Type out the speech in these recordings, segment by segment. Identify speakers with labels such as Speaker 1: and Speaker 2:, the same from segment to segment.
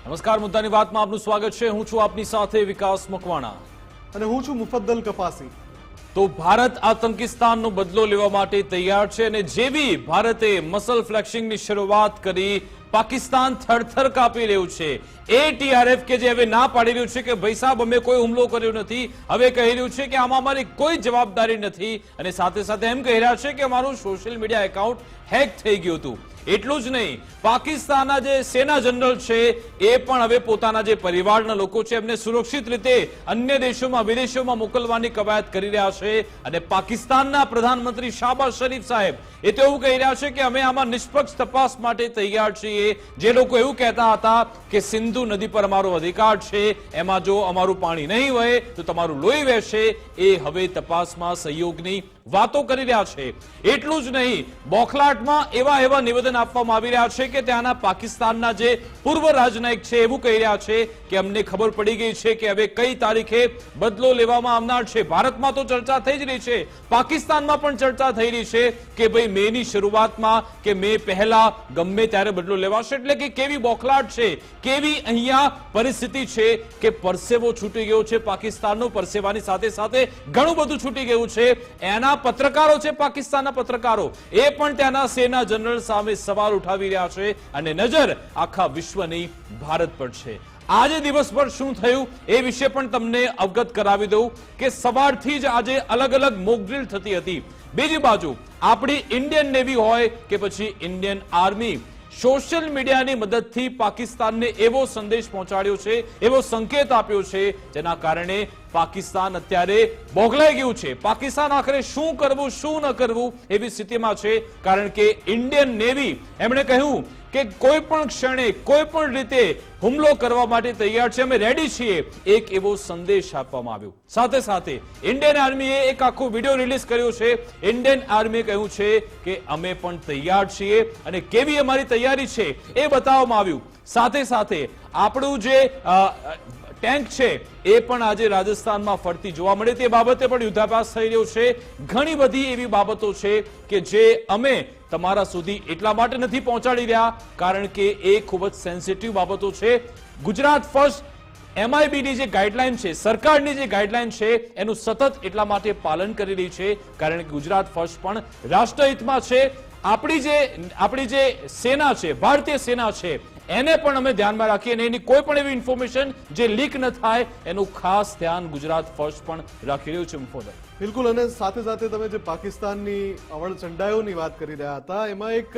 Speaker 1: નમસ્કાર, મુદ્દાની વાતમાં આપનું સ્વાગત છે. હું છું આપની સાથે વિકાસ મકવાણા
Speaker 2: અને હું છું મુફદ્દલ કપાસી.
Speaker 1: તો ભારત આતંકિસ્તાનનો બદલો લેવા માટે તૈયાર છે અને જેવી ભારતે મસલ ફ્લેક્સિંગની શરૂઆત કરી, પાકિસ્તાન થરથર કાપી રહ્યું છે. એ ટીઆરએફ કે જે હવે ના પાડી રહ્યું છે કે ભાઈ સાહેબ અમે કોઈ હુમલો કર્યો નથી, હવે કહી રહ્યું છે કે આમાં અમારી કોઈ જવાબદારી નથી અને સાથે સાથે એમ કહી રહ્યા છે કે અમારું સોશિયલ મીડિયા એકાઉન્ટ હેક થઈ ગયું હતું. એટલું જ નહીં, પાકિસ્તાનના જે સેના જનરલ છે એ પણ હવે પોતાના જે પરિવારના લોકો છે એમને સુરક્ષિત રીતે અન્ય દેશોમાં વિદેશોમાં મોકલવાની કવાયત કરી રહ્યા છે. અને પાકિસ્તાનના પ્રધાનમંત્રી શાહબાઝ શરીફ સાહેબ એ તો એવું કહી રહ્યા છે કે અમે આમાં નિષ્પક્ષ તપાસ માટે તૈયાર છીએ. જે લોકો એવું કહેતા હતા કે સિંધુ નદી પર અમારો અધિકાર છે, એમાં જો અમારું પાણી નહીં વહે તો તમારું લોહી વહેશે, એ હવે તપાસમાં સહયોગની વાતો કરી રહ્યા છે. એટલું જ નહીં, બોખલાટમાં એવા નિવેદન આપવામાં આવી રહ્યા છે કે ત્યાંના પાકિસ્તાનના જે પૂર્વ રાજનાયક છે એવું કહી રહ્યા છે કે અમને ખબર પડી ગઈ છે કે હવે કઈ તારીખે બદલો લેવામાં આવનાર છે. ભારતમાં તો ચર્ચા થઈ જ રહી છે, પાકિસ્તાનમાં પણ ચર્ચા થઈ રહી છે કે ભાઈ મેની શરૂઆતમાં કે મે પહેલા ગમે ત્યારે બદલો લેવાશે. એટલે કે કેવી બોખલાટ છે, કેવી અહીંયા પરિસ્થિતિ છે કે પરસેવો છૂટી ગયો છે પાકિસ્તાનનો. પરસેવાની સાથે સાથે ઘણું બધું છૂટી ગયું છે. એના પત્રકારો છે, પાકિસ્તાનના પત્રકારો, એ પણ ત્યાંના સેના જનરલ સામે સવાલ ઉઠાવી રહ્યા છે અને નજર આખા વિશ્વની ભારત પર છે. આજે દિવસભર શું થયું એ વિશે પણ તમને અવગત કરાવી દઉં કે સવારથી જ આજે અલગ અલગ મોકડ્રીલ થતી હતી. બીજી બાજુ આપણી ઇન્ડિયન નેવી હોય કે પછી ઇન્ડિયન આર્મી, સોશિયલ મીડિયાની મદદથી પાકિસ્તાનને એવો સંદેશ પહોંચાડ્યો છે, એવો સંકેત આપ્યો છે, જેના કારણે પાકિસ્તાન અત્યારે બોગલાઈ ગયું છે. પાકિસ્તાન આખરે શું કરવું શું ન કરવું એવી સ્થિતિમાં છે, કારણ કે ઇન્ડિયન નેવી એમણે કહ્યું કે કોઈ પણ ક્ષણે કોઈ પણ રીતે હુમલો કરવા માટે તૈયાર છે, અમે રેડી છીએ. એક એવો સંદેશ આપવામાં આવ્યો. સાથે સાથે ઇન્ડિયન આર્મીએ એક આખો વિડીયો રિલીઝ કર્યો છે. ઇન્ડિયન આર્મીએ કહ્યું છે કે અમે પણ તૈયાર છીએ અને કેવી અમારી તૈયારી છે એ બતાવવામાં આવ્યું. સાથે સાથે આપણું જે ટેન્ક છે એ પણ આજે રાજસ્થાનમાં ફરતી જોવા મળે, તે બાબતે પણ યુદ્ધાભ્યાસ થઈ રહ્યો છે. ઘણી બધી એવી બાબતો છે કે જે અમે તમારા સુધી એટલા માટે નથી પહોંચાડી રહ્યા કારણ કે એ ખૂબ જ સેન્સિટિવ બાબતો છે. ગુજરાત ફર્સ્ટ MIBની જે ગાઈડલાઈન છે, સરકારની જે ગાઈડલાઈન છે, એનું સતત એટલા માટે પાલન કરી રહી છે કારણ કે ગુજરાત ફર્સ્ટ પણ રાષ્ટ્રહિતમાં છે. આપણી જે સેના છે, ભારતીય સેના છે, એને પણ અમે ધ્યાનમાં રાખીએ અને એની કોઈ પણ એવી ઇન્ફોર્મેશન જે લીક ન થાય એનું ખાસ ધ્યાન ગુજરાત ફર્સ્ટ પણ રાખી રહ્યું છે. મુફદ્દલ,
Speaker 2: બિલકુલ. અને સાથે સાથે તમે જે પાકિસ્તાનની અવળચંડાયોની વાત કરી રહ્યા હતા, એમાં એક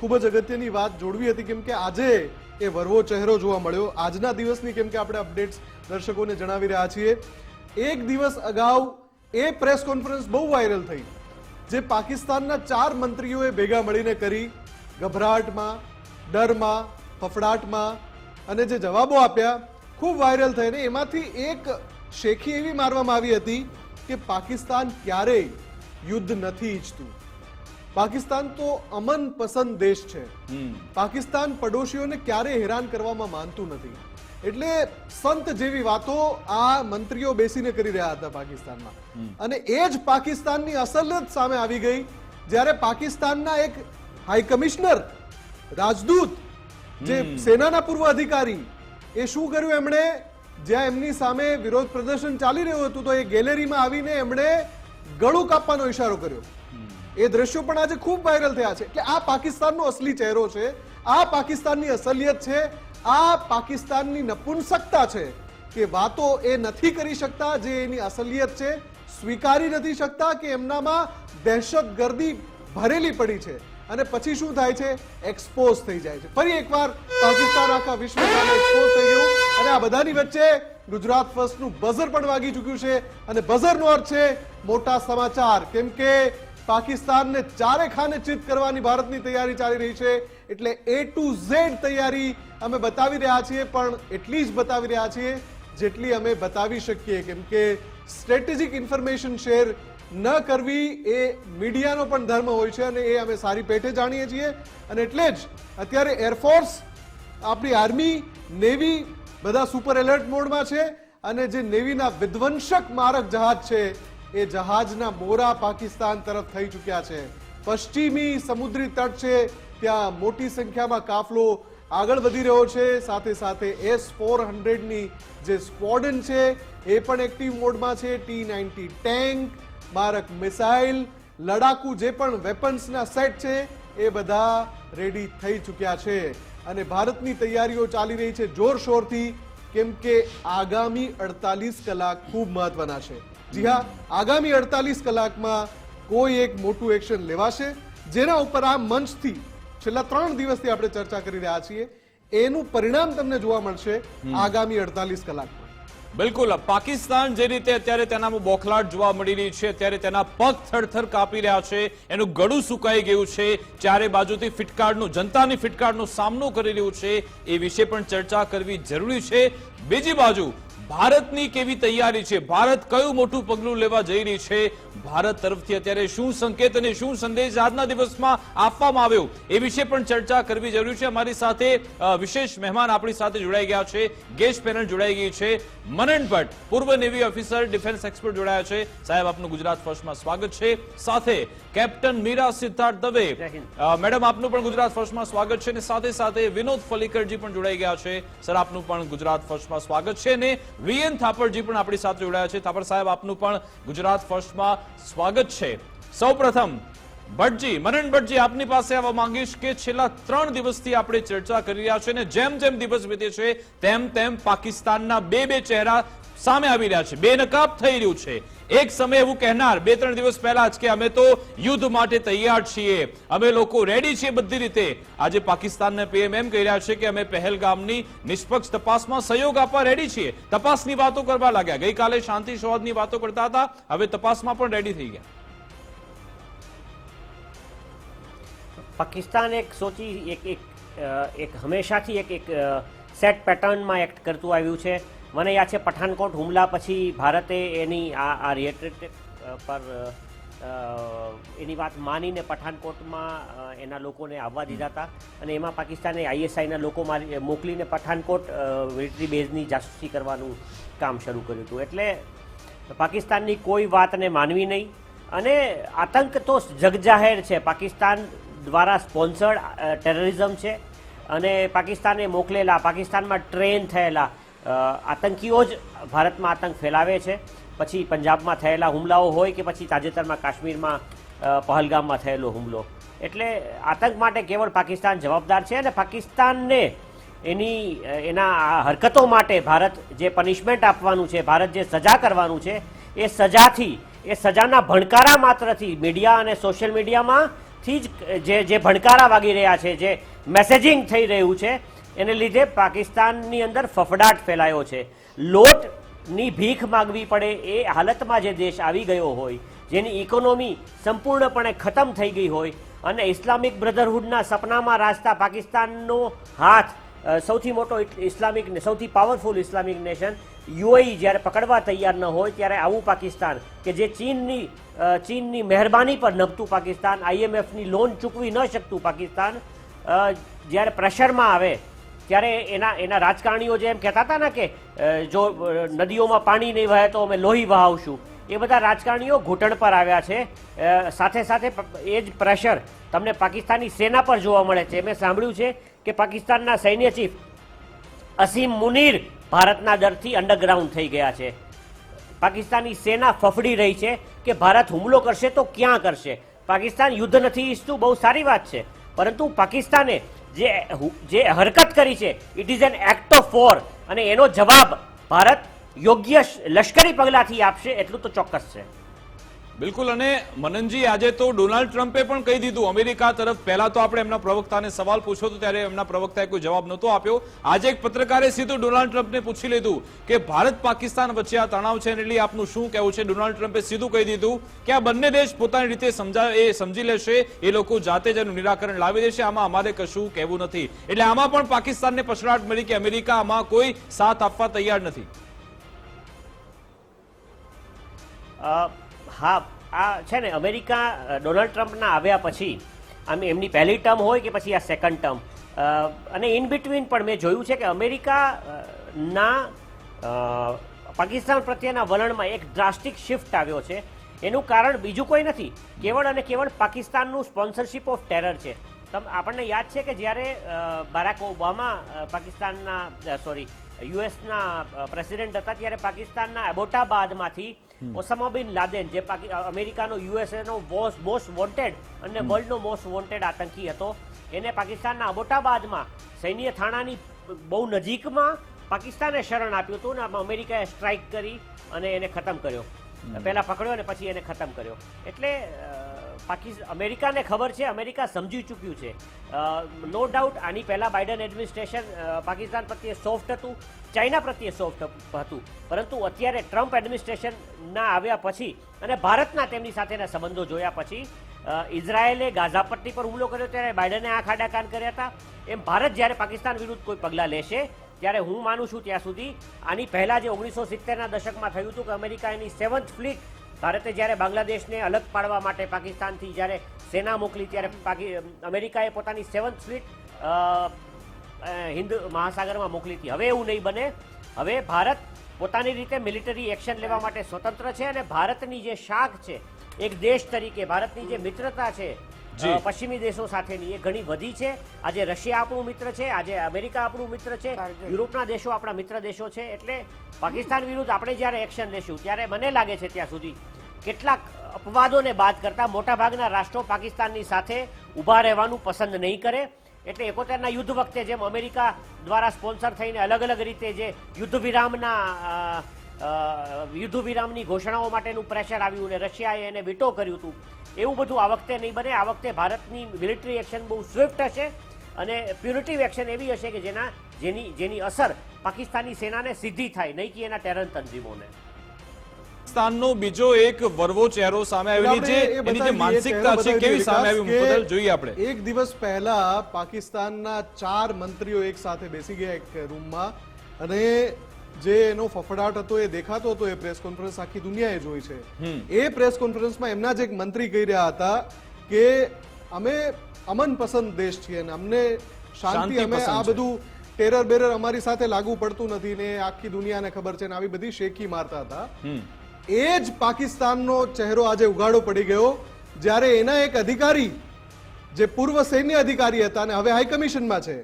Speaker 2: ખૂબ જ અગત્યની વાત જોડવી હતી, કેમ કે આજે એ વરવો ચહેરો જોવા મળ્યો. આજના દિવસની કેમ કે આપણે અપડેટ્સ દર્શકોને જણાવી રહ્યા છીએ. એક દિવસ અગાઉ એ પ્રેસ કોન્ફરન્સ બહુ વાયરલ થઈ જે પાકિસ્તાનના 4 મંત્રીઓએ ભેગા મળીને કરી, ગભરાટમાં, ડરમાં, ફફડાટમાં, અને જે જવાબો આપ્યા ખૂબ વાયરલ થઈને એમાંથી એક શેખી એવી મારવામાં આવી હતી કે પાકિસ્તાન ક્યારેય યુદ્ધ નથી ઈચ્છતું. પાકિસ્તાન તો અમન પસંદ દેશ છે. પાકિસ્તાન પડોશીઓને ક્યારેય હેરાન કરવામાં માનતું નથી. એટલે સંત જેવી વાતો આ મંત્રીઓ બેસીને કરી રહ્યા હતા પાકિસ્તાનમાં. અને એ જ પાકિસ્તાનની અસલિયત સામે આવી ગઈ જ્યારે પાકિસ્તાનના એક હાઈ કમિશનર, રાજદૂત, જે સેનાના પૂર્વ અધિકારી, એ શું કર્યું, એમણે જ્યાં એમની સામે વિરોધ પ્રદર્શન ચાલી રહ્યું હતું તો એ ગેલેરીમાં આવીને એમણે ગળું કાપવાનો ઇશારો કર્યો. એ દ્રશ્યો પણ આજે ખૂબ વાયરલ થયા છે. એટલે આ પાકિસ્તાનનો અસલી ચહેરો છે, આ પાકિસ્તાનની અસલિયત છે, આ પાકિસ્તાનની નપુંસકતા છે કે વાતો એ નથી કરી શકતા જે એની અસલિયત છે, સ્વીકારી નથી શકતા કે એમનામાં દહેશતગર્દી ભરેલી પડી છે. અને પછી શું થાય છે, એક્સપોઝ થઈ જાય છે. ફરી એકવાર પાકિસ્તાન આખા વિશ્વ સામે એક્સપોઝ થઈ ગયું. અને આ બધાની વચ્ચે ગુજરાત ફર્સ્ટનું બઝર પણ વાગી ચૂક્યું છે. અને બઝરનો અર્થ છે મોટા સમાચાર, કેમ કે પાકિસ્તાનને ચારે ખાને ચિત કરવાની ભારતની તૈયારી ચાલી રહી છે. એટલે A to Z તૈયારી અમે બતાવી રહ્યા છીએ, પણ એટલી જ બતાવી રહ્યા છીએ જેટલી અમે બતાવી શકીએ, કેમ કે સ્ટ્રેટેજિક ઇન્ફોર્મેશન શેર ન કરવી એ મીડિયાનો પણ ધર્મ હોય છે અને એ અમે સારી પેઠે જાણીએ છીએ. અને એટલે જ અત્યારે એરફોર્સ, આપણી આર્મી, નેવી બધા સુપર એલર્ટ મોડમાં છે. અને જે નેવીના વિધ્વંસક મારક જહાજ છે એ જહાજના મોરા પાકિસ્તાન તરફ થઈ ચૂક્યા છે. પશ્ચિમી સમુદ્રી તટ છે ત્યાં મોટી સંખ્યામાં કાફલો આગળ વધી રહ્યો છે. સાથે સાથે S-400ની જે સ્ક્વોડન છે એ પણ એક્ટિવ મોડમાં છે. T-90 ટેન્ક, મારક મિસાઇલ, લડાકુ જે પણ વેપન્સના સેટ છે એ બધા રેડી થઈ ચૂક્યા છે અને ભારતની તૈયારીઓ ચાલી રહી છે જોરશોરથી, કેમ કે આગામી 48 કલાક ખૂબ મહત્વના છે. જી હા, આગામી 48 કલાકમાં કોઈ એક મોટું એક્શન લેવાશે જેના ઉપર આ મંચથી છેલ્લા 3 દિવસથી આપણે ચર્ચા કરી રહ્યા છીએ. એનું પરિણામ તમને જોવા મળશે આગામી 48 કલાકમાં.
Speaker 1: બિલકુલ, પાકિસ્તાન જે રીતે અત્યારે તેનામાં બોખલાટ જોવા મળી રહી છે, અત્યારે તેના પગ થરથર કાપી રહ્યા છે, એનું ગળું સુકાઈ ગયું છે, ચારે બાજુથી જનતાની ફિટકારનો સામનો કરી રહ્યું છે, એ વિશે પણ ચર્ચા કરવી જરૂરી છે. બીજી બાજુ ભારતની કેવી તૈયારી છે, ભારત કયું મોટું પગલું લેવા જઈ રહી છે, ભારત તરફથી અત્યારે શું સંકેત અને શું સંદેશ આજના દિવસમાં આપવામાં આવ્યો એ વિશે પણ ચર્ચા કરવી જરૂરી છે. અમારી સાથે વિશેષ મહેમાન આપણી સાથે જોડાઈ ગયા છે, ગેસ્ટ પેનલ જોડાઈ ગઈ છે. મનન ભટ્ટ, પૂર્વ નેવી ઓફિસર, ડિફેન્સ એક્સપર્ટ જોડાયા છે. સાહેબ, આપનું ગુજરાત ફર્સ્ટમાં સ્વાગત છે. સાથે કેપ્ટન મીરા સિદ્ધાર્થ દવે મેડમ, આપનું પણ ગુજરાત ફર્સ્ટમાં સ્વાગત છે. અને સાથે સાથે વિનોદ ફલીકરજી પણ જોડાઈ ગયા છે. સર, આપનું પણ ગુજરાત ફર્સ્ટમાં સ્વાગત છે. અને VN થાપરજી પણ આપણી સાથે જોડાયા છે. થાપર સાહેબ, આપનું પણ ગુજરાત ફર્સ્ટમાં સ્વાગત છે. સૌપ્રથમ ભટ્ટજી, મનન ભટ્ટજી, આપની પાસે આવવા માંગીશ કે છેલ્લા 3 દિવસથી આપણે ચર્ચા કરી રહ્યા છે અને જેમ જેમ દિવસ વીતે છે તેમ તેમ પાકિસ્તાનના બે ચહેરા સામે આવી રહ્યા છે, બેનકાબ થઈ રહ્યું છે. એક સમય એવું કહેનાર 2-3 દિવસ પહેલા જ કે અમે તો યુદ્ધ માટે તૈયાર છીએ, અમે લોકો રેડી છીએ બધી રીતે. આજે પાકિસ્તાનના PM એમ કહી રહ્યા છે કે અમે પહેલગામની નિષ્પક્ષ તપાસમાં સહયોગ આપવા રેડી છીએ. તપાસની વાતો કરવા લાગ્યા. ગઈકાલે શાંતિ સંવાદની વાતો કરતા હતા, હવે તપાસમાં પણ રેડી થઈ ગયા.
Speaker 3: પાકિસ્તાન એક હંમેશાથી એક સેટ પેટર્નમાં એક્ટ કરતું આવ્યું છે. મને યાદ છે પઠાનકોટ હુમલા પછી ભારતે એની આ રિએટ્રેટ પર એની વાત માનીને પઠાનકોટમાં એના લોકોને આવવા દીધા હતા અને એમાં પાકિસ્તાને ISIના લોકો મોકલીને પઠાનકોટ મિલિટરી બેઝની જાસૂસી કરવાનું કામ શરૂ કર્યું હતું. એટલે પાકિસ્તાનની કોઈ વાતને માનવી નહીં અને આતંક તો જગજાહેર છે. પાકિસ્તાન દ્વારા સ્પોન્સર્ડ ટેરરિઝમ છે અને પાકિસ્તાને મોકલેલા, પાકિસ્તાનમાં ટ્રેન થયેલા આતંકીઓ જ ભારતમાં આતંક ફેલાવે છે. પછી પંજાબમાં થયેલા હુમલાઓ હોય કે પછી તાજેતરમાં કાશ્મીરમાં પહલગામમાં થયેલો હુમલો. એટલે આતંક માટે કેવળ પાકિસ્તાન જવાબદાર છે અને પાકિસ્તાનને એના હરકતો માટે ભારત જે પનિશમેન્ટ આપવાનું છે, ભારત જે સજા કરવાનું છે, એ સજાના ભણકારા માત્રથી મીડિયા અને સોશિયલ મીડિયામાંથી જ જે ભણકારા વાગી રહ્યા છે, જે મેસેજિંગ થઈ રહ્યું છે, એને લીધે પાકિસ્તાનની અંદર ફફડાટ ફેલાયો છે. લોટની ભીખ માગવી પડે એ હાલતમાં જે દેશ આવી ગયો હોય, જેની ઇકોનોમી સંપૂર્ણપણે ખતમ થઈ ગઈ હોય અને ઇસ્લામિક બ્રધરહુડના સપનામાં રાચતા પાકિસ્તાનનો હાથ સૌથી મોટો સૌથી પાવરફુલ ઇસ્લામિક નેશન UAE જ્યારે પકડવા તૈયાર ન હોય ત્યારે આવું પાકિસ્તાન કે જે ચીનની મહેરબાની પર નભતું પાકિસ્તાન, IMFની લોન ચૂકવી ન શકતું પાકિસ્તાન, જ્યારે પ્રેશરમાં આવે ત્યારે એના રાજકારણીઓ જે એમ કહેતા હતા ને કે જો નદીઓમાં પાણી નહીં વહે તો અમે લોહી વહાવશું, એ બધા રાજકારણીઓ ઘૂંટણ પર આવ્યા છે. સાથે સાથે એ જ પ્રેશર તમને પાકિસ્તાની સેના પર જોવા મળે છે. મેં સાંભળ્યું છે કે પાકિસ્તાનના સૈન્ય ચીફ અસીમ મુનીર ભારતના ડરથી અંડરગ્રાઉન્ડ થઈ ગયા છે. પાકિસ્તાની સેના ફફડી રહી છે કે ભારત હુમલો કરશે તો ક્યાં કરશે. પાકિસ્તાન યુદ્ધ નથી ઈચ્છતું, બહુ સારી વાત છે, પરંતુ પાકિસ્તાને જે હરકત કરી છે it is an act of war અને એનો જવાબ ભારત યોગ્ય લશ્કરી પગલાથી આપશે એટલું તો ચોક્કસ છે.
Speaker 1: બિલકુલ. અને મનનજી, આજે તો ડોનાલ્ડ ટ્રમ્પે પણ કહી દીધું અમેરિકા તરફ. પહેલા તો આપણે એમના પ્રવક્તાને સવાલ પૂછ્યો હતો ત્યારે એમના પ્રવક્તાએ કોઈ જવાબ નહોતો આપ્યો. આજે એક પત્રકારે સીધું ડોનાલ્ડ ટ્રમ્પને પૂછી લીધું કે ભારત પાકિસ્તાન વચ્ચે આ તણાવ છે, એટલે આપનું શું કહેવું છે. ડોનાલ્ડ ટ્રમ્પે સીધું કહી દીધું કે આ બંને દેશ પોતાની રીતે સમજી લેશે, એ લોકો જાતે જ એનું નિરાકરણ લાવી દેશે, આમાં અમારે કશું કહેવું નથી. એટલે આમાં પણ પાકિસ્તાનને પછડાટ મળી કે અમેરિકા આમાં કોઈ સાથ આપવા તૈયાર નથી.
Speaker 3: હા, આ છે ને અમેરિકા ડોનાલ્ડ ટ્રમ્પના આવ્યા પછી એમની પહેલી ટર્મ હોય કે પછી આ સેકન્ડ ટર્મ અને ઇન બિટવીન પણ મેં જોયું છે કે અમેરિકાના પાકિસ્તાન પ્રત્યેના વલણમાં એક ડ્રાસ્ટિક શિફ્ટ આવ્યો છે. એનું કારણ બીજું કોઈ નથી, કેવળ અને કેવળ પાકિસ્તાનનું સ્પોન્સરશિપ ઓફ ટેરર છે. આપણને યાદ છે કે જ્યારે બારાક ઓબામા પાકિસ્તાનના યુએસના પ્રેસિડેન્ટ હતા ત્યારે પાકિસ્તાનના એબોટાબાદમાંથી ઓસામા બિન લાદેન જે અમેરિકાનો યુએસએનો મોસ્ટ વોન્ટેડ અને વર્લ્ડનો મોસ્ટ વોન્ટેડ આતંકી હતો, એને પાકિસ્તાનના અબોટાબાદમાં સૈન્ય થાણાની બહુ નજીકમાં પાકિસ્તાને શરણ આપ્યું હતું ને અમેરિકાએ સ્ટ્રાઇક કરી અને એને ખતમ કર્યો. પહેલા પકડ્યો અને પછી એને ખતમ કર્યો. એટલે અમેરિકાને ખબર છે, અમેરિકા સમજી ચૂક્યું છે. નો ડાઉટ આની પહેલા બાઇડન એડમિનિસ્ટ્રેશન પાકિસ્તાન પ્રત્યે સોફ્ટ હતું, ચાઇના પ્રત્યે સોફ્ટ હતું, પરંતુ અત્યારે ટ્રમ્પ એડમિનિસ્ટ્રેશનના આવ્યા પછી અને ભારતના તેમની સાથેના સંબંધો જોયા પછી ઇઝરાયેલે ગાઝા પટ્ટી પર હુમલો કર્યો ત્યારે બાઇડને આંખ આડા કાન કર્યા હતા. એમ ભારત જ્યારે પાકિસ્તાન વિરુદ્ધ કોઈ પગલાં લેશે ત્યારે હું માનું છું ત્યાં સુધી આની પહેલા જે 1970ના દશકમાં થયું હતું કે અમેરિકા એની 7th ફ્લીટ ભારતે જ્યારે બાંગ્લાદેશને અલગ પાડવા માટે પાકિસ્તાનથી જ્યારે સેના મોકલી ત્યારે અમેરિકાએ પોતાની 7th ફ્લીટ હિન્દ મહાસાગરમાં મોકલી હતી. હવે એવું નહીં બને. હવે ભારત પોતાની રીતે મિલિટરી એક્શન લેવા માટે સ્વતંત્ર છે અને ભારતની જે શાખ છે એક દેશ તરીકે, ભારતની જે મિત્રતા છે પશ્ચિમી દેશો સાથેની, એ ઘણી વધી છે. આજે રશિયા આપણું મિત્ર છે, આજે અમેરિકા આપણું મિત્ર છે, યુરોપના દેશો આપણા મિત્ર દેશો છે. એટલે પાકિસ્તાન વિરુદ્ધ આપણે જ્યારે એક્શન લેશું ત્યારે મને લાગે છે ત્યાં સુધી કેટલાક અપવાદોને બાદ કરતા મોટાભાગના રાષ્ટ્રો પાકિસ્તાનની સાથે ઊભા રહેવાનું પસંદ નહીં કરે. એટલે 71ના યુદ્ધ વખતે જેમ અમેરિકા દ્વારા સ્પોન્સર થઈને અલગ અલગ રીતે જે યુદ્ધ વિરામની ઘોષણાઓ માટેનું પ્રેશર આવ્યું અને રશિયાએ એને વીટો કર્યું હતું, એવું બધું આ વખતે નહીં બને. આ વખતે ભારતની મિલિટરી એક્શન બહુ સ્વિફ્ટ હશે અને પ્યુરિટિવ એક્શન એવી હશે કે જેની અસર પાકિસ્તાની સેનાને સીધી થાય, નહીં કે એના ટેરર તંજીમોને.
Speaker 1: પાકિસ્તાનનો બીજો એક વરવો ચહેરો સામે આવ્યો, એની જે માનસિકતા છે કેવી સામે આવી મુફદ્દલ જોઈએ આપણે.
Speaker 2: એક દિવસ પહેલા પાકિસ્તાનના 4 મંત્રીઓ એક સાથે બેસી ગયા એક રૂમમાં અને જે એનો ફફડાટ હતો એ દેખાતો હતો. એ પ્રેસ કોન્ફરન્સ આખી દુનિયાએ જોઈ છે. એ પ્રેસ કોન્ફરન્સમાં એમના જ એક મંત્રી કહી રહ્યા હતા કે અમે અમન પસંદ દેશ છીએ અને અમને શાંતિ, અમે આ બધું ટેરર બેરર અમારી સાથે લાગુ પડતું નથી ને આખી દુનિયાને ખબર છે ને આવી બધી શેકી મારતા હતા. એ જ પાકિસ્તાનનો ચહેરો આજે ઉઘાડો પડી ગયો જ્યારે એના એક અધિકારી જે પૂર્વ સૈન્ય અધિકારી હતા અને હવે હાઈ કમિશનમાં છે,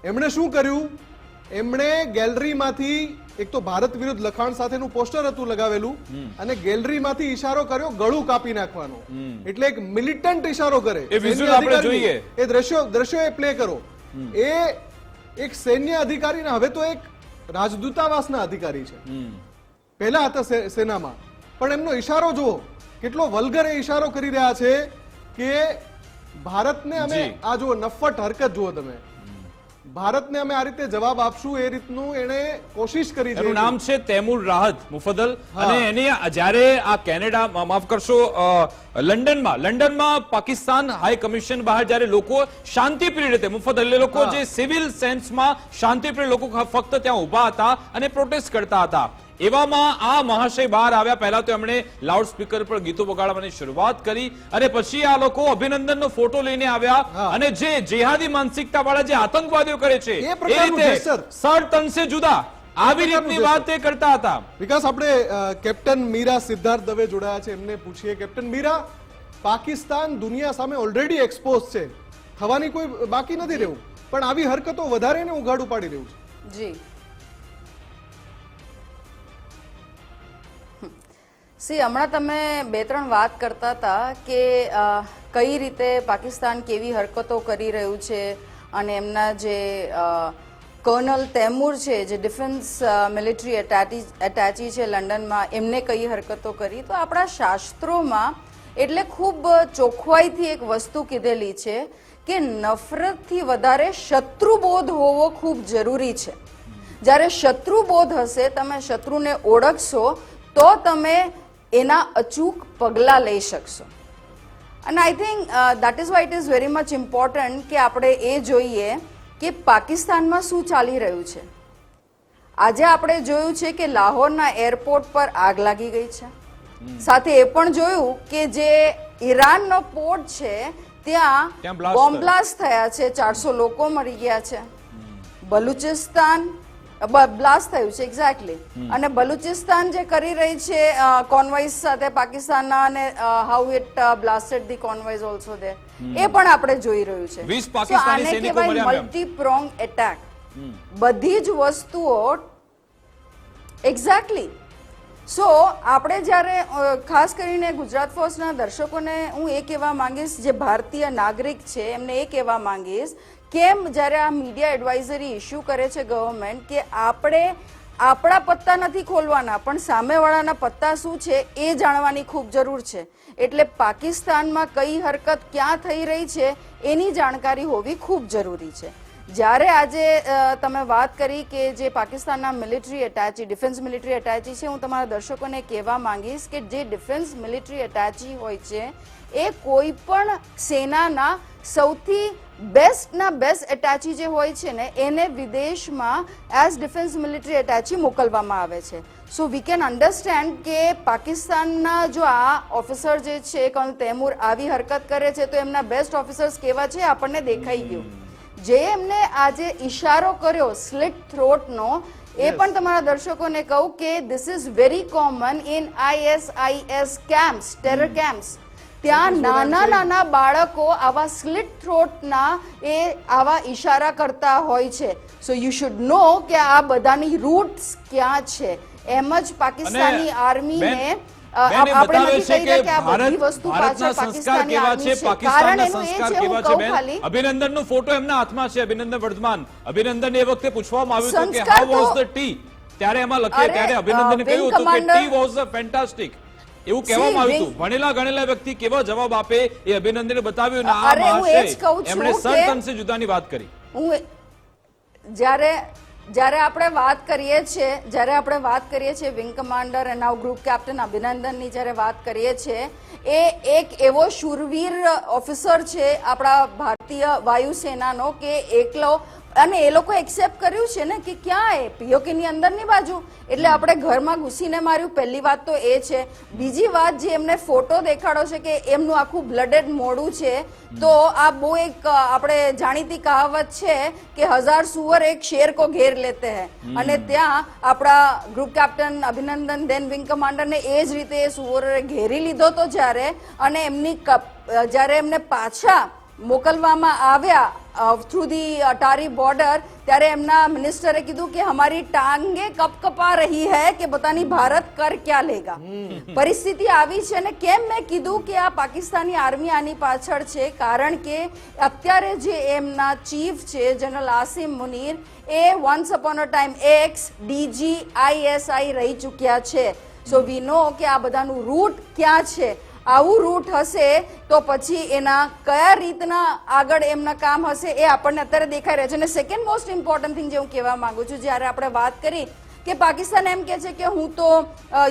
Speaker 2: એમણે શું કર્યું? એમણે ગેલેરીમાંથી એક તો ભારત વિરુદ્ધ લખાણ સાથેનું પોસ્ટર હતું લગાવેલું અને ગેલેરીમાંથી ઈશારો કર્યો ગળું કાપી નાખવાનો. એટલે એક મિલિટન્ટ ઈશારો કરે.
Speaker 1: એ વિઝ્યુઅલ આપણે જોઈએ,
Speaker 2: એ દ્રશ્યો એ પ્લે કરો. એ એક સૈન્ય અધિકારી ને હવે તો એક રાજદૂતાવાસના અધિકારી છે. પહેલા હતા સેનામાં, પણ એમનો ઈશારો જુઓ કેટલો વલ્ગર એ ઈશારો કરી રહ્યા છે કે ભારતને અમે આ જુઓ નફ્ફટ હરકત જુઓ તમે, ભારતને અમે આ રીતે જવાબ આપશું એ રીતનું એને કોશિશ કરી છે.
Speaker 1: એનું નામ છે તૈમૂર રાહત મુફદ્દલ. અને એની જ્યારે આ કેનેડા, માફ કરશો, લંડનમાં પાકિસ્તાન હાઈ કમિશન બહાર જ્યારે લોકો શાંતિપ્રિય રીતે, મુફદ્દલ, લોકો જે સિવિલ સેન્સમાં શાંતિપ્રિય લોકો ફક્ત ત્યાં ઉભા હતા અને પ્રોટેસ્ટ કરતા હતા, એવામાં આ મહાશય બહાર આવ્યા. પહેલા તો એમણે લાઉડ સ્પીકર પર ગીતો વગાડવાની શરૂઆત કરી અને પછી આ લોકો અભિનંદનનો ફોટો લઈને આવ્યા અને જે જેહાદી માનસિકતા વાળા જે આતંકવાદીઓ કરે છે એ રીતે સર તનસે જુદા આવી રીતની વાત તે કરતા હતા.
Speaker 2: વિકાસ, આપણે કેપ્ટન મીરા સિદ્ધાર્થ દવે જોડાયા છે, એમને પૂછીએ. કેપ્ટન મીરા, પાકિસ્તાન દુનિયા સામે ઓલરેડી એક્સપોઝ છે, થવાની કોઈ બાકી નથી રહ્યું, પણ આવી હરકતો વધારે એને ઉઘાડું પાડી રહ્યું છે.
Speaker 4: જી હમણાં તમે 2-3 વાત કરતા હતા કે કઈ રીતે પાકિસ્તાન કેવી હરકતો કરી રહ્યું છે અને એમના જે કર્નલ તૈમૂર છે, જે ડિફેન્સ મિલિટરી એટેચી છે લંડનમાં, એમને કઈ હરકતો કરી. તો આપણા શાસ્ત્રોમાં એટલે ખૂબ ચોખ્ખાઈથી એક વસ્તુ કીધેલી છે કે નફરતથી વધારે શત્રુબોધ હોવો ખૂબ જરૂરી છે. જ્યારે શત્રુબોધ હશે, તમે શત્રુને ઓળખશો તો તમે એના અચૂક પગલાં લઈ શકશો. અને I think that is Y it is very much important કે આપણે એ જોઈએ કે પાકિસ્તાનમાં શું ચાલી રહ્યું છે. આજે આપણે જોયું છે કે લાહોરના એરપોર્ટ પર આગ લાગી ગઈ છે. સાથે એ પણ જોયું કે જે ઈરાનનો પોર્ટ છે ત્યાં બોમ્બ બ્લાસ્ટ થયા છે, 400 લોકો મરી ગયા છે. બલુચિસ્તાન બ્લાસ્ટ થયું છે એક્ઝેક્ટલી. અને બલુચિસ્તાન જે કરી રહી છે કોન્વોઇઝ સાથે પાકિસ્તાનના અને હાઉ ઇટ બ્લાસ્ટેડ ધી કોન્વોઇઝ ઓલસો દે, એ પણ આપણે જોઈ રહ્યું છે.
Speaker 1: 20 પાકિસ્તાની સૈનિકો મર્યા મેમ.
Speaker 4: મલ્ટી પ્રોંગ એટેક, બધી જ વસ્તુઓ એક્ઝેક્ટલી. સો આપણે જ્યારે ખાસ કરીને ગુજરાત ફર્સ્ટના દર્શકોને હું એ કહેવા માંગીશ, જે ભારતીય નાગરિક છે એમને એ કહેવા માંગીશ, કેમ જ્યારે આ મીડિયા એડવાઇઝરી ઇસ્યુ કરે છે ગવર્મેન્ટ, કે આપણે આપણા પત્તા નથી ખોલવાના પણ સામેવાળાના પત્તા શું છે એ જાણવાની ખૂબ જરૂર છે. એટલે પાકિસ્તાનમાં કઈ હરકત ક્યાં થઈ રહી છે એની જાણકારી હોવી ખૂબ જરૂરી છે. જ્યારે આજે તમે વાત કરી કે જે પાકિસ્તાનના મિલિટરી એટેચી, ડિફેન્સ મિલિટરી એટેચી છે, હું તમારા દર્શકોને કહેવા માંગીશ કે જે ડિફેન્સ મિલિટરી એટેચી હોય છે એ કોઈ પણ સેનાના સૌથી બેસ્ટના બેસ્ટ એટેચી જે હોય છે ને એને વિદેશમાં એઝ ડિફેન્સ મિલિટરી એટેચી મોકલવામાં આવે છે. સો વી કેન અન્ડરસ્ટેન્ડ કે પાકિસ્તાનના જો આ ઓફિસર જે છે કર્નલ તૈમૂર આવી હરકત કરે છે તો એમના બેસ્ટ ઓફિસર્સ કેવા છે આપણને દેખાઈ ગયું. જે એમને આજે ઈશારો કર્યો સ્લિટ થ્રોટનો, એ પણ તમારા દર્શકોને કહું કે this is very common in ISIS camps, terror camps. ત્યાં નાના બાળકો આવા સ્લિટ થ્રોટના એ આવા ઈશારા કરતા હોય છે. સો યુ શુડ નો કે આ બધાની રૂટ્સ ક્યાં છે. એમ જ પાકિસ્તાની આર્મીને આપણે નથી કહી રહ્યા કે આ બધી વસ્તુ પાછળ પાકિસ્તાની આર્મી છે. કારણ એનું એ છે, હું કહું ખાલી,
Speaker 1: અભિનંદનનો ફોટો એમના હાથમાં છે, અભિનંદન વર્ધમાન. અભિનંદન એ વખતે પૂછવામાં આવ્યું હતું કે હાઉ વોઝ ધ ટી, ત્યારે એમાં લખીએ ત્યારે અભિનંદને કહ્યું હતું કે ટી વોઝ ફેન્ટાસ્ટિક, એવું કહેવામાં આવ્યું હતું. ભણેલા ગણેલા વ્યક્તિ કેવો જવાબ આપે એ અભિનંદને બતાવ્યું. અને આ મહાશય એમણે સર્તનસે જુદાની વાત કરી.
Speaker 4: હું જ્યારે આપણે વાત કરીએ છીએ વિંગ કમાન્ડર અને નાઉ ગ્રુપ કેપ્ટન અભિનંદનની જ્યારે વાત કરીએ છીએ, એ એક એવો શૂરવીર ઓફિસર છે આપણા ભારતીય વાયુસેનાનો કે એકલો, અને એ લોકો એક્સેપ્ટ કર્યું છે ને કે ક્યાં એ પીઓકેની અંદરની બાજુ, એટલે આપણે ઘરમાં ઘૂસીને માર્યું. પહેલી વાત તો એ છે. બીજી વાત, જે એમને ફોટો દેખાડો છે કે એમનું આખું બ્લડેડ મોઢું છે, તો આ બહુ એક આપણે જાણીતી કહાવત છે કે 1000 સુવર એક શેર કો ઘેર લેતે હૈ. અને ત્યાં આપણા ગ્રુપ કેપ્ટન અભિનંદન દેન વિંગ કમાન્ડરને એ જ રીતે એ સુવરે ઘેરી લીધો તો જ્યારે, અને જ્યારે એમને પાછા મોકલવામાં આવ્યા થ્રુ ધી અટારી બોર્ડર, ત્યારે એમના મિનિસ્ટરે કીધું કે હમારી ટાંગે કપકપા રહી હૈ કે પોતાની ભારત કર ક્યાં લેગા. પરિસ્થિતિ આવી છે. અને કેમ મેં કીધું કે આ પાકિસ્તાની આર્મી આની પાછળ છે, કારણ કે અત્યારે જે એમના ચીફ છે general Asim Munir, A once upon a time x DG ISI રહી ચૂક્યા છે. સો વી નો કે આ બધાનું રૂટ ક્યાં છે. આવું રૂટ હશે તો પછી એના કયા રીતના આગળ એમના કામ હશે એ આપણને અત્યારે દેખાઈ રહ્યા છે. અને સેકન્ડ મોસ્ટ ઇમ્પોર્ટન્ટ થિંગ જે હું કહેવા માંગુ છું, જ્યારે આપણે વાત કરી કે પાકિસ્તાન એમ કહે છે કે હું તો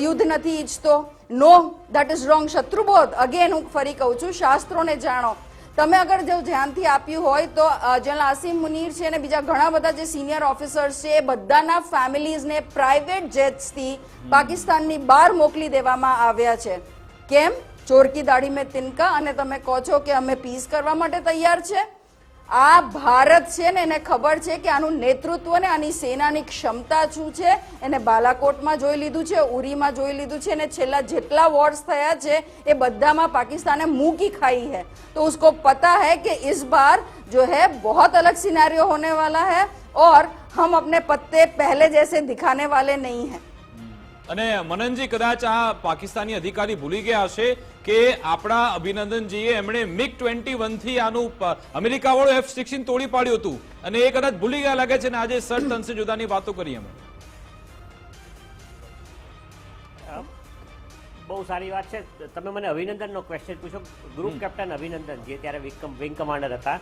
Speaker 4: યુદ્ધ નથી ઈચ્છતો, નો, દેટ ઇઝ રોંગ. શત્રુબોધ, અગેન હું ફરી કહું છું, શાસ્ત્રોને જાણો. તમે અગર જો ધ્યાનથી આપ્યું હોય તો જનરલ આસિમ મુનીર છે અને બીજા ઘણા બધા જે સિનિયર ઓફિસર્સ છે, એ બધાના ફેમિલીઝને પ્રાઇવેટ જેટ્સથી પાકિસ્તાનની બહાર મોકલી દેવામાં આવ્યા છે. કેમ? ચોર કી દાઢી મેં તિનકા. અને તમે કહો છો કે અમે પીસ કરવા માટે તૈયાર છે. આ ભારત છે ને એને ખબર છે કે આનું નેતૃત્વ ને આની સેનાની ક્ષમતા શું છે. એને બાલાકોટમાં જોઈ લીધું છે, ઉરીમાં જોઈ લીધું છે, અને છેલ્લા જેટલા વોર્સ થયા છે એ બધામાં પાકિસ્તાને મુંહ કી ખાઈ है. तो उसको पता है कि इस बार जो है बहुत अलग सिनेरियो होने वाला है और हम अपने पत्ते पहले जैसे दिखाने वाले नहीं हैं.
Speaker 1: અને મનનજી, કદાચ આ પાકિસ્તાની અધિકારી ભૂલી ગયા હશે કે આપણા અભિનંદનજીએ એમણે MiG-21 થી આનું અમેરિકા વાળું F-16 તોડી પાડ્યું હતું, અને એ કદાચ ભૂલી ગયા લાગે છે. ને આજે સર તનસે જુદાની વાતો કરી અમે.
Speaker 3: બહુ સારી વાત છે. તમે મને અભિનંદનનો ક્વેશ્ચન પૂછો. ગ્રુપ કેપ્ટન અભિનંદન જે ત્યારે વિંગ કમાન્ડર હતા,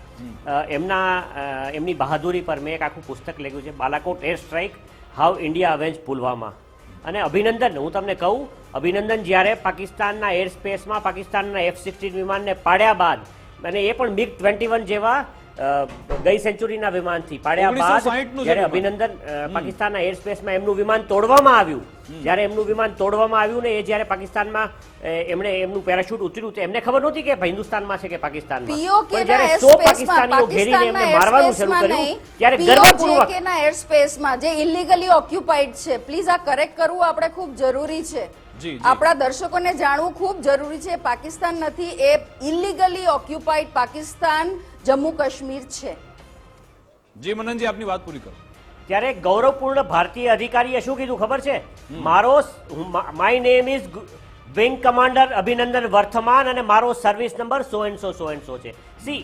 Speaker 3: એમની બહાદુરી પર મેં એક આખું પુસ્તક લખ્યું છે, Balakot air strike, how India avenge Pulwama. અને અભિનંદન, હું તમને કહું, અભિનંદન જ્યારે પાકિસ્તાનના એર સ્પેસમાં પાકિસ્તાનના F-16 વિમાનને પાડ્યા બાદ, અને એ પણ MiG-21 જેવા ગઈ સેન્ચુરીના વિમાનથી પાડ્યા બાદ
Speaker 1: 1960 નું
Speaker 3: જ્યારે
Speaker 1: જે
Speaker 3: અભિનંદન પાકિસ્તાનના એર સ્પેસમાં એમનું વિમાન તોડવામાં આવ્યું, જ્યારે એમનું વિમાન તોડવામાં આવ્યું ને એ જ્યારે પાકિસ્તાનમાં એમણે એમનું પેરાશૂટ ઉતર્યું તો એમને ખબર નહોતી કે હિન્દુસ્તાનમાં છે કે પાકિસ્તાનમાં.
Speaker 4: POK
Speaker 3: પણ
Speaker 4: ના
Speaker 3: જ્યારે
Speaker 4: air
Speaker 3: 100
Speaker 4: space માં,
Speaker 3: પાકિસ્તાનીઓ ઘેરીને એમને
Speaker 4: પાકિસ્તાનના
Speaker 3: મારવાનું
Speaker 4: air
Speaker 3: શરૂ
Speaker 4: space માં
Speaker 3: કર્યું
Speaker 4: નહીં,
Speaker 3: ત્યારે
Speaker 4: POK
Speaker 3: ગર્વપૂર્વક
Speaker 4: ના એર સ્પેસમાં જે ઇલીગલી ઓક્યુપાઈડ છે, પ્લીઝ આ કરેક્ટ કરવું આપણે ખૂબ જરૂરી છે.
Speaker 1: જી, જી.
Speaker 4: આપણા દર્શકોને જાણવું ખૂબ જરૂરી છે. પાકિસ્તાન નથી, એ ઇલીગલી ઓક્યુપાઈડ પાકિસ્તાન જમ્મુ કાશ્મીર છે.
Speaker 1: જી મનનજી, આપની વાત પૂરી કરો.
Speaker 3: ત્યારે ગૌરવપૂર્ણ ભારતીય અધિકારીએ શું કીધું ખબર છે? My name is wing commander અભિનંદન વર્થમાન અને મારો service number so and so છે. સી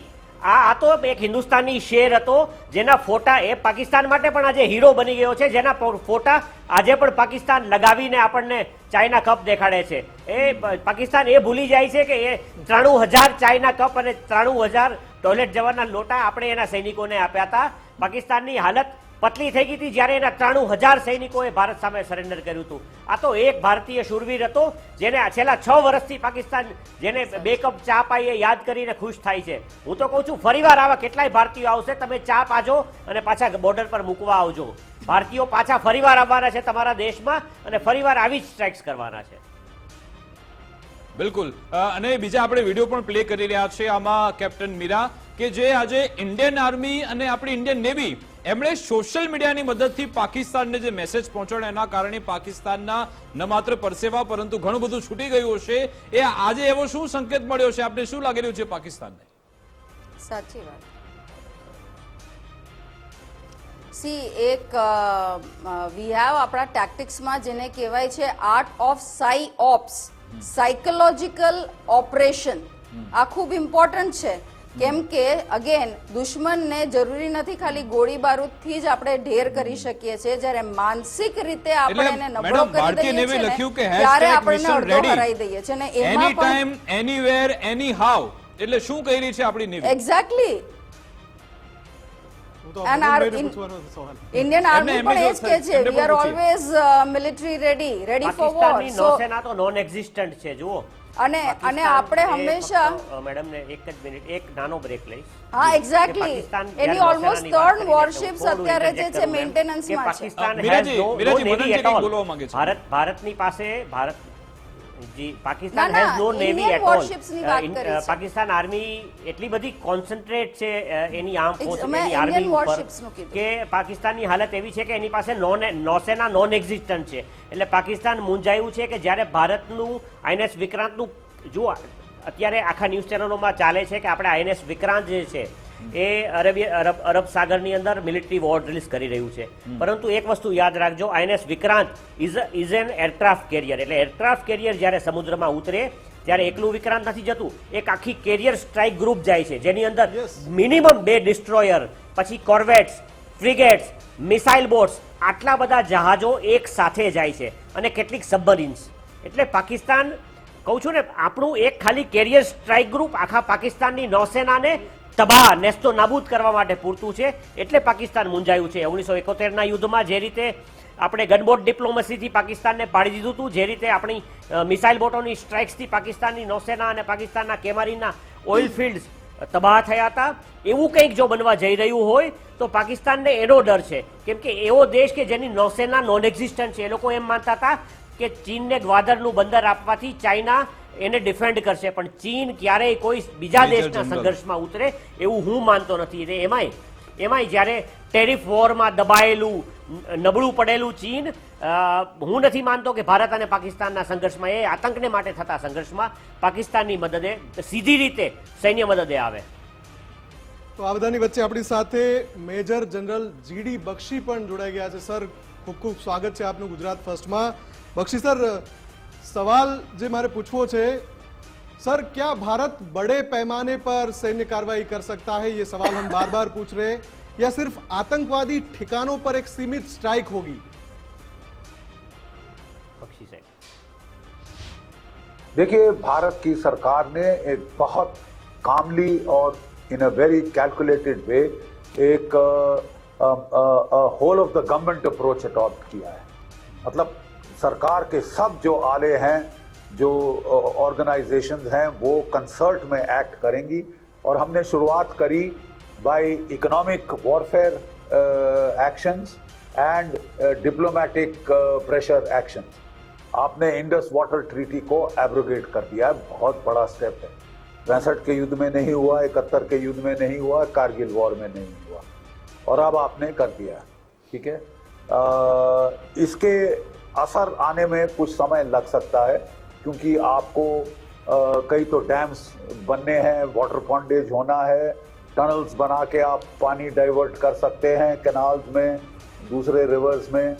Speaker 3: આ તો એક હિન્દુસ્તાની શેર હતો જેના ફોટા એ પાકિસ્તાન માટે પણ આજે હીરો બની ગયો છે, જેના ફોટા આજે પણ પાકિસ્તાન લગાવીને આપણને ચાઇના કપ દેખાડે છે. એ પાકિસ્તાન એ ભૂલી જાય છે કે એ 93,000 ચાઇના કપ અને 93,000 ટોયલેટ જવાના લોટા આપણે એના સૈનિકોને આપ્યા હતા. પાકિસ્તાનની હાલત પતલી થઈ ગઈ હતી જ્યારે એના 93,000 સૈનિકોએ ભારત સામે સરેન્ડર કર્યું હતું. આ તો એક ભારતીય શૂરવીર હતો જેને છેલ્લા 6 વર્ષથી પાકિસ્તાન જેને 2 કપ ચા પાઈએ યાદ કરીને ખુશ થાય છે. હું તો કહું છું ફરીવાર આવા કેટલાય ભારતીયો આવશે, તમે ચા પાજો અને પાછા બોર્ડર પર મૂકવા આવજો. ભારતીયો પાછા ફરીવાર આવવાના છે તમારા દેશમાં અને ફરીવાર આવી જ સ્ટ્રાઇક્સ કરવાના છે.
Speaker 1: બિલકુલ. અને બીજા આપણે વિડીયો પણ પ્લે કરી રહ્યા છે આમાં કેપ્ટન મીરા કે જે આજે ઇન્ડિયન આર્મી અને આપણી ઇન્ડિયન નેવી એમણે સોશિયલ મીડિયાની મદદથી પાકિસ્તાનને જે મેસેજ પહોંચાડ્યો એના કારણે પાકિસ્તાનના ન માત્ર પરસેવા પરંતુ ઘણું બધું છૂટી ગયું હશે. એ આજે એવો શું સંકેત મળ્યો છે, આપણે શું લાગી રહ્યું છે પાકિસ્તાનને?
Speaker 4: સાચી વાત. સી એક વી હેવ આપણા ટેક્ટિક્સમાં જેને કહેવાય છે art of psy ops, psychological operation. આ ખૂબ ઇમ્પોર્ટન્ટ છે. કેમ કે અગેન દુશ્મનને જરૂરી નથી ખાલી ગોળી બારૂદથી જ આપણે ઢેર કરી શકીએ છીએ, જ્યારે માનસિક રીતે આપણે એને નબળો કરી દઈએ છીએ ત્યારે આપણને અડધો હરાઈ દઈએ છીએ. અને
Speaker 1: એની
Speaker 4: એમાં
Speaker 1: ટાઈમ એનીવેર એની હાઉ એટલે શું કહી રહી છે આપણી નેવી?
Speaker 4: એક્ઝેક્ટલી ઇન્ડિયન આર્મી પણ એ જ કે છે we are always military ready for war.
Speaker 3: પાકિસ્તાનની નૌસેના તો નોન એક્ઝિસ્ટન્ટ છે. જુઓ
Speaker 4: અને આપણે હંમેશા
Speaker 3: મેડમ ને એક જ મિનિટ એક નાનો બ્રેક લઈશ.
Speaker 4: હા એક્ઝેક્ટલી એની ઓલમોસ્ટ 3 વોરશિપ્સ અત્યારે જે છે મેન્ટેનન્સમાં છે.
Speaker 3: પાકિસ્તાન
Speaker 1: મીરાજી, મનનજી કંઈક બોલવા માંગે છે.
Speaker 3: ભારતની પાસે પાકિસ્તાન
Speaker 4: ના,
Speaker 3: has no navy
Speaker 4: Indian
Speaker 3: at all.
Speaker 4: warships ની વાત કરી છે.
Speaker 3: પાકિસ્તાન આર્મી એટલી બધી કોન્સન્ટ્રેટ છે એની આર્મ ફોર્સ
Speaker 4: મેં
Speaker 3: એની
Speaker 4: Indian
Speaker 3: આર્મી
Speaker 4: warships નું
Speaker 3: ઉપર
Speaker 4: કીધું.
Speaker 3: કે પાકિસ્તાનની હાલત એવી છે કે એની પાસે નૌસેના નોન એક્ઝિસ્ટન્ટ છે. એટલે પાકિસ્તાન મૂંઝાયું છે કે જ્યારે ભારતનું આઈએનએસ વિક્રાંતનું જુઓ અત્યારે આખા ન્યૂઝ ચેનલોમાં ચાલે છે કે આપણે આઈએનએસ વિક્રાંત જે છે એ અરબ સાગરની અંદર મિલિટરી વોર ડ્રિલ્સ કરી રહ્યું છે. પરંતુ એક વસ્તુ યાદ રાખજો, INS Vikrant is an aircraft carrier. એટલે એરક્રાફ્ટ કેરિયર જ્યારે સમુદ્રમાં ઉતરે ત્યારે એકલું વિક્રાંત નથી જતું, એક આખી કેરિયર સ્ટ્રાઇક ગ્રુપ જાય છે જેની અંદર મિનિમમ 2 ડિસ્ટ્રોયર, પછી કોર્વેટ્સ, ફ્રિગેટ્સ, મિસાઇલ બોટ્સ, આટલા બધા જહાજો એક સાથે જાય છે અને કેટલીક સબમરીન્સ. એટલે પાકિસ્તાન કહું છું ને આપણું એક ખાલી કેરિયર સ્ટ્રાઇક ગ્રુપ આખા પાકિસ્તાનની નૌસેનાને તબાહ નેસ્તો નાબૂદ કરવા માટે પૂરતું છે. એટલે પાકિસ્તાન મૂંઝાયું છે. 1971ના યુદ્ધમાં જે રીતે આપણે ગનબોટ ડિપ્લોમસીથી પાકિસ્તાનને પાડી દીધું હતું, જે રીતે આપણી મિસાઇલ બોટોની સ્ટ્રાઇક્સથી પાકિસ્તાનની નૌસેના અને પાકિસ્તાનના કેમારીના ઓઇલ ફિલ્ડ્સ તબાહ થયા હતા, એવું કંઈક જો બનવા જઈ રહ્યું હોય તો પાકિસ્તાનને એનો ડર છે. કેમ કે એવો દેશ કે જેની નૌસેના નોન એક્ઝિસ્ટન્ટ છે, એ લોકો એમ માનતા હતા કે ચીનને ગ્વાદરનું બંદર આપવાથી ચાઇના એને ડિફેન્ડ કરશે, પણ ચીન ક્યારેય કોઈ બીજા દેશના સંઘર્ષમાં ઉતરે એવું હું માનતો નથી. અને એમાંય જ્યારે ટેરિફ વોરમાં દબાયેલું નબળું પડેલું ચીન, હું નથી માનતો કે ભારત અને પાકિસ્તાનના સંઘર્ષમાં એ આતંકને માટે થતા સંઘર્ષમાં પાકિસ્તાનની મદદે સીધી રીતે સૈન્ય મદદે આવે.
Speaker 2: તો આ બધાની વચ્ચે આપણી સાથે મેજર જનરલ જીડી બક્ષી પણ જોડાઈ ગયા છે. સર, ખૂબ ખૂબ સ્વાગત છે આપનું ગુજરાત ફર્સ્ટમાં. बख्शी सर, सवाल जो मारे पूछवो छे सर, क्या भारत बड़े पैमाने पर सैन्य कार्रवाई कर सकता है? ये सवाल हम बार बार पूछ रहे हैं, या सिर्फ आतंकवादी ठिकानों पर एक सीमित स्ट्राइक होगी?
Speaker 5: देखिए, भारत की सरकार ने एक बहुत कामली और इन अ वेरी कैलकुलेटेड वे एक whole of the government approach adopt किया है. मतलब सरकार के सब जो आले हैं, जो ऑर्गेनाइजेशंस हैं, वो कंसर्ट में एक्ट करेंगी. और हमने शुरुआत करी by economic warfare actions and diplomatic pressure actions. आपने इंडस वाटर ट्रीटी को एब्रोगेट कर दिया है, बहुत बड़ा स्टेप है। 65 के युद्ध में नहीं हुआ, 71 के युद्ध में नहीं हुआ, कारगिल वॉर में नहीं हुआ, और अब आपने कर दिया। ठीक है, इसके असर आने में कुछ समय लग सकता है, क्योंकि आपको कई तो डैम्स बनने हैं, वाटर पॉन्डेज होना है, टनल्स बना के आप पानी डाइवर्ट कर सकते हैं कैनाल्स में, दूसरे रिवर्स में।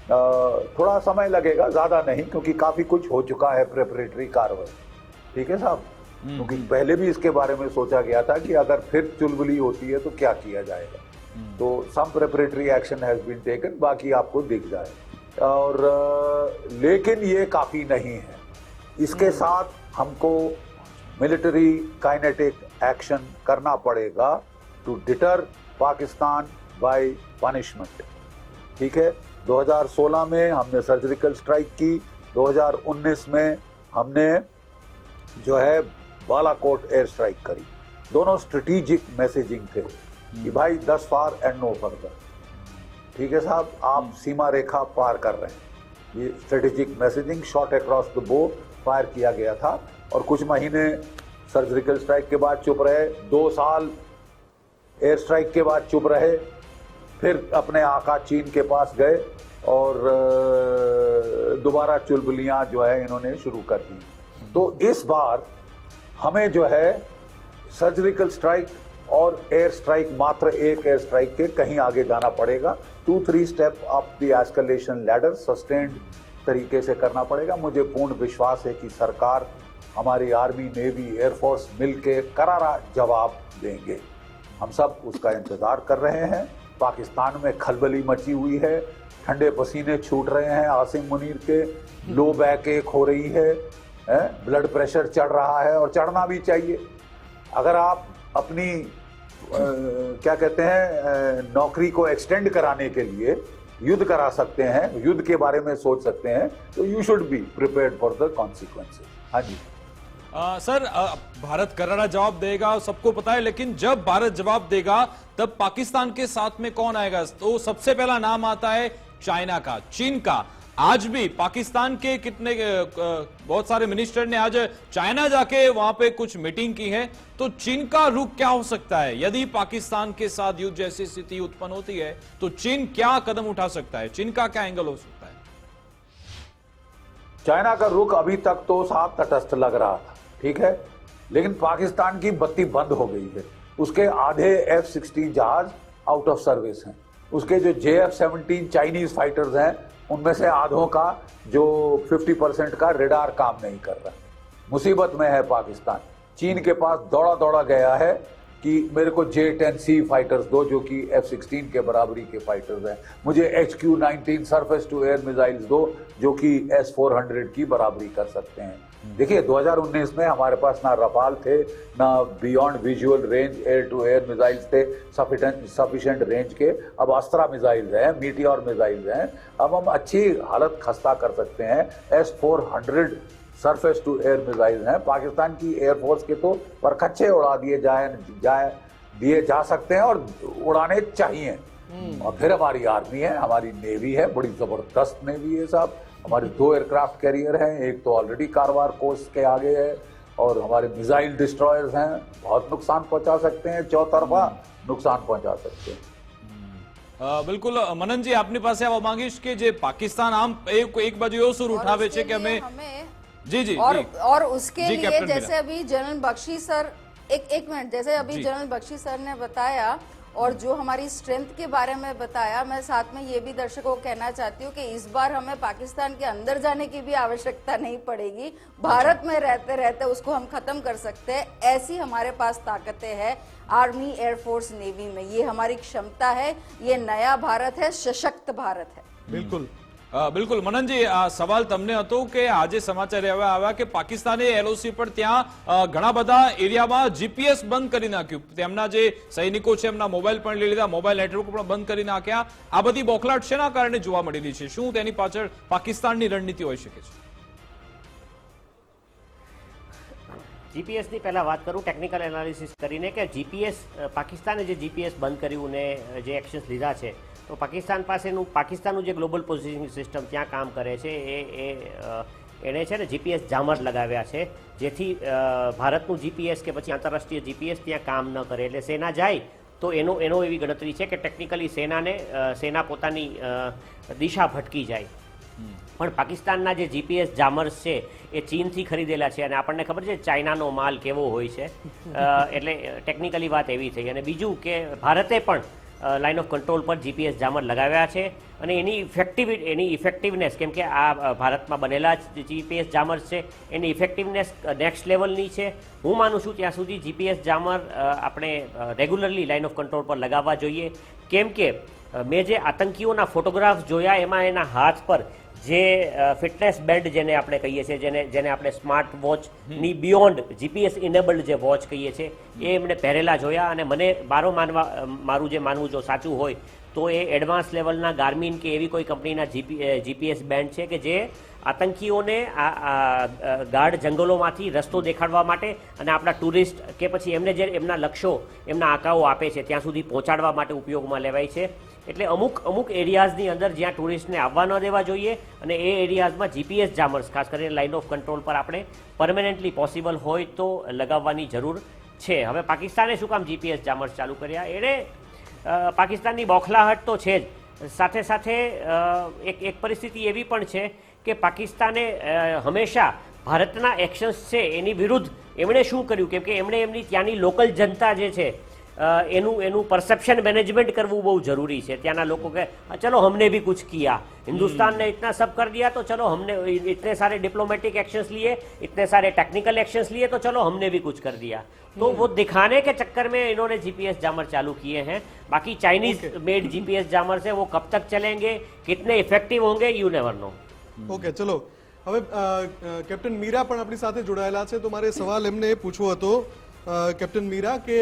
Speaker 5: थोड़ा समय लगेगा, ज्यादा नहीं, क्योंकि काफी कुछ हो चुका है प्रिपरेटरी कार्रवाई। ठीक है साहब, क्योंकि पहले भी इसके बारे में सोचा गया था कि अगर फिर चुलबुली होती है तो क्या किया जाएगा। तो some preparatory action has been taken, बाकी आपको दिख जाए। और लेकिन ये काफी नहीं है, इसके साथ हमको मिलिट्री काइनेटिक एक्शन करना पड़ेगा to deter Pakistan by punishment. ठीक है, 2016 में हमने सर्जिकल स्ट्राइक की, 2019 में हमने जो है बालाकोट एयर स्ट्राइक करी। दोनों स्ट्रेटेजिक मैसेजिंग थे कि भाई 10 फार एंड नो फर्दर। ठीक है साहब, आप सीमा रेखा पार कर रहे हैं। ये strategic messaging shot across the बो फायर किया गया था, और कुछ महीने सर्जिकल स्ट्राइक के बाद चुप रहे, 2 साल एयर स्ट्राइक के बाद चुप रहे, फिर अपने आका चीन के पास गए और दोबारा चुलबुलियां जो है इन्होंने शुरू कर दी। तो इस बार हमें जो है सर्जिकल स्ट्राइक और एयर स्ट्राइक, मात्र एक एयर स्ट्राइक के कहीं आगे जाना पड़ेगा। 2-3 step up the escalation ladder sustained तरीके से करना पड़ेगा। मुझे पूर्ण विश्वास है कि सरकार, हमारी आर्मी, नेवी, एयरफोर्स मिलके करारा जवाब देंगे। हम सब उसका इंतजार कर रहे हैं। पाकिस्तान में खलबली मची हुई है, ठंडे पसीने छूट रहे हैं आसिम मुनीर के, लो बैक एक हो रही है, ब्लड प्रेशर चढ़ रहा है, और चढ़ना भी चाहिए। अगर आप अपनी क्या कहते हैं नौकरी को एक्सटेंड कराने के लिए युद्ध करा सकते हैं, युद्ध के बारे में सोच सकते हैं, तो you should be prepared for the consequences. हाँ जी
Speaker 1: सर, भारत करारा जवाब देगा, सबको पता है, लेकिन जब भारत जवाब देगा तब पाकिस्तान के साथ में कौन आएगा? तो सबसे पहला नाम आता है चाइना का, चीन का। आज भी पाकिस्तान के कितने बहुत सारे मिनिस्टर ने आज चाइना जाके वहां पे कुछ मीटिंग की है। तो चीन का रुख क्या हो सकता है? यदि पाकिस्तान के साथ युद्ध जैसी स्थिति उत्पन्न होती है तो चीन क्या कदम उठा सकता है? चीन का क्या एंगल हो सकता है?
Speaker 5: चाइना का रुख अभी तक तो साफ तटस्थ लग रहा था, ठीक है, लेकिन पाकिस्तान की बत्ती बंद हो गई है। उसके आधे F-16 जहाज आउट ऑफ सर्विस हैं। उसके जो JF-17 चाइनीज फाइटर्स हैं, उनमें से आधों का जो 50% का रेडार काम नहीं कर रहा। मुसीबत में है पाकिस्तान। चीन के पास दौड़ा दौड़ा गया है कि मेरे को J-10C फाइटर्स दो, जो कि F-16 के बराबरी के फाइटर्स हैं। मुझे HQ-19 surface to air missiles दो, जो कि S-400 की बराबरी कर सकते हैं। देखिए, 2019 में हमारे पास ना रफाल थे, ना beyond visual range air to air missiles थे सफिशिएंट रेंज के। अब अस्त्रा मिसाइल्स हैं, मीटियोर मिसाइल्स हैं। अब हम अच्छी हालत खस्ता कर सकते हैं। S-400 surface to air missiles हैं। पाकिस्तान की एयरफोर्स के तो परखच्चे उड़ा दिए जा सकते हैं, और उड़ाने चाहिए। और फिर हमारी आर्मी है, हमारी नेवी है, बड़ी जबरदस्त नेवी है साहब। हमारे 2 एयरक्राफ्ट कैरियर हैं, एक तो ऑलरेडी कारवार कोस्ट के आगे है, और हमारे मिसाइल डिस्ट्रॉयर्स हैं, बहुत नुकसान पहुंचा सकते हैं, चौतरफा नुकसान पहुंचा सकते हैं।
Speaker 1: बिल्कुल मनन जी, आपनी પાસે આવા માંગીશ કે જે પાકિસ્તાન આમ એક બાજુ એવો સુર ઉઠાવે છે કે અમે जी
Speaker 4: और उसके
Speaker 1: जी,
Speaker 4: लिए जैसे अभी जनरल बख्शी सर एक मिनट, जैसे अभी जनरल बख्शी सर ने बताया और जो हमारी स्ट्रेंथ के बारे में बताया, मैं साथ में ये भी दर्शकों को कहना चाहती हूँ कि इस बार हमें पाकिस्तान के अंदर जाने की भी आवश्यकता नहीं पड़ेगी। भारत में रहते रहते उसको हम खत्म कर सकते हैं। ऐसी हमारे पास ताकतें हैं आर्मी, एयरफोर्स, नेवी में। ये हमारी क्षमता है। ये नया भारत है, सशक्त भारत है।
Speaker 2: બિલકુલ
Speaker 1: બિલકુલ મનનજી, આ સવાલ તમને હતો કે આજે સમાચાર એવા આવ્યા કે પાકિસ્તાને LOC પર ત્યાં ઘણા બધા એરિયામાં GPS બંધ કરી નાખ્યું, તેમના જે સૈનિકો છે એમના મોબાઈલ પણ લઈ લીધા, મોબાઈલ નેટવર્ક પણ બંધ કરી નાખ્યા। આ બધી બોખલાટ શેના કારણે જોવા મળેલી છે? શું તેની પાછળ પાકિસ્તાનની રણનીતિ હોઈ શકે છે?
Speaker 3: જીપીએસની પહેલા વાત કરું ટેકનિકલ એનાલિસિસ કરીને કે જીપીએસ પાકિસ્તાને જે જીપીએસ બંધ કર્યું ને જે એક્શન્સ લીધા છે તો પાકિસ્તાનનું જે ગ્લોબલ પોઝિશનિંગ સિસ્ટમ ત્યાં કામ કરે છે એણે છે ને જીપીએસ જામર લગાવ્યા છે જેથી ભારતનું જીપીએસ કે પછી આંતરરાષ્ટ્રીય જીપીએસ ત્યાં કામ ન કરે એટલે સેના જાય તો એનો એવી ગણતરી છે કે ટેકનિકલી સેના પોતાની દિશા ભટકી જાય. પણ પાકિસ્તાનના જે જીપીએસ જામર્સ છે એ ચીનથી ખરીદેલા છે અને આપણને ખબર છે ચાઇનાનો માલ કેવો હોય છે એટલે ટેકનિકલી વાત એવી થઈ. અને બીજું કે ભારતે પણ લાઇન ઓફ કંટ્રોલ પર જીપીએસ જામર લગાવ્યા છે અને એની ઇફેક્ટિવનેસ કેમ કે આ ભારતમાં બનેલા જીપીએસ જામર્સ છે એની ઇફેક્ટિવનેસ નેક્સ્ટ લેવલની છે. હું માનું છું ત્યાં સુધી જીપીએસ જામર આપણે રેગ્યુલરલી લાઇન ઓફ કંટ્રોલ પર લગાવવા જોઈએ કેમ કે મેં જે આતંકીઓના ફોટોગ્રાફ્સ જોયા એમાં એના હાથ પર જે ફિટનેસ બેલ્ટ જેને આપણે કહીએ છીએ જેને આપણે સ્માર્ટ વોચની બિયોન્ડ જીપીએસ ઇનેબલ્ડ જે વોચ કહીએ છીએ એ એમણે પહેરેલા જોયા અને મને મારું જે માનવું જો સાચું હોય તો એ એડવાન્સ લેવલના ગાર્મિન કે એવી કોઈ કંપનીના જીપીએસ બેન્ડ છે કે જે આતંકીઓને આ ગાઢ જંગલોમાંથી રસ્તો દેખાડવા માટે અને આપણા ટુરિસ્ટ કે પછી એમને જે એમના લક્ષ્યો એમના આંકાઓ આપે છે ત્યાં સુધી પહોંચાડવા માટે ઉપયોગમાં લેવાય છે. એટલે અમુક એરિયાઝની અંદર જ્યાં ટુરિસ્ટને આવવા ન દેવા જોઈએ અને એ એરિયાઝમાં જીપીએસ જામર્સ ખાસ કરીને લાઇન ઓફ કંટ્રોલ પર આપણે પરમેનન્ટલી પોસિબલ હોય તો લગાવવાની જરૂર છે. હવે પાકિસ્તાને શું કામ જીપીએસ જામર્સ ચાલુ કર્યા એણે પાકિસ્તાનની બોખલાહટ તો છે જ સાથે સાથે એક પરિસ્થિતિ એવી પણ છે કે પાકિસ્તાને હંમેશા ભારતના એક્શન્સ છે એની વિરુદ્ધ એમણે શું કર્યું કેમ કે એમણે એમની ત્યાંની લોકલ જનતા જે છે એનું परसेप्शन मैनेजमेंट करવું બહુ જરૂરી છે. ત્યાંના લોકો કે ચલો हमने भी कुछ किया, हिंदुस्तान ने इतना सब कर दिया तो चलो हमने इतने सारे डिप्लोमेटिक एक्शंस लिए, इतने सारे टेक्निकल एक्शंस लिए तो चलो हमने भी कुछ कर दिया. तो वो दिखाने के चक्कर में इन्होंने जीपीएस जामर चालू किए हैं. बाकी चाइनीज मेड जीपीएस जामर से वो कब तक चलेंगे, कितने इफेक्टिव होंगे, यू नेवर नो.
Speaker 2: ઓકે ચલો હવે કેપ્ટન મીરા પણ આપણી સાથે જોડાયેલા છે તો મારે સવાલ એમને એ પૂછવો હતો કેપ્ટન મીરા કે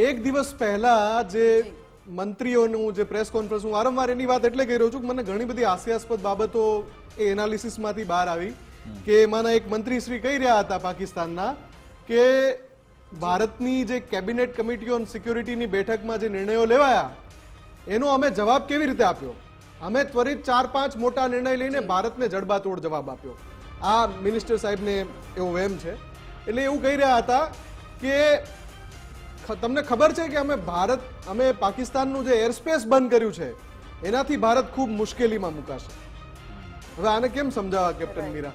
Speaker 2: એક દિવસ પહેલા જે મંત્રીઓનું જે પ્રેસ કોન્ફરન્સ હું વારંવાર એની વાત એટલે કહી રહ્યો છું કે મને ઘણી બધી હાસ્યાસ્પદ બાબતો એ એનાલિસિસમાંથી બહાર આવી કે એમાંના એક મંત્રી શ્રી કહી રહ્યા હતા પાકિસ્તાનના કે ભારતની જે કેબિનેટ કમિટી ઓન સિક્યોરિટીની બેઠકમાં જે નિર્ણયો લેવાયા એનો અમે જવાબ કેવી રીતે આપ્યો, અમે ત્વરિત 4-5 મોટા નિર્ણય લઈને ભારતને જડબાતોડ જવાબ આપ્યો. આ મિનિસ્ટર સાહેબને એવો વહેમ છે એટલે એવું કહી રહ્યા હતા કે તમને ખબર છે કે અમે પાકિસ્તાનનું જે એરસ્પેસ બંધ કર્યું છે એનાથી ભારત ખૂબ મુશ્કેલીમાં મુકાશે. હવે આને કેમ સમજાવવા કેપ્ટન મીરા?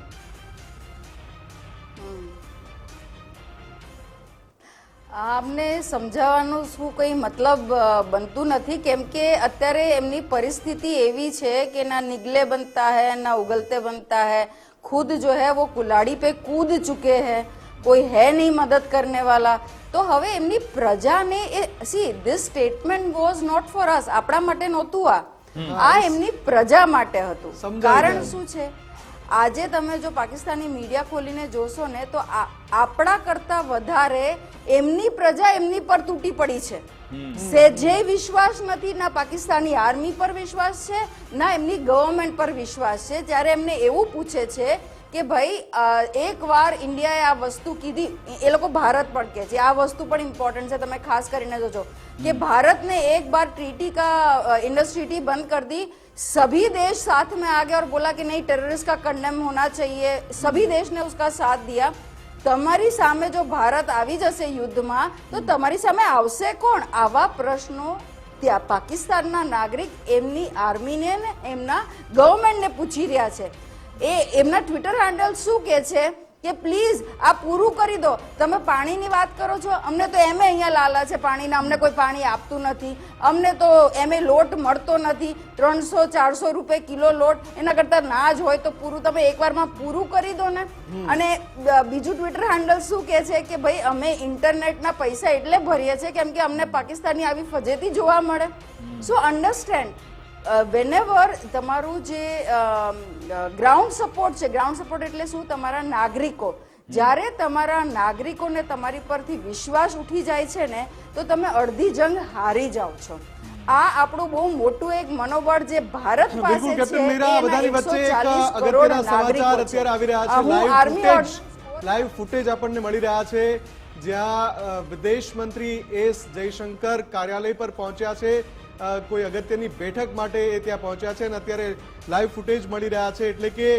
Speaker 4: આમને સમજાવવાનું શું કંઈ મતલબ બનતું નથી કેમ કે અત્યારે એમની પરિસ્થિતિ એવી છે કે ના નિગલે બનતા હૈ ના ઉગલતે બનતા હૈ, खुद जो है वो कुलाड़ी पे कूद चुके हैं, कोई है नहीं मदद करने वाला. તો હવે એમની પ્રજાને see this statement was not for us, આપણા માટે નહોતું, આ એમની પ્રજા માટે હતું. કારણ શું છે, આજે તમે જો પાકિસ્તાની મીડિયા ખોલીને જોશો ને તો આપણા કરતા વધારે એમની પ્રજા એમની પર તૂટી પડી છે. જે વિશ્વાસ નથી, ના પાકિસ્તાની આર્મી પર વિશ્વાસ છે ના એમની ગવર્મેન્ટ પર વિશ્વાસ છે. જ્યારે એમને એવું પૂછે છે કે ભાઈ એકવાર ઇન્ડિયાએ આ વસ્તુ કીધી, એ લોકો ભારત પણ કહે છે, આ વસ્તુ પણ ઇમ્પોર્ટન્ટ છે, તમે ખાસ કરીને જોજો कि भारत ने एक बार ट्रीटी का इंडस ट्रीटी बंद कर दी, सभी देश साथ में आ गए और बोला कि नहीं टेररिस्ट का कंडेम होना चाहिए, सभी देश ने उसका साथ दिया. તમારી સામે જો ભારત આવી જશે યુદ્ધમાં તો તમારી સામે આવશે કોણ? આવા પ્રશ્નો ત્યાં પાકિસ્તાનના નાગરિક એમની આર્મીને ને એમના ગવર્મેન્ટને પૂછી રહ્યા છે. એમના ટ્વિટર હેન્ડલ શું કહે છે કે પ્લીઝ આ પૂરું કરી દો. તમે પાણીની વાત કરો છો, અમને તો એમે અહીંયા લાલા છે પાણીના, અમને કોઈ પાણી આપતું નથી, અમને તો એમે લોટ મળતો નથી, 300-400 રૂપિયા કિલો લોટ, એના કરતા ના જ હોય તો પૂરું, તમે એકવારમાં પૂરું કરી દો ને. અને બીજું ટ્વિટર હેન્ડલ શું કહે છે કે ભાઈ અમે ઇન્ટરનેટના પૈસા એટલે ભરીએ છીએ કેમ કે અમને પાકિસ્તાનની આવી ફજેતી જોવા મળે. સો અન્ડરસ્ટેન્ડ whenever તમારું જે ગ્રાઉન્ડ સપોર્ટ છે, ગ્રાઉન્ડ સપોર્ટ એટલે શું? તમારા નાગરિકો, જ્યારે તમારા નાગરિકોને તમારી પરથી વિશ્વાસ ઉઠી જાય છે ને તો તમે અડધી જંગ હારી જાઓ છો. આ આપણું બહુ મોટું એક મનોબળ જે ભારત પાસે છે.
Speaker 2: બધાની વચ્ચે એક અગત્યના સમાચાર અત્યારે આવી રહ્યા છે. લાઈવ ફૂટેજ લાઈવ ફૂટેજ આપણને મળી રહ્યા છે જ્યાં વિદેશ મંત્રી એસ જયશંકર કાર્યાલય પર પહોંચ્યા છે, કોઈ અગત્યની બેઠક માટે એ ત્યાં પહોંચ્યા છે અને અત્યારે લાઈવ ફૂટેજ મળી રહ્યા છે. એટલે કે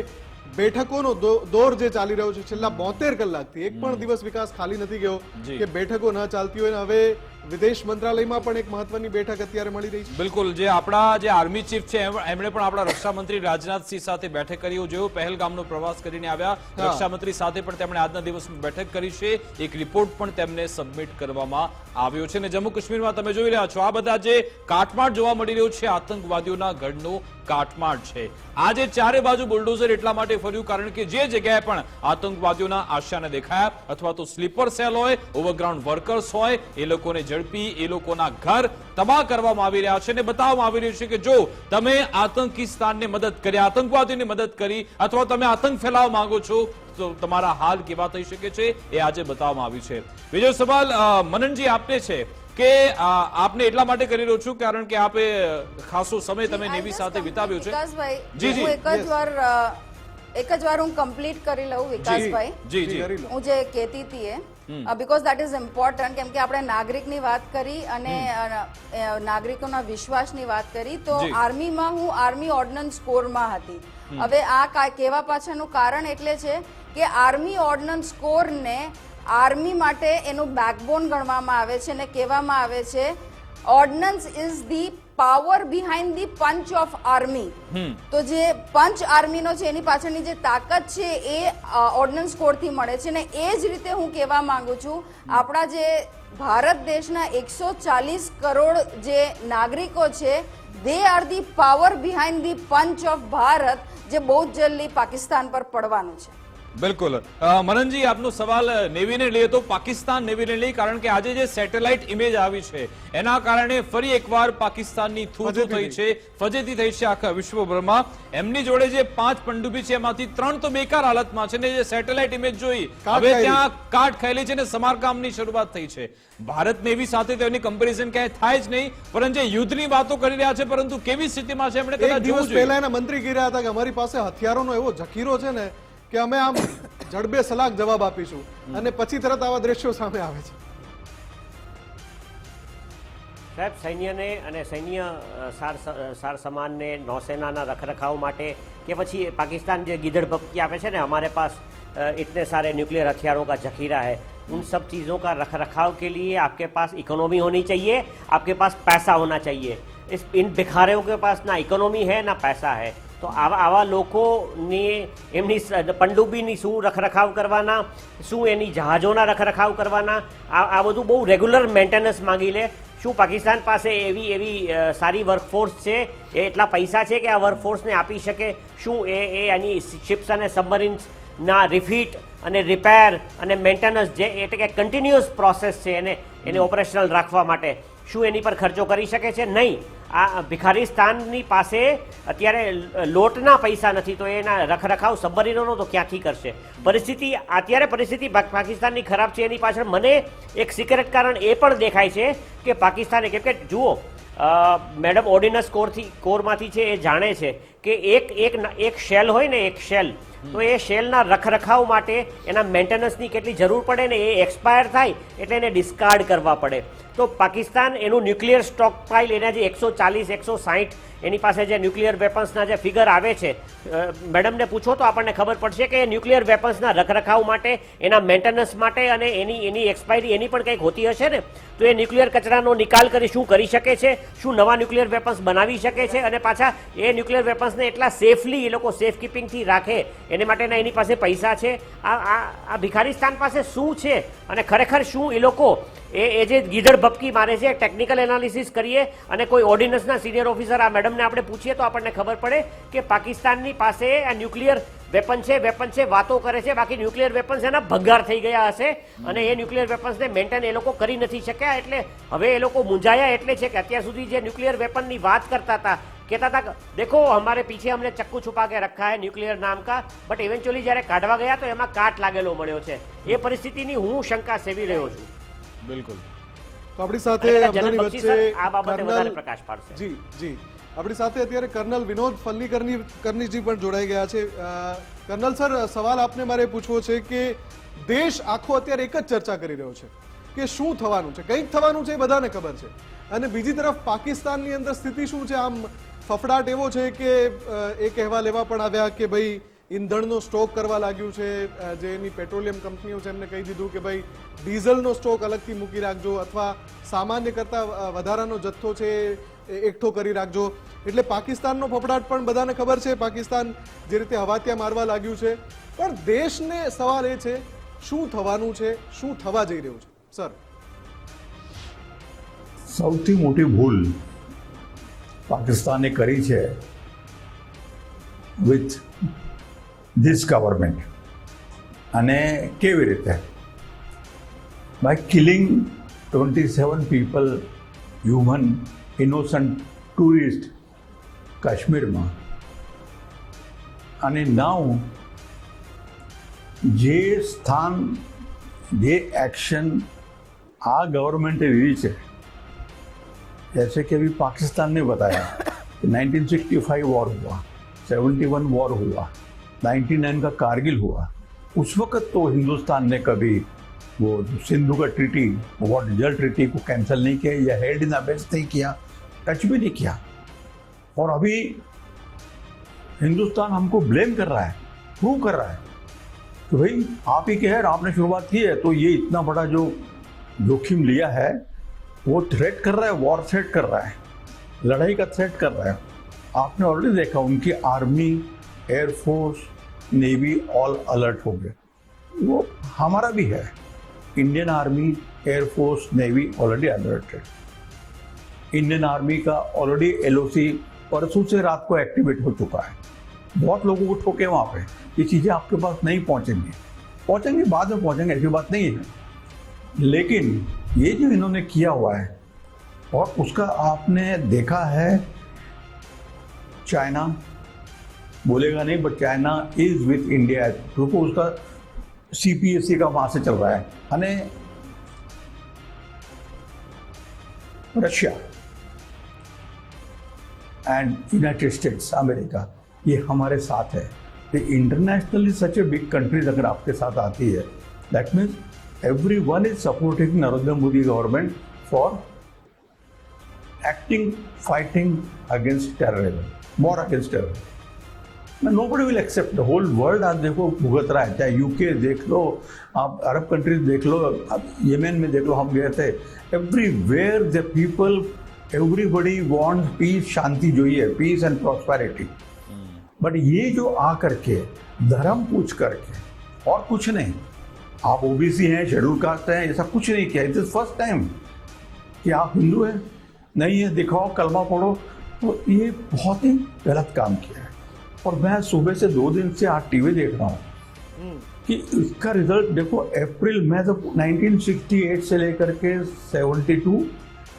Speaker 2: બેઠકોનો દોર જે ચાલી રહ્યો છે છેલ્લા 72 કલાકથી, એક પણ દિવસ વિકાસ ખાલી નથી ગયો કે બેઠકો ન ચાલતી હોય. હવે વિદેશ મંત્રાલયમાં પણ એક મહત્વની બેઠક અત્યારે મળી રહી છે.
Speaker 1: બિલકુલ, જે આપણા જે આર્મી ચીફ છે એમણે પણ આપણા રક્ષામંત્રી રાજનાથસિંહ સાથે બેઠક કરી. જેઓ પહેલગામનો પ્રવાસ કરીને આવ્યા, રક્ષામંત્રી સાથે પણ તેમણે આજના દિવસમાં બેઠક કરી છે. એક રિપોર્ટ પણ તેમને સબમિટ કરવામાં આવ્યો છે. અને જમ્મુ કાશ્મીરમાં તમે જોઈ રહ્યા છો આ બધા જે કાટમાળ જોવા મળી રહ્યું છે, આતંકવાદીઓના ગઢનો કાટમાળ છે. આજે ચારે બાજુ બુલડોઝર એટલા માટે ફર્યું કારણ કે જે જગ્યાએ પણ આતંકવાદીઓના આશિયાને દેખાયા અથવા તો સ્લીપર સેલ હોય, ઓવરગ્રાઉન્ડ વર્કર્સ હોય, એ લોકોને ઝડપી એ લોકોના ઘર તબાહ કરવામાં આવી રહ્યા છે અને બતાવવામાં આવી રહ્યું છે કે જો તમે આતંકિસ્તાનને મદદ કરી, આતંકવાદીઓને મદદ કરી અથવા તમે આતંક ફેલાવવા માંગો છો તો તમારા હાલ કેવા થઈ શકે છે એ આજે બતાવવામાં આવ્યું છે. બીજો સવાલ મનનજી આપને છે કે આપને એટલા માટે કરી રહ્યો છું કારણ કે આપે ખાસો સમય તમે નેવી સાથે વિતાવ્યો છે.
Speaker 4: જી જી, એક જ વાર હું કમ્પ્લીટ કરી લઉં વિકાસભાઈ.
Speaker 1: જી જી,
Speaker 4: હું જે કહેતી હતી બીકોઝ દેટ ઇઝ ઇમ્પોર્ટન્ટ, કેમ કે આપણે નાગરિકની વાત કરી અને નાગરિકોના વિશ્વાસની વાત કરી તો આર્મીમાં હું આર્મી ઓર્ડિનન્સ કોરમાં હતી. હવે આ કહેવા પાછળનું કારણ એટલે છે કે આર્મી ઓર્ડિનન્સ કોરને આર્મી માટે એનું બેકબોન ગણવામાં આવે છે અને કહેવામાં આવે છે ordnance is the power behind the punch of army. તો જે પંચ આર્મીનો છે એની પાછળની જે તાકાત છે એ ઓર્ડિનન્સ કોડથી મળે છે. અને એ જ રીતે હું કહેવા માંગુ છું આપણા જે ભારત દેશના 140 કરોડ જે નાગરિકો છે, they are the power behind the punch of Bharat, જે બહુ જ જલ્દી પાકિસ્તાન પર પડવાનું છે.
Speaker 1: બિલકુલ. મનનજી, આપનો સવાલ નેવીને લઈએ તો પાકિસ્તાન નેવીને લઈ કારણ કે આજે જે સેટેલાઇટ ઇમેજ આવી છે એના કારણે ફરી એકવાર પાકિસ્તાનની થૂથુ થઈ છે, ફજેતી થઈ છે આખા વિશ્વભરમાં. એમની જોડે જે 5 પનડુબ્બી છે એમાંથી 3 તો બેકાર હાલતમાં છે ને જે સેટેલાઇટ ઇમેજ જોઈ હવે ત્યાં કાટ ખાયેલી છે ને સમારકામની શરૂઆત થઈ છે. ભારત નેવી સાથે તેની કમ્પેરિઝન ક્યાંય થાય જ નહીં, પરંતુ યુદ્ધની વાતો કરી રહ્યા છે પરંતુ કેવી સ્થિતિમાં છે એમણે કદાચ જોવું જોઈએ.
Speaker 2: પહેલા એના મંત્રી કહી રહ્યા હતા કે અમારી પાસે હથિયારોનો એવો જખીરો છે ને કે અમે આમ જડબે સલાક જવાબ આપીશું, અને પછી તરત આવા દ્રશ્યો સામે આવે છે.
Speaker 3: સાહેબ, સૈન્યને અને સૈન્ય સાર સામાનને નૌસેનાના રખરખાવ માટે કે પછી પાકિસ્તાન જે ગીદड़ ભપકી આપે છે ને અમારે પાસ इतने सारे न्यूक्लियर हथियारों का जखीरा है, उन सब चीज़ों का रखरखाव के लिए आपके पास इकोनॉमी होनी चाहिए, आपके पास पैसा होना चाहिए. इन भिखारियों के पास ना इकोनॉमी है ना पैसा है. તો આવા લોકોની એમની પનડુબ્બીની શું રખરખાવ કરવાના, શું એની જહાજોના રખરખાવ કરવાના, આ બધું બહુ રેગ્યુલર મેન્ટેનન્સ માંગી લે. શું પાકિસ્તાન પાસે એવી સારી વર્કફોર્સ છે, એ એટલા પૈસા છે કે આ વર્કફોર્સને આપી શકે? શું એ એની શિપ્સ અને સબમરીન્સના રિફિટ અને રિપેર અને મેન્ટેનન્સ જે એટલે કે કન્ટિન્યુઅસ પ્રોસેસ છે એને ઓપરેશનલ રાખવા માટે શું એની પર ખર્ચો કરી શકે છે? નહીં. આ ભિખારીસ્તાનની પાસે અત્યારે લોટના પૈસા નથી તો એના રખરખાવ સબમરીનોનો તો ક્યાંથી કરશે? પરિસ્થિતિ પાકિસ્તાનની ખરાબ છે. એની પાછળ મને એક સિક્રેટ કારણ એ પણ દેખાય છે કે પાકિસ્તાને, કેમ કે જુઓ મેડમ ઓર્ડિનન્સ કોરમાંથી છે એ જાણે છે કે એક શેલ હોય ને, એક શેલ, તો એ શેલના રખરખાવ માટે એના મેન્ટેનન્સની કેટલી જરૂર પડે ને, એ એક્સપાયર થાય એટલે એને ડિસ્કાર્ડ કરવા પડે. તો પાકિસ્તાન એનું ન્યુક્લિયર સ્ટોક પાઇલ એના જે 140-160 એની પાસે જે ન્યુક્લિયર વેપન્સના જે ફિગર આવે છે, મેડમને પૂછો તો આપણને ખબર પડશે કે ન્યુક્લિયર વેપન્સના રખરખાવ માટે, એના મેન્ટેનન્સ માટે અને એની એક્સપાયરી એની પણ કંઈક હોતી હશે ને. તો એ ન્યુક્લિયર કચરાનો નિકાલ કરી શું કરી શકે છે? શું નવા ન્યુક્લિયર વેપન્સ બનાવી શકે છે? અને પાછા એ ન્યુક્લિયર વેપન્સને એટલા સેફલી એ લોકો સેફ કીપિંગથી રાખે એને માટેના એની પાસે પૈસા છે? આ ભિખારીસ્તાન પાસે શું છે? અને ખરેખર શું એ લોકો એ જે ગીદड़ ભપકી મારે છે, ટેકનિકલ એનાલિસિસ કરીએ અને કોઈ ઓર્ડિનન્સના સિનિયર ઓફિસર આ મેડમને આપણે પૂછીએ તો આપણને ખબર પડે કે પાકિસ્તાનની પાસે આ ન્યુક્લિયર વેપન છે, વાતો કરે છે, બાકી ન્યુક્લિયર વેપન્સ એના ભંગાર થઈ ગયા હશે અને એ ન્યુક્લિયર વેપન્સને મેન્ટેન એ લોકો કરી નથી શક્યા. એટલે હવે એ લોકો મૂંઝાયા એટલે છે કે અત્યાર સુધી જે ન્યુક્લિયર વેપનની વાત કરતા હતા, कहता था देखो हमारे पीछे हमने चक्कू छुपा के रखा है न्यूक्लियर नाम का, बट इवेंचुअली જ્યારે કાઢવા ગયા તો એમાં કાટ લાગેલો મળ્યો છે. એ પરિસ્થિતિની હું શંકા સેવી રહ્યો છું.
Speaker 1: બિલકુલ.
Speaker 2: તો આપણી સાથે
Speaker 3: જનરલ બક્ષી સર આ બાબતે વધારે પ્રકાશ પાડશે.
Speaker 2: જી જી, આપણી સાથે અત્યારે કર્નલ વિનોદ ફલ્લીકરનીજી પણ જોડાઈ ગયા છે. કર્નલ સર, સવાલ આપને મારે પૂછવો છે કે દેશ આખો અત્યારે એક જ ચર્ચા કરી રહ્યો છે કે શું થવાનું છે. કંઈક થવાનું છે એ બધાને ખબર છે, અને બીજી તરફ પાકિસ્તાનની અંદર સ્થિતિ શું છે? આમ ફફડાટ એવો છે કે એક અહેવાલ એવા પણ આવ્યા કે ભાઈ ઈંધણનો સ્ટોક કરવા લાગ્યું છે. જે એની પેટ્રોલિયમ કંપનીઓ છે એમને કહી દીધું કે ભાઈ ડીઝલનો સ્ટોક અલગથી મૂકી રાખજો, અથવા સામાન્ય કરતા વધારાનો જથ્થો છે એ એકઠો કરી રાખજો. એટલે પાકિસ્તાનનો ફફડાટ પણ બધાને ખબર છે. પાકિસ્તાન જે રીતે હવાતિયા મારવા લાગ્યું છે, પણ દેશને સવાલ એ છે શું થવાનું છે, શું થવા જઈ રહ્યું છે? સર,
Speaker 6: સૌથી મોટી ભૂલ પાકિસ્તાને કરી છે વિથ ધીસ ગવર્મેન્ટ. અને કેવી રીતે? By killing 27 people, human innocent tourist કાશ્મીરમાં. અને નાઉ જે સ્થાન, જે एक्शन आ गवर्नमेंट ली है, जैसे कि अभी पाकिस्तान ने बताया कि 1965 वॉर हुआ, 71 वॉर हुआ, 99 का कारगिल हुआ. उस वक्त तो हिंदुस्तान ने कभी वो सिंधु का ट्रीटी, वॉट जल ट्रीटी को कैंसिल नहीं किया या हेल्ड इन अबेंस नहीं किया, टच भी नहीं किया. और अभी हिंदुस्तान हमको ब्लेम कर रहा है, प्रूव कर रहा है कि भाई आप ही के हैं, आपने शुरुआत की है, तो ये इतना बड़ा जो जोखिम लिया है वो थ्रेट कर रहा है, वॉर थ्रेट कर रहा है, लड़ाई का थ्रेट कर रहा है. आपने ऑलरेडी देखा उनकी army, air force, navy all alert हो गए. वो हमारा भी है, Indian army, air force, navy already alerted. Indian army का ऑलरेडी एलओसी परसों से रात को एक्टिवेट हो चुका है. बहुत लोगों को ठोके वहाँ पे. ये चीज़ें आपके पास नहीं पहुँचेंगी, पहुँचेंगी बाद में पहुँचेंगे, ऐसी बात नहीं है. लेकिन ये जो इन्होंने किया हुआ है, और उसका आपने देखा है, चाइना बोलेगा नहीं but China is with India, क्योंकि उसका CPSC का वहाँ से चल रहा है. અને Russia and United states America, ये हमारे साथ है. तो internationally such a big countries अगर आपके साथ आती है, that means everyone is supporting Narendra Modi government for acting, fighting against terrorism, war against terrorism. Nobody will accept. The whole world आज देखो भुगत रहा है, चाहे यूके देख लो, आप अरब कंट्रीज देख लो, आप यमन में देख लो, हम गए थे. Everywhere the people, everybody want peace, शांति जो है, पीस एंड प्रॉस्पेरिटी. बट ये जो आ करके धर्म पूछ करके और कुछ नहीं, आप ओबीसी हैं, शेड्यूल कास्ट हैं, ऐसा कुछ नहीं किया. इट इज फर्स्ट टाइम कि आप हिंदू हैं, नहीं है दिखाओ, कलमा पढ़ो. तो ये बहुत ही गलत काम किया है. और मैं सुबह से 2 दिन से आज टीवी देख रहा हूँ कि इसका रिजल्ट देखो. अप्रैल में तो 1968 से लेकर के 72,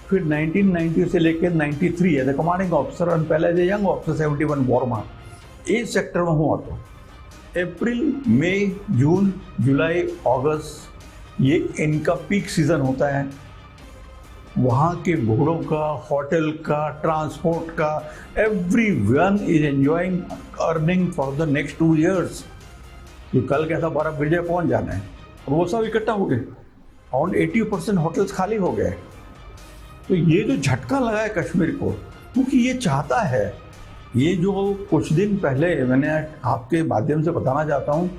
Speaker 6: फिर 1990 से लेकर 93 है. कमांडिंग ऑफिसर और पहले जो यंग ऑफिसर 71 वॉर में ए सेक्टर में हुआ. तो अप्रैल, मई, जून, जुलाई, अगस्त ये इनका पीक सीजन होता है. वहाँ के घोड़ों का, होटल का, ट्रांसपोर्ट का, everyone is enjoying earning for the next 2 years. जो कल कैसा बर्फ गिर जाए पहुँच जाना है, और वो सब इकट्ठा हो गए. अराउंड 80% होटल्स खाली हो गए. तो ये जो झटका लगा है कश्मीर को, क्योंकि ये चाहता है, ये जो कुछ दिन पहले मैंने आपके माध्यम से बताना चाहता हूँ,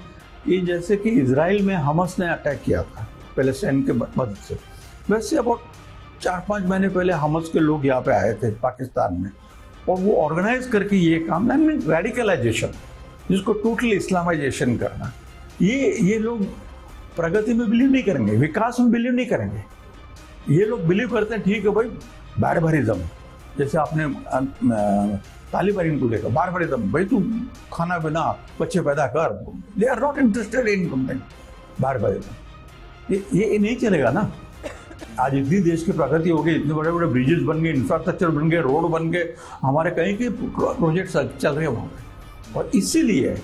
Speaker 6: ये जैसे कि इजराइल में हमस ने अटैक किया था पैलेस्टाइन के मदद से, वैसे अबाउट 4-5 महीने पहले हमस के लोग यहाँ पे आए थे पाकिस्तान में, और वो ऑर्गेनाइज करके ये काम, रेडिकलाइजेशन, जिसको टोटली इस्लामाइजेशन करना. ये लोग प्रगति में बिलीव नहीं करेंगे, विकास में बिलीव नहीं करेंगे. ये लोग बिलीव करते हैं ठीक है भाई, बारबारिज्म, जैसे आपने तालिबान को देखा, बारबारिज्म, भाई तू खाना बना, बच्चे पैदा कर. They are not interested in barbarism. ये नहीं चलेगा ना. आज इतनी देश की प्रगति हो गई, इतने बड़े बड़े ब्रिजेस बन गए, इंफ्रास्ट्रक्चर बन गए, रोड बन गए, हमारे कहीं के प्रोजेक्ट्स चल रहे हैं वहाँ पे. और इसीलिए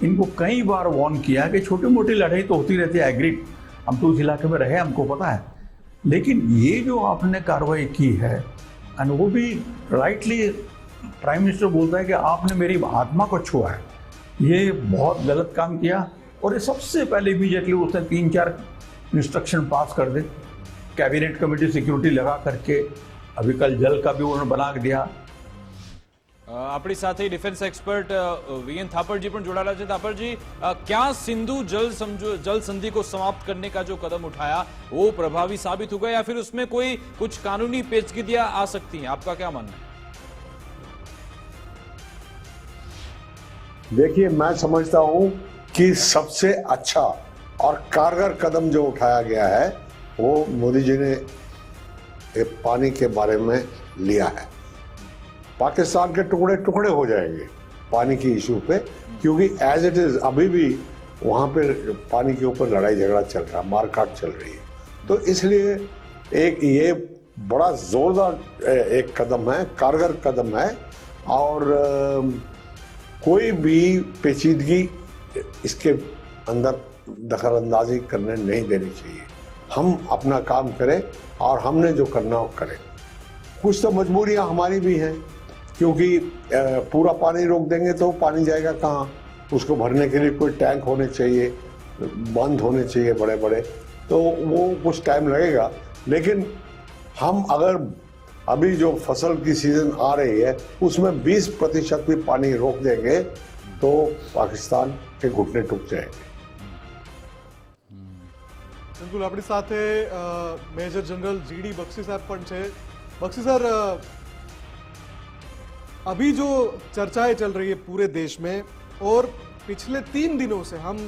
Speaker 6: इनको कई बार वार्न किया कि छोटी मोटी लड़ाई तो होती रहती है, एग्री, हम तो उस इलाके में रहे, हमको पता है. लेकिन ये जो आपने कार्रवाई की है, एंड वो भी राइटली प्राइम मिनिस्टर बोलता है कि आपने मेरी आत्मा को छुआ है, ये बहुत गलत काम किया। और ये सबसे पहले इमीडिएटली उसने 3-4 इंस्ट्रक्शन पास कर दे, कैबिनेट कमेटी सिक्योरिटी लगा करके, अभी कल जल का भी उन्होंने बना दिया।
Speaker 1: આપણી સાથે ડિફેન્સ એક્સપર્ટ વીએન થાપરજી પણ જોડાયેલા છે। થાપરજી, क्या सिंधु जल संधि को समाप्त करने का जो कदम उठाया वो प्रभावी साबित होगा या फिर उसमें कोई कुछ कानूनी पेचीदगियां आ सकती हैं? आपका क्या मानना है?
Speaker 7: देखिए, मैं समझता हूं कि सबसे अच्छा और कारगर कदम जो उठाया गया है वो मोदी जी ने पानी के बारे में लिया है। पाकिस्तान के टुकड़े टुकड़े हो जाएंगे पानी की इशू पे, क्योंकि एज इट इज अभी भी वहां पे पानी के ऊपर लड़ाई झगड़ा चल रहा है, मारकाट चल रही है। तो इसलिए एक ये बड़ा जोरदार एक कदम है, कारगर कदम है, और कोई भी पेचीदगी इसके अंदर दखलंदाजी करने नहीं देनी चाहिए। हम अपना काम करें और हमने जो करना हो करें। कुछ तो मजबूरियां हमारी भी हैं, क्योंकि पूरा पानी रोक देंगे तो पानी जाएगा कहाँ? उसको भरने के लिए कोई टैंक होने चाहिए, बंद होने चाहिए बड़े बड़े, तो वो कुछ टाइम लगेगा। लेकिन हम अगर अभी जो फसल की सीजन आ रही है उसमें 20% भी पानी रोक देंगे तो पाकिस्तान के घुटने टूट जाएंगे।
Speaker 2: બિલકુલ, આપણી સાથે મેજર જનરલ જીડી બક્ષી સાહેબ પણ છે। બક્ષી સર, अभी जो चर्चाएं चल रही है पूरे देश में और पिछले 3 दिनों से हम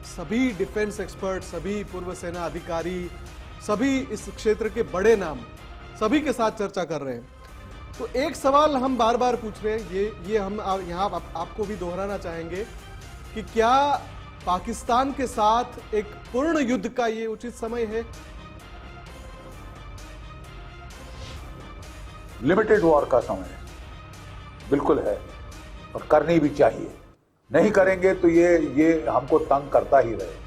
Speaker 2: सभी डिफेंस एक्सपर्ट, सभी पूर्व सेना अधिकारी, सभी इस क्षेत्र के बड़े नाम सभी के साथ चर्चा कर रहे हैं। तो एक सवाल हम बार बार पूछ रहे हैं, ये हम यहाँ आपको भी दोहराना चाहेंगे कि क्या पाकिस्तान के साथ एक पूर्ण युद्ध का ये उचित समय है?
Speaker 5: लिमिटेड वॉर का समय है, बिल्कुल है, और करनी भी चाहिए। नहीं करेंगे तो ये हमको तंग करता ही रहे।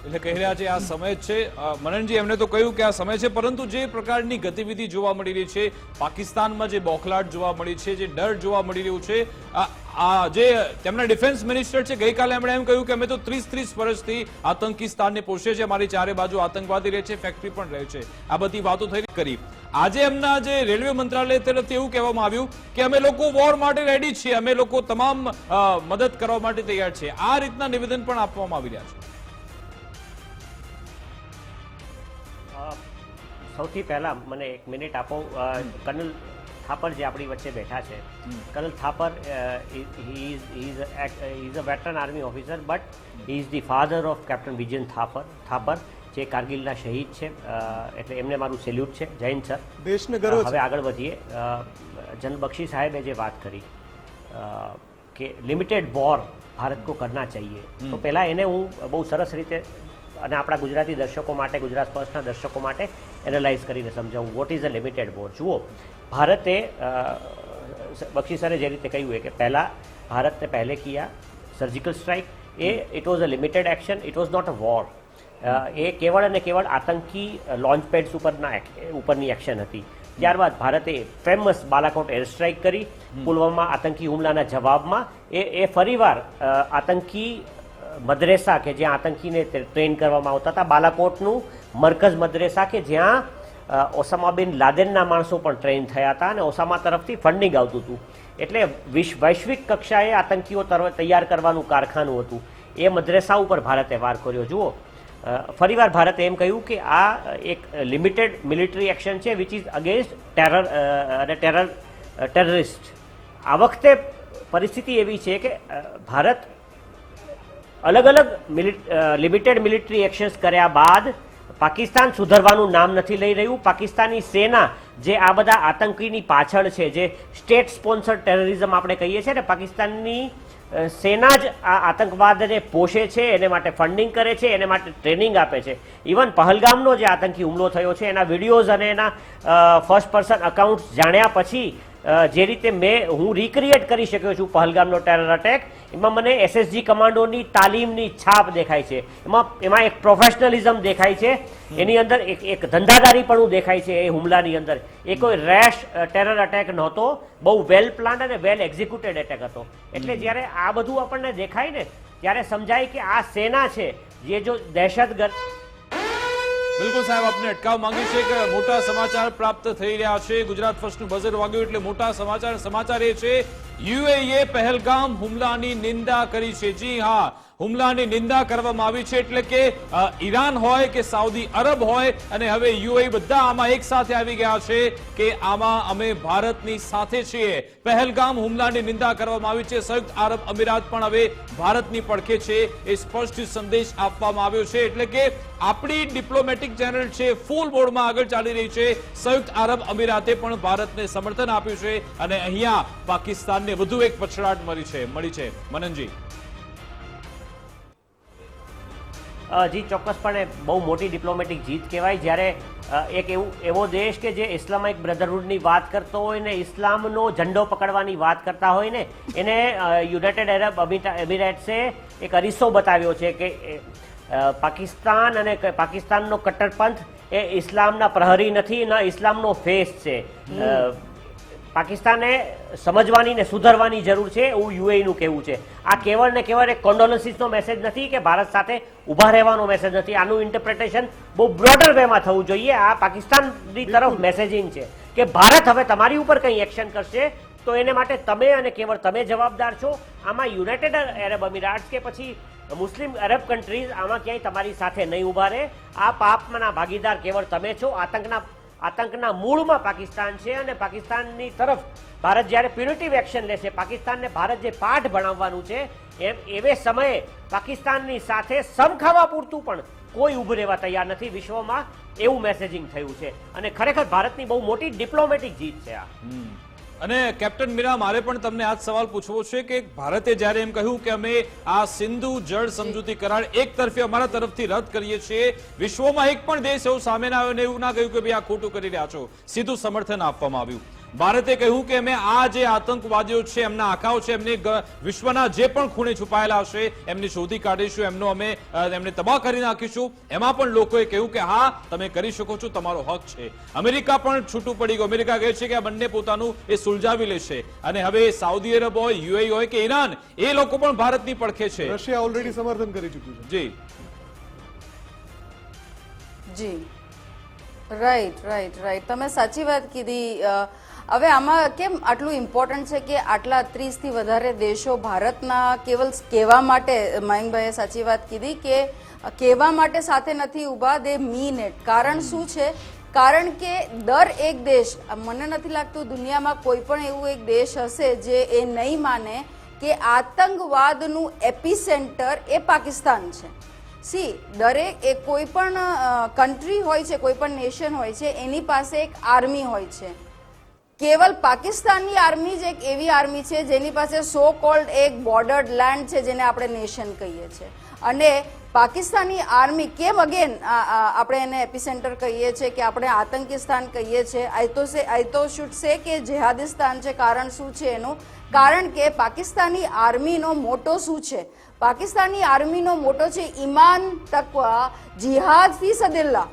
Speaker 1: એટલે કહી રહ્યા છે આ સમય છે। મનનજી, એમને તો કહ્યું કે આ સમય છે, પરંતુ જે પ્રકારની ગતિવિધિ જોવા મળી રહી છે, પાકિસ્તાનમાં જે બોખલાટ જોવા મળી છે, જે ડર જોવા મળી રહ્યું છે, આ જે તેમના ડિફેન્સ મિનિસ્ટર છે, ગઈકાલે એમણે એમ કહ્યું કે અમે તો 30 વર્ષથી આતંકિસ્તાનને પોષીએ છીએ, અમારી ચારે બાજુ આતંકવાદી રહે છે, ફેક્ટરી પણ રહે છે, આ બધી વાતો થઈ કરી। આજે એમના જે રેલવે મંત્રાલય તરફથી એવું કહેવામાં આવ્યું કે અમે લોકો વોર માટે રેડી છીએ, અમે લોકો તમામ મદદ કરવા માટે તૈયાર છે। આ રીતના નિવેદન પણ આપવામાં આવી રહ્યા છે।
Speaker 3: સૌથી પહેલા મને 1 મિનિટ આપો। કર્નલ થાપર જે આપણી વચ્ચે બેઠા છે, colonel Thapar is a veteran army officer, but he is the father of captain Vijayan Thapar જે કારગિલના શહીદ છે, એટલે એમને મારું સેલ્યુટ છે। જય હિન્દ સર।
Speaker 2: દેશને ગર્વ છે।
Speaker 3: હવે આગળ વધીએ। જનરલ બક્ષી સાહેબે જે વાત કરી કે લિમિટેડ વોર ભારત को करना चाहिए, તો પહેલાં એને હું બહુ સરસ રીતે અને આપણા ગુજરાતી દર્શકો માટે, ગુજરાત ફર્સ્ટના દર્શકો માટે એનાલાઇઝ કરીને સમજાવું what is a limited war. જુઓ, ભારતે બક્ષી સરે જે રીતે કહ્યું કે પહેલાં ભારતને પહેલે કિયા surgical strike, it was a limited action, it was not a war. એ કેવળ અને કેવળ આતંકી લોન્ચ પેડ્સ ઉપરની એક્શન હતી। ત્યારબાદ ભારતે ફેમસ બાલાકોટ એર સ્ટ્રાઇક કરી, પુલવામા આતંકી હુમલાના જવાબમાં એ ફરીવાર આતંકી મદ્રેસા કે જ્યાં આતંકીને ટ્રેન કરવામાં આવતા હતા, બાલાકોટનું મરકઝ મદ્રેસા કે જ્યાં ઓસામા બિન લાદેનના માણસો પણ ટ્રેન થયા હતા અને ઓસામા તરફથી ફંડિંગ આવતું હતું। એટલે વૈશ્વિક કક્ષાએ આતંકીઓ તૈયાર કરવાનું કારખાનું હતું। એ મદ્રેસા ઉપર ભારતે વાર કર્યો। જુઓ, ફરીવાર ભારતે એમ કહ્યું કે આ એક લિમિટેડ મિલિટરી એક્શન છે વિચ ઇઝ અગેન્સ્ટ ટેરર અને ટેરરિસ્ટ। આ વખતે પરિસ્થિતિ એવી છે કે ભારત अलग अलग लिमिटेड मिलिटरी एक्शन्स કર્યા બાદ પાકિસ્તાન સુધરવાનું નામ નથી લઈ રહ્યું। પાકિસ્તાની સેના જે આ બધા આતંકીની પાછળ છે, જે સ્ટેટ સ્પોન્સર્ડ ટેરરિઝમ આપણે કહીએ છીએ ને, પાકિસ્તાનની સેના જ આ આતંકવાદને પોષે છે, એને માટે ફંડિંગ કરે છે, એને માટે ટ્રેનિંગ આપે છે। ઇવન પહલગામનો જે આતંકી હુમલો થયો છે એના વિડીયોઝ અને એના ફર્સ્ટ પર્સન અકાઉન્ટ્સ જાણ્યા પછી જે રીતે હું રિક્રિએટ કરી શક્યો છું પહલગામનો ટેરર અટેક, એમાં મને SSG કમાન્ડોની તાલીમની છાપ દેખાય છે, એમાં એક પ્રોફેશનલિઝમ દેખાય છે, એની અંદર એક ધંધાદારીપણું દેખાય છે. એ હુમલાની અંદર એ કોઈ રેશ ટેરર અટેક નહોતો, બહુ વેલ પ્લાન્ડ અને વેલ એક્ઝિક્યુટેડ એટેક હતો. એટલે જ્યારે આ બધું આપણને દેખાય ને ત્યારે સમજાય કે આ સેના છે જે જો દહેશતગર્દ.
Speaker 1: બિલકુલ સાહેબ, આપને અટકાવ માંગી છે કે મોટા સમાચાર પ્રાપ્ત થઈ રહ્યા છે. ગુજરાત ફર્સ્ટનું બઝર વાગ્યું એટલે મોટા સમાચાર એ છે યુએઈએ પહેલગામ હુમલાની નિંદા કરી છે. જી હા, હુમલાની નિંદા કરવામાં આવી છે, એટલે કે ઈરાન હોય કે સાઉદી અરબ હોય અને હવે યુએઈ બધા આમાં એક સાથે આવી ગયા છે કે આમાં અમે ભારતની સાથે છીએ. પહેલગામ હુમલાની નિંદા કરવામાં આવી છે. સંયુક્ત આરબ અમીરાત પણ હવે ભારતની પડખે છે, એ સ્પષ્ટ સંદેશ આપવામાં આવ્યો છે. એટલે કે આપણી ડિપ્લોમેટિક ચેનલ છે ફૂલ મોડમાં આગળ ચાલી રહી છે. સંયુક્ત આરબ અમીરાતે પણ ભારતને સમર્થન આપ્યું છે અને અહીંયા પાકિસ્તાનને વધુ એક પછડાટ મળી છે. મનનજી.
Speaker 3: જી ચોક્કસપણે બહુ મોટી ડિપ્લોમેટિક જીત કહેવાય. જ્યારે એક એવો દેશ કે જે ઇસ્લામિક બ્રધરહુડની વાત કરતો હોય ને ઇસ્લામનો ઝંડો પકડવાની વાત કરતા હોય ને એને યુનાઇટેડ અરબ એમિરેટ્સે એક અરીસો બતાવ્યો છે કે પાકિસ્તાન અને પાકિસ્તાનનો કટ્ટરપંથ એ ઇસ્લામના પ્રહરી નથી, ન ઇસ્લામનો ફેસ છે. પાકિસ્તાને સમજવાની ને સુધરવાની જરૂર છે એવું યુએઈનું કહેવું છે. આ કેવળ ને કેવળ એક કોન્ડોલન્સીસનો મેસેજ નથી કે ભારત સાથે ઊભા રહેવાનો મેસેજ નથી. આનું ઇન્ટરપ્રિટેશન બહુ બ્રોડર વેમાં થવું જોઈએ. આ પાકિસ્તાનની તરફ મેસેજિંગ છે કે ભારત હવે તમારી ઉપર કંઈ એક્શન કરશે તો એને માટે તમે અને કેવળ તમે જવાબદાર છો. આમાં યુનાઇટેડ અરબ અમીરાટ્સ કે પછી મુસ્લિમ અરબ કન્ટ્રીઝ આમાં ક્યાંય તમારી સાથે નહીં ઊભા રહે. આ પાપના ભાગીદાર કેવળ તમે છો. આતંકના મૂળમાં પાકિસ્તાન છે અને પાકિસ્તાનની તરફ ભારત જ્યારે પ્યુનિટિવ એક્શન લેશે, પાકિસ્તાનને ભારત જે પાઠ ભણાવવાનું છે એવે સમયે પાકિસ્તાનની સાથે સમ ખાવા પૂરતું પણ કોઈ ઊભું રહેવા તૈયાર નથી વિશ્વમાં, એવું મેસેજિંગ થયું છે. અને ખરેખર ભારતની બહુ મોટી ડિપ્લોમેટિક જીત છે આ.
Speaker 1: અને કેપ્ટન મીરા, મારે પણ તમને આ સવાલ પૂછવો છે કે ભારતે જ્યારે એમ કહ્યું કે અમે આ સિંધુ જળ સમજૂતી કરાર એક તરફી અમારા તરફથી રદ કરીએ છીએ, વિશ્વમાં એક પણ દેશ એવું સામે ના આવ્યો ને એવું ના કહ્યું કે ભાઈ આ ખોટું કરી રહ્યા છો, સીધું સમર્થન આપવામાં આવ્યું. ભારતે કહ્યું કે અમે આ જે આતંકવાદીઓ છે એમના આંખાઓ છે એમને વિશ્વના જે પણ ખૂણે છુપાયેલા હશે એમને શોધી કાઢીશું, એમને તબાહ કરી નાખીશું. એમાં પણ લોકોએ કહ્યું કે હા તમે કરી શકો છો, તમારો હક છે. અમેરિકા પણ છૂટું પડી ગયું. અમેરિકા કહે છે કે આ બંને પોતાનું એ સુલઝાવી લેશે અને હવે સાઉદી અરબ હોય, યુએઈ હોય કે ઈરાન, એ લોકો પણ ભારતની પડખે છે.
Speaker 2: રશિયા ઓલરેડી સમર્થન કરી ચૂક્યું છે.
Speaker 4: જી રાઈટ તમે સાચી વાત કીધી. હવે આમાં કેમ આટલું ઇમ્પોર્ટન્ટ છે કે આટલા 30થી વધારે દેશો ભારતના કેવલ કહેવા માટે, મયંકભાઈએ સાચી વાત કીધી કે કહેવા માટે સાથે નથી ઊભા, દે મીન ઇટ. કારણ શું છે? કારણ કે એક દેશ, મને નથી લાગતું દુનિયામાં કોઈ પણ એવું એક દેશ હશે જે એ નહીં માને કે આતંકવાદનું એપિસેન્ટર એ પાકિસ્તાન છે. કોઈ પણ કન્ટ્રી હોય છે, કોઈ પણ નેશન હોય છે, એની પાસે એક આર્મી હોય છે. કેવલ પાકિસ્તાનની આર્મી જ એક એવી આર્મી છે જેની પાસે સો કોલ્ડ એક બોર્ડર્ડ લેન્ડ છે જેને આપણે નેશન કહીએ છીએ. અને પાકિસ્તાની આર્મી કેમ અગેન આપણે એને એપિસેન્ટર કહીએ છીએ કે આપણે આતંકિસ્તાન કહીએ છીએ, આઈ તો શુડ સે કે જેહાદિસ્તાન છે. કારણ શું છે એનું? કારણ કે પાકિસ્તાની આર્મીનો મોટો શું છે? પાકિસ્તાની આર્મીનો મોટો છે ઈમાન, તકવા, જિહાદ ફી સબિલ્લાહ.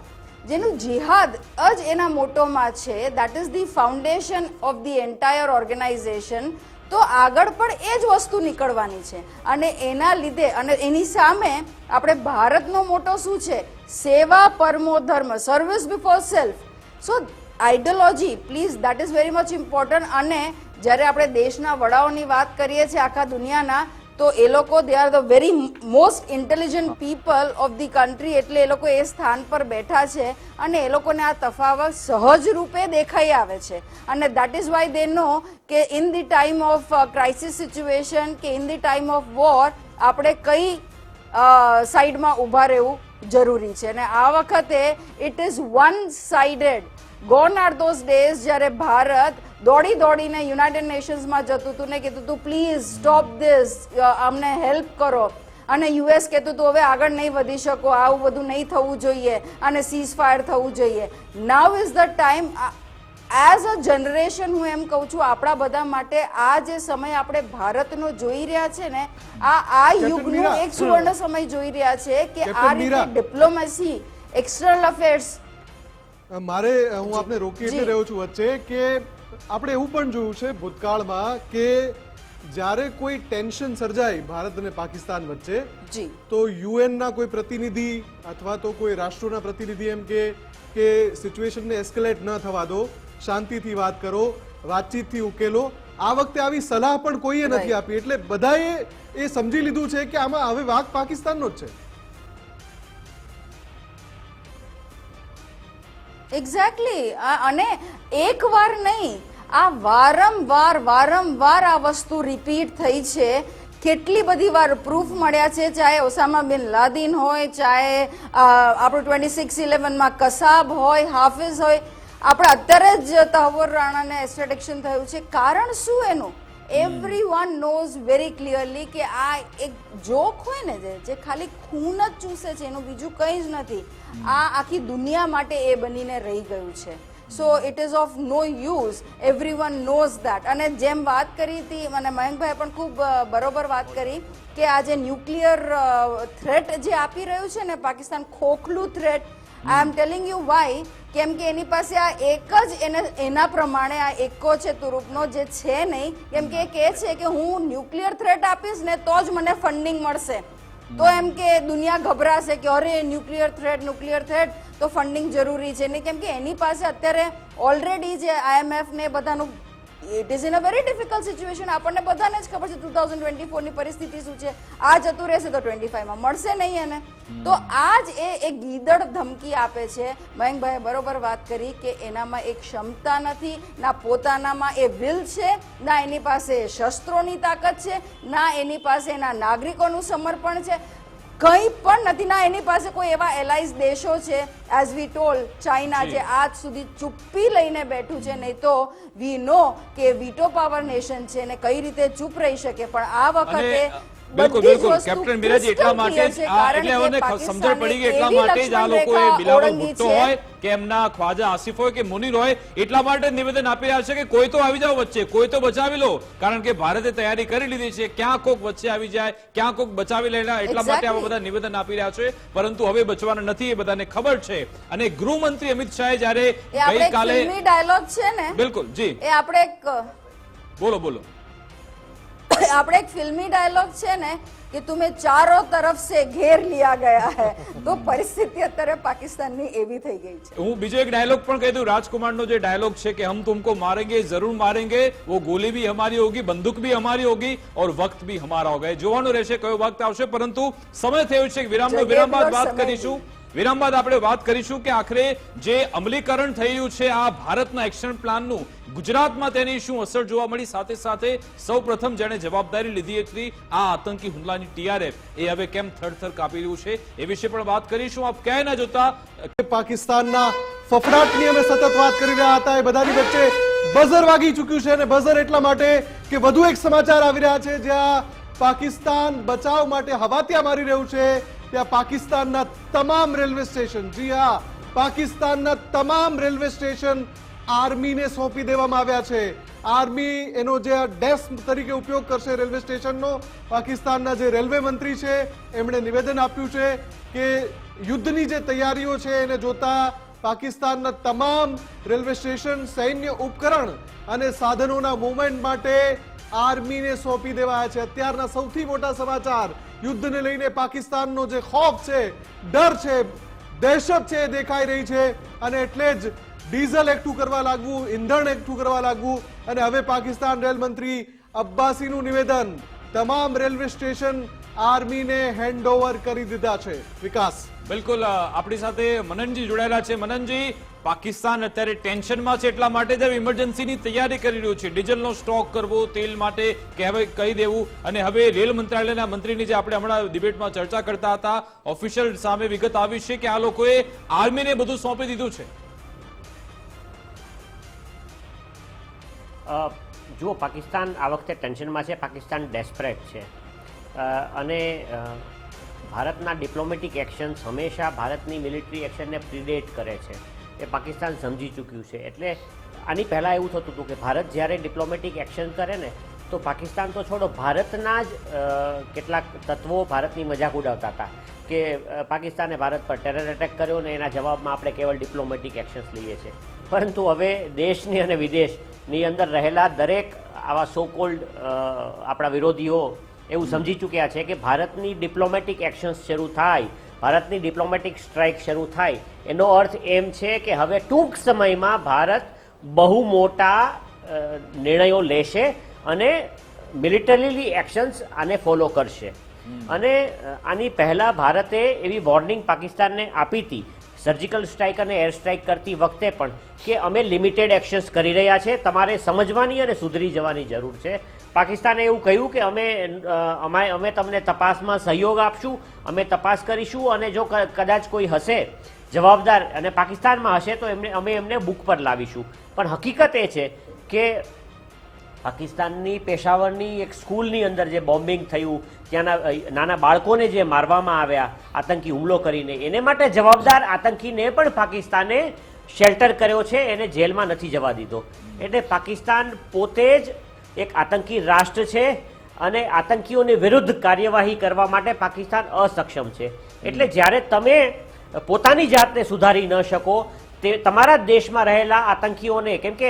Speaker 4: જેનું જિહાદ જ એના મોટોમાં છે. That is the foundation of the entire organisation. તો આગળ પણ એ જ વસ્તુ નીકળવાની છે અને એના લીધે અને એની સામે આપણે ભારતનો મોટો શું છે? સેવા પરમો ધર્મ, service before self. So ideology please, that is very much important. અને જ્યારે આપણે દેશના વડાઓની વાત કરીએ છીએ આખા દુનિયાના, તો એ લોકો they are the very most intelligent people of the country. એટલે એ લોકો એ સ્થાન પર બેઠા છે અને એ લોકોને આ તફાવત સહજ રૂપે દેખાઈ આવે છે. અને that is why they know કે in the time of crisis situation કે in the time of war આપણે કઈ સાઈડમાં ઊભા રહેવું જરૂરી છે. અને આ વખતે it is one sided. Gone are those days જ્યારે ભારત દોડીને યુનાઇટેડ નેશન્સમાં જતું હતું ને કીધું હતું પ્લીઝ સ્ટોપ ધીસ, અમને હેલ્પ કરો. અને યુએસ કહેતું હતું હવે આગળ નહીં વધી શકો, આવું બધું નહીં થવું જોઈએ અને સીઝ ફાયર થવું જોઈએ. Now is the time. As a generation હું એમ કહું છું આપણા બધા માટે આ જે સમય આપણે ભારતનો જોઈ રહ્યા છે ને આ યુગનો
Speaker 2: મીરા,
Speaker 4: એક સુવર્ણ સમય જોઈ રહ્યા છે કે આ
Speaker 2: કેપ્ટન
Speaker 4: રીતે
Speaker 2: મીરા.
Speaker 4: Diplomacy, external affairs.
Speaker 2: મારે હું આપને રોકી એટલે રહ્યો છું વચ્ચે કે આપણે એવું પણ જોયું છે ભૂતકાળમાં કે જ્યારે કોઈ ટેન્શન સર્જાય ભારત અને પાકિસ્તાન વચ્ચે
Speaker 4: જી
Speaker 2: તો યુએનના કોઈ પ્રતિનિધિ અથવા તો કોઈ રાષ્ટ્રોના પ્રતિનિધિ એમ કે સિચ્યુએશનને એસ્કેલેટ ન થવા દો, શાંતિથી વાત કરો, વાતચીતથી ઉકેલો. આ વખતે આવી સલાહ પણ કોઈએ નથી આપી, એટલે બધાએ એ સમજી લીધું છે કે આમાં હવે વાક પાકિસ્તાનનો જ છે.
Speaker 4: એક્ઝેક્ટલી. અને એક વાર નહીં, આ વારંવાર આ વસ્તુ રિપીટ થઈ છે. કેટલી બધી વાર પ્રૂફ મળ્યા છે, ચાહે ઓસામા બિન લાદિન હોય, ચાહે આપણું 26/11માં કસાબ હોય, હાફિઝ હોય. આપણે અત્યારે જ તહવ્વુર રાણાને એક્સ્ટ્રેડિક્શન થયું છે. કારણ શું એનું? એવરીવન નોઝ વેરી ક્લિયરલી કે આ એક જોક હોય ને જે ખાલી ખૂન જ ચૂસે છે, એનું બીજું કંઈ જ નથી. આ આખી દુનિયા માટે એ બનીને રહી ગયું છે. So it is of no use. Everyone knows that. અને જેમ વાત કરી હતી અને મયંકભાઈ પણ ખૂબ બરોબર વાત કરી કે આ જે ન્યુક્લિયર થ્રેટ જે આપી રહ્યું છે ને પાકિસ્તાન, ખોખલું threat. I am telling you why. કેમ કે એની પાસે આ એક જ એના પ્રમાણે આ એકો છે તુરુપનો જે છે નહીં. કેમ કે એ કહે છે કે હું ન્યુક્લિયર થ્રેટ આપીશ ને તો જ મને ફંડિંગ મળશે. તો એમ કે દુનિયા ગભરાશે કે અરે ન્યુક્લિયર થ્રેટ તો ફંડિંગ જરૂરી છે ને. કેમ કે એની પાસે અત્યારે ઓલરેડી જે IMF ને બધાનું it is in a very difficult situation. આપણને બધાને જ ખબર છે 2024ની પરિસ્થિતિ શું છે. આ જતું રહેશે તો 25માં મળશે નહીં એને. તો આ જ એ ગીદડ ધમકી આપે છે. મયંકભાઈએ બરોબર વાત કરી કે એનામાં એક ક્ષમતા નથી, ના પોતાનામાં એ વિલ છે, ના એની પાસે શસ્ત્રોની તાકાત છે, ના એની પાસે એના નાગરિકોનું સમર્પણ છે, કંઈ પણ નથી. ના એની પાસે કોઈ એવા એલાઇઝ દેશો છે, એઝ વી ટોલ્ડ ચાઇના જે આજ સુધી ચૂપ્પી લઈને બેઠું છે. નહીં તો વી નો કે વીટો પાવર નેશન છે ને કઈ રીતે ચૂપ રહી શકે. પણ આ વખતે
Speaker 1: બિલકુલ બિલકુલ કેપ્ટન મિરાજી, એટલા માટે જ એટલે અમને સમજણ પડી ગઈ, એટલા માટે જ આ લોકોએ બિલાવલ ભુટ્ટો હોય કે એમના ખ્વાજા આસિફ હોય કે મુનીર હોય, એટલા માટે નિવેદન આપી રહ્યા છે કે કોઈ તો આવી જાઓ વચ્ચે, કોઈ તો બચાવી લો. કારણ કે ભારતે તૈયારી કરી લીધી છે, ક્યાં કોક વચ્ચે આવી જાય, ક્યાં કોક બચાવી લેના, એટલા માટે આવા બધા નિવેદન આપી રહ્યા છે. પરંતુ હવે બચવાના નથી, એ બધાને ખબર છે. અને ગૃહમંત્રી અમિત શાહે જ્યારે ગઈકાલે
Speaker 4: ડાયલોગ છે ને,
Speaker 1: બિલકુલ જી
Speaker 4: એ આપણે એક
Speaker 1: બોલો બોલો
Speaker 4: આપણે એક ફિલ્મી ડાયલોગ છે ને કે તુમે ચારો તરફ સે ઘેર લિયા ગયા હૈ. તો પરિસ્થિતિ અત્યારે પાકિસ્તાનની એવી થઈ ગઈ છે.
Speaker 1: હું બીજો એક ડાયલોગ પણ કહી દઉં. રાજકુમારનો જે ડાયલોગ છે કે હમ તુમકો મારેંગે, જરૂર મારેંગે, वो गोली भी हमारी होगी, बंदूक भी हमारी होगी और वक्त भी हमारा होगा. જોવાનું રહેશે કયો વખત આવશે. પરંતુ સમય થયો છે વિરામનો. વિરામ બાદ વાત કરીશું. વિરામ બાદ આપણે વાત કરીશું કે આખરે જે અમલીકરણ થઈ રહ્યું છે આ ભારતના એક્શન પ્લાનનું ગુજરાતમાં તેની શું અસર જોવા મળી. સાથે સાથે સૌપ્રથમ જેણે જવાબદારી લીધી હતી આ આતંકી હુમલાની TRF, એ હવે કેમ થરથર કાપી રહ્યું છે એ વિશે પણ વાત કરીશું. આપ ક્યાંય ના જોતા.
Speaker 2: પાકિસ્તાનના ફફડાટની અમે સતત વાત કરી રહ્યા હતા, એ બધાની વચ્ચે બઝર વાગી ચૂક્યું છે. અને બઝર એટલા માટે કે વધુ એક સમાચાર આવી રહ્યા છે જ્યાં પાકિસ્તાન બચાવ માટે હવાતિયા મારી રહ્યું છે. ત્યાં પાકિસ્તાનના તમામ રેલવે સ્ટેશન, જી હા, પાકિસ્તાનના તમામ રેલવે સ્ટેશન આર્મીને સોંપી દેવામાં આવ્યા છે. આર્મી એનો જે ડેસ્ક તરીકે ઉપયોગ કરશે રેલવે સ્ટેશનનો. પાકિસ્તાનના જે રેલવે મંત્રી છે એમણે નિવેદન આપ્યું છે કે યુદ્ધની જે તૈયારીઓ છે એને જોતા પાકિસ્તાનના તમામ રેલવે સ્ટેશન સૈન્ય ઉપકરણ અને સાધનોના મૂવમેન્ટ માટે આર્મીને સોંપી દેવાયા છે. અત્યારના સૌથી મોટા સમાચાર યુદ્ધને લઈને પાકિસ્તાનનો જે ખોફ છે, ડર છે, દહેશત છે એ દેખાઈ રહી છે. અને એટલે જ ડીઝલ એકઠું કરવા લાગવું, ઈંધણ એકઠું કરવા લાગવું. અને હવે પાકિસ્તાન રેલ મંત્રી અબ્બાસીનું નિવેદન, તમામ રેલવે સ્ટેશન આર્મીને હેન્ડઓવર કરી દીધા છે. વિકાસ
Speaker 1: બિલકુલ આપણી સાથે મનનજી જોડાયેલા છે. મનનજી, પાકિસ્તાન અત્યારે ટેન્શનમાં છે, એટલા માટે જ ઇમરજન્સીની તૈયારી કરી રહ્યું છે. ડીઝલનો સ્ટોક કરવો, તેલ માટે કહી દેવું. અને હવે રેલ મંત્રાલયના મંત્રીની જે આપણે હમણાં ડિબેટમાં ચર્ચા કરતા હતા, ઓફિશિયલ સામે વિગત આવી છે કે આ લોકોએ આર્મીને બધું સોંપી દીધું છે.
Speaker 3: જુઓ, પાકિસ્તાન આ વખતે ટેન્શનમાં છે. પાકિસ્તાન ડેસ્પરેટ છે. અને ભારતના ડિપ્લોમેટિક એક્શન્સ હંમેશા ભારતની મિલિટરી એક્શનને પ્રિડેટ કરે છે. એ પાકિસ્તાન સમજી ચૂક્યું છે. એટલે આની પહેલાં એવું થતું હતું કે ભારત જ્યારે ડિપ્લોમેટિક એક્શન કરે ને તો પાકિસ્તાન તો છોડો, ભારતના જ કેટલાક તત્વો ભારતની મજાક ઉડાવતા હતા કે પાકિસ્તાને ભારત પર ટેરર એટેક કર્યો ને એના જવાબમાં આપણે કેવળ ડિપ્લોમેટિક એક્શન્સ લઈએ છીએ. પરંતુ હવે દેશની અને વિદેશની અંદર રહેલા દરેક આવા સો કોલ્ડ આપણા વિરોધીઓ એવું સમજી ચૂક્યા છે કે ભારતની ડિપ્લોમેટિક એક્શન્સ શરૂ થાય, ભારતની ડિપ્લોમેટિક સ્ટ્રાઇક શરૂ થાય, એનો અર્થ એમ છે કે હવે ટૂંક સમયમાં ભારત બહુ મોટા નિર્ણયો લેશે અને મિલિટરીલી એક્શન્સ આને ફોલો કરશે. અને આની પહેલાં ભારતે એવી વોર્નિંગ પાકિસ્તાનને આપી હતી સર્જિકલ સ્ટ્રાઇક અને એર સ્ટ્રાઇક કરતી વખતે પણ કે અમે લિમિટેડ એક્શન્સ કરી રહ્યા છે, તમારે સમજવાની અને સુધરી જવાની જરૂર છે. પાકિસ્તાને એવું કહ્યું કે અમે તમને તપાસમાં સહયોગ આપશું, અમે તપાસ કરીશું અને જો કદાચ કોઈ હશે જવાબદાર અને પાકિસ્તાનમાં હશે તો અમે એમને બુક પર લાવીશું. પણ હકીકત એ છે કે પાકિસ્તાનની પેશાવરની એક સ્કૂલની અંદર જે બોમ્બિંગ થયું, ત્યાંના નાના બાળકોને જે મારવામાં આવ્યા આતંકી હુમલો કરીને, એને માટે જવાબદાર આતંકીને પણ પાકિસ્તાને શેલ્ટર કર્યો છે, એને જેલમાં નથી જવા દીધો. એટલે પાકિસ્તાન પોતે જ એક આતંકી રાષ્ટ્ર છે અને આતંકીઓની વિરુદ્ધ કાર્યવાહી કરવા માટે પાકિસ્તાન અસક્ષમ છે. એટલે જ્યારે તમે પોતાની જાતને સુધારી ન શકો, તે તમારા દેશમાં રહેલા આતંકીઓને, કેમ કે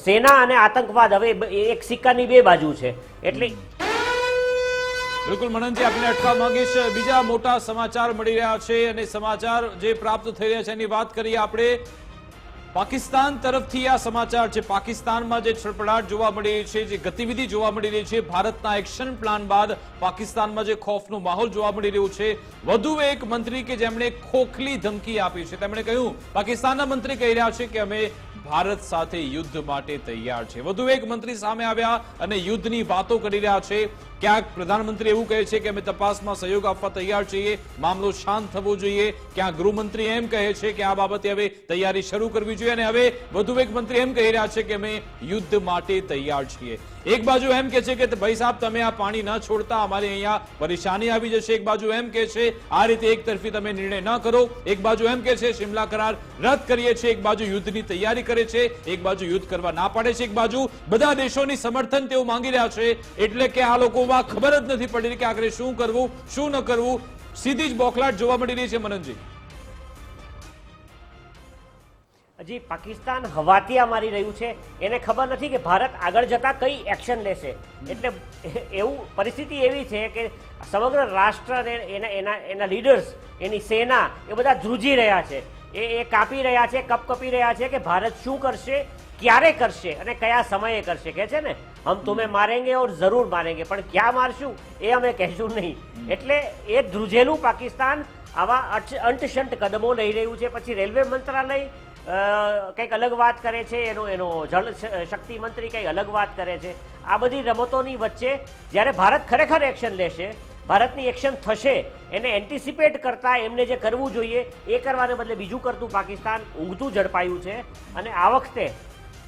Speaker 3: સેના અને આતંકવાદ હવે એક સિક્કાની બે બાજુ છે. એટલે
Speaker 1: બિલકુલ મનનજી, આપને અટકાવ માંગીશ. બીજા મોટા સમાચાર મળી રહ્યા છે અને સમાચાર જે પ્રાપ્ત થઈ રહ્યા છે એની વાત કરીએ આપણે. પાકિસ્તાન તરફથી આ સમાચાર છે. પાકિસ્તાનમાં જે છળપડાટ જોવા મળી રહી છે, જે ગતિવિધિ જોવા મળી રહી છે, ભારતના એક્શન પ્લાન બાદ પાકિસ્તાનમાં જે ખોફનો માહોલ જોવા મળી રહ્યો છે. વધુ એક મંત્રી કે જેમણે ખોખલી ધમકી આપી છે, તેમણે કહ્યું, પાકિસ્તાનના મંત્રી કહી રહ્યા છે કે અમે ભારત સાથે યુદ્ધ માટે તૈયાર છે. વધુ એક મંત્રી સામે આવ્યા અને યુદ્ધની વાતો કરી રહ્યા છે. ક્યાંક પ્રધાનમંત્રી એવું કહે છે કે અમે તપાસમાં સહયોગ આપવા તૈયાર છીએ, મામલો શાંત થવો જોઈએ. ક્યાંક ગૃહમંત્રી એમ કહે છે કે આ બાબતે હવે તૈયારી શરૂ કરવી જોઈએ. અને હવે વધુ એક મંત્રી એમ કહી રહ્યા છે કે અમે યુદ્ધ માટે તૈયાર છીએ. એક બાજુ એમ કે છે કે ભાઈ સાહેબ તમે આ પાણી ન છોડતા અમારે અહીંયા પરેશાની આવી જશે. એક બાજુ એમ કે છે આ રીતે એક તરફી તમે નિર્ણય ન કરો. એક બાજુ એમ કે છે શિમલા કરાર રદ કરીએ છીએ. એક બાજુ યુદ્ધની તૈયારી કરે છે, એક બાજુ યુદ્ધ કરવા ના પાડે છે. એક બાજુ બધા દેશોની સમર્થન તેઓ માંગી રહ્યા છે. એટલે કે આ લોકોમાં ખબર જ નથી પડી રહી કે આખરે શું કરવું શું ન કરવું. સીધી જ બોખલાટ જોવા મળી રહી છે. મનનજી,
Speaker 3: હજી પાકિસ્તાન હવાતિયા મારી રહ્યું છે, એને ખબર નથી કે ભારત આગળ જતા કઈ એક્શન લેશે. એટલે એવું પરિસ્થિતિ એવી છે કે સમગ્ર રાષ્ટ્ર અને એના લીડર્સ, એની સેના, એ બધા ધ્રુજી રહ્યા છે. એ કાપી રહ્યા છે, કપી રહ્યા છે કે ભારત શું કરશે, ક્યારે કરશે અને કયા સમયે કરશે. કહે છે ને, હમ તુમે મારેંગે ઓર જરૂર મારેંગે, પણ ક્યાં મારશું એ અમે કહેશું નહીં. એટલે એ ધ્રુજેલું પાકિસ્તાન આવા અંટશંટ કદમો લઈ રહ્યું છે. પછી રેલવે મંત્રાલય કંઈક અલગ વાત કરે છે, એનો જળ શક્તિ મંત્રી કંઈક અલગ વાત કરે છે. આ બધી રમતોની વચ્ચે જ્યારે ભારત ખરેખર એક્શન લેશે, ભારતની એક્શન થશે, એને એન્ટિસિપેટ કરતા એમને જે કરવું જોઈએ એ કરવાને બદલે બીજું કરતું પાકિસ્તાન ઊંઘતું ઝડપાયું છે. અને આ વખતે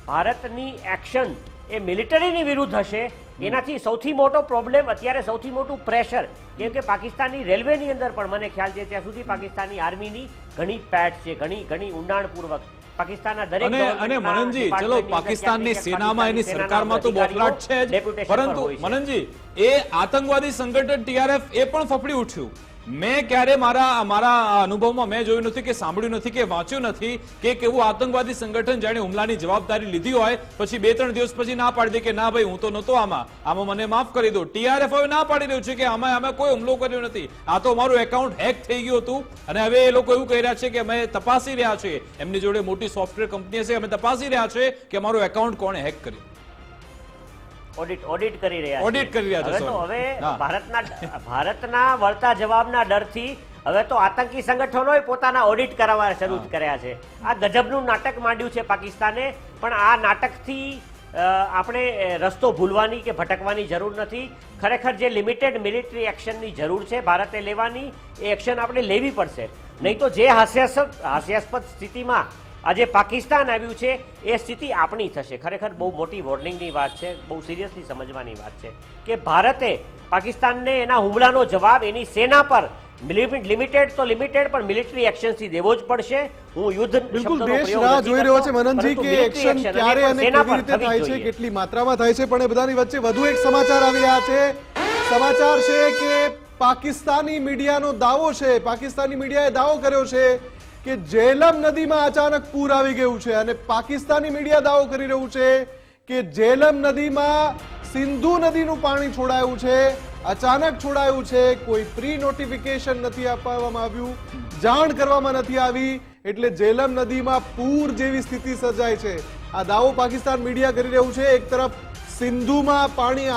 Speaker 3: ભારતની એક્શન એ મિલિટરીની વિરુદ્ધ હશે. એનાથી સૌથી મોટો પ્રોબ્લેમ અત્યારે, સૌથી મોટું પ્રેશર, કેમ કે પાકિસ્તાનની રેલવેની અંદર પણ મને ખ્યાલ છે ત્યાં સુધી પાકિસ્તાનની આર્મીની ઘણી પેટ છે, ઘણી ઊંડાણપૂર્વક પાકિસ્તાનના દરેક.
Speaker 1: અને મનનજી, ચલો પાકિસ્તાનની સેનામાં એની સરકારમાં તો બોખલાટ છે જ, પરંતુ મનનજી એ આતંકવાદી સંગઠન TRF એ પણ ફફડી ઉઠ્યું. મેં ક્યારે મારા અનુભવમાં મેં જોયું નથી કે સાંભળ્યું નથી કે વાંચ્યું નથી કે કેવું આતંકવાદી સંગઠન જાણે હુમલાની જવાબદારી લીધી હોય પછી 2-3 દિવસ પછી ના પાડી દે કે ના ભાઈ હું તો નહોતો આમાં મને માફ કરી દો. TRF હવે ના પાડી રહ્યું છે કે આમાં કોઈ હુમલો કર્યો નથી, આ તો અમારું એકાઉન્ટ હેક થઈ ગયું હતું. અને હવે એ લોકો એવું કહી રહ્યા છે કે અમે તપાસી રહ્યા છીએ, એમની જોડે મોટી સોફ્ટવેર કંપની છે, અમે તપાસી રહ્યા છે કે અમારું એકાઉન્ટ કોણે હેક કર્યું.
Speaker 3: ઓડિટ કરી રહ્યા છે. હવે તો ભારતના વળતા જવાબના ડરથી હવે તો આતંકી સંગઠનોએ પોતાના ઓડિટ કરવા શરૂ કર્યા છે. આ ગજબનું નાટક માંડ્યું છે પાકિસ્તાને. પણ આ નાટકથી આપણે રસ્તો ભૂલવાની કે ભટકવાની જરૂર નથી. ખરેખર જે લિમિટેડ મિલિટરી એક્શનની જરૂર છે ભારતે લેવાની, એ એક્શન આપણે લેવી પડશે. નહીં તો જે હાસ્યાસ્પદ સ્થિતિમાં આજે પાકિસ્તાન આવ્યું છે એ સ્થિતિ આપણી થશે. ખરેખર બહુ મોટી વોર્નિંગની વાત છે, બહુ સિરિયસલી સમજવાની વાત છે કે ભારતે પાકિસ્તાનને એના હુમલાનો જવાબ એની સેના પર લિમિટેડ તો લિમિટેડ, પણ મિલિટરી એક્શનથી દેવો જ પડશે. હું યુદ્ધ
Speaker 2: બિલકુલ
Speaker 3: શબ્દનો
Speaker 2: દેશ
Speaker 3: પ્રયોગ
Speaker 2: રાહ
Speaker 3: નથી
Speaker 2: જોઈ
Speaker 3: કરતો,
Speaker 2: રહ્યો છે મનનજી
Speaker 3: પરંતુ
Speaker 2: કે
Speaker 3: military
Speaker 2: એક્શન
Speaker 3: action
Speaker 2: ક્યારે
Speaker 3: અને
Speaker 2: અને
Speaker 3: સેના
Speaker 2: કેવી
Speaker 3: પર
Speaker 2: રીતે
Speaker 3: થવી
Speaker 2: થાય છે,
Speaker 3: જોઈએ.
Speaker 2: કેટલી માત્રામાં થાય છે. પણ એ બધાની વચ્ચે વધુ એક સમાચાર આવી રહ્યા છે. સમાચાર છે કે પાકિસ્તાની મીડિયાનો દાવો છે, પાકિસ્તાની મીડિયાએ દાવો કર્યો છે કે જેલમ નદીમાં અચાનક પૂર આવી ગયું છે. અને પાકિસ્તાની મીડિયા દાવો કરી રહ્યું છે કે જેલમ નદીમાં સિંધુ નદીનું પાણી છોડાયું છે, અચાનક છોડાયું છે. કોઈ પ્રી નોટિફિકેશન નથી આપવામાં આવ્યું, જાણ કરવામાં નથી આવી, એટલે જેલમ નદીમાં પૂર જેવી સ્થિતિ સર્જાય છે. આ દાવો પાકિસ્તાન મીડિયા કરી રહ્યું છે. એક તરફ સિંધુમાં પાણી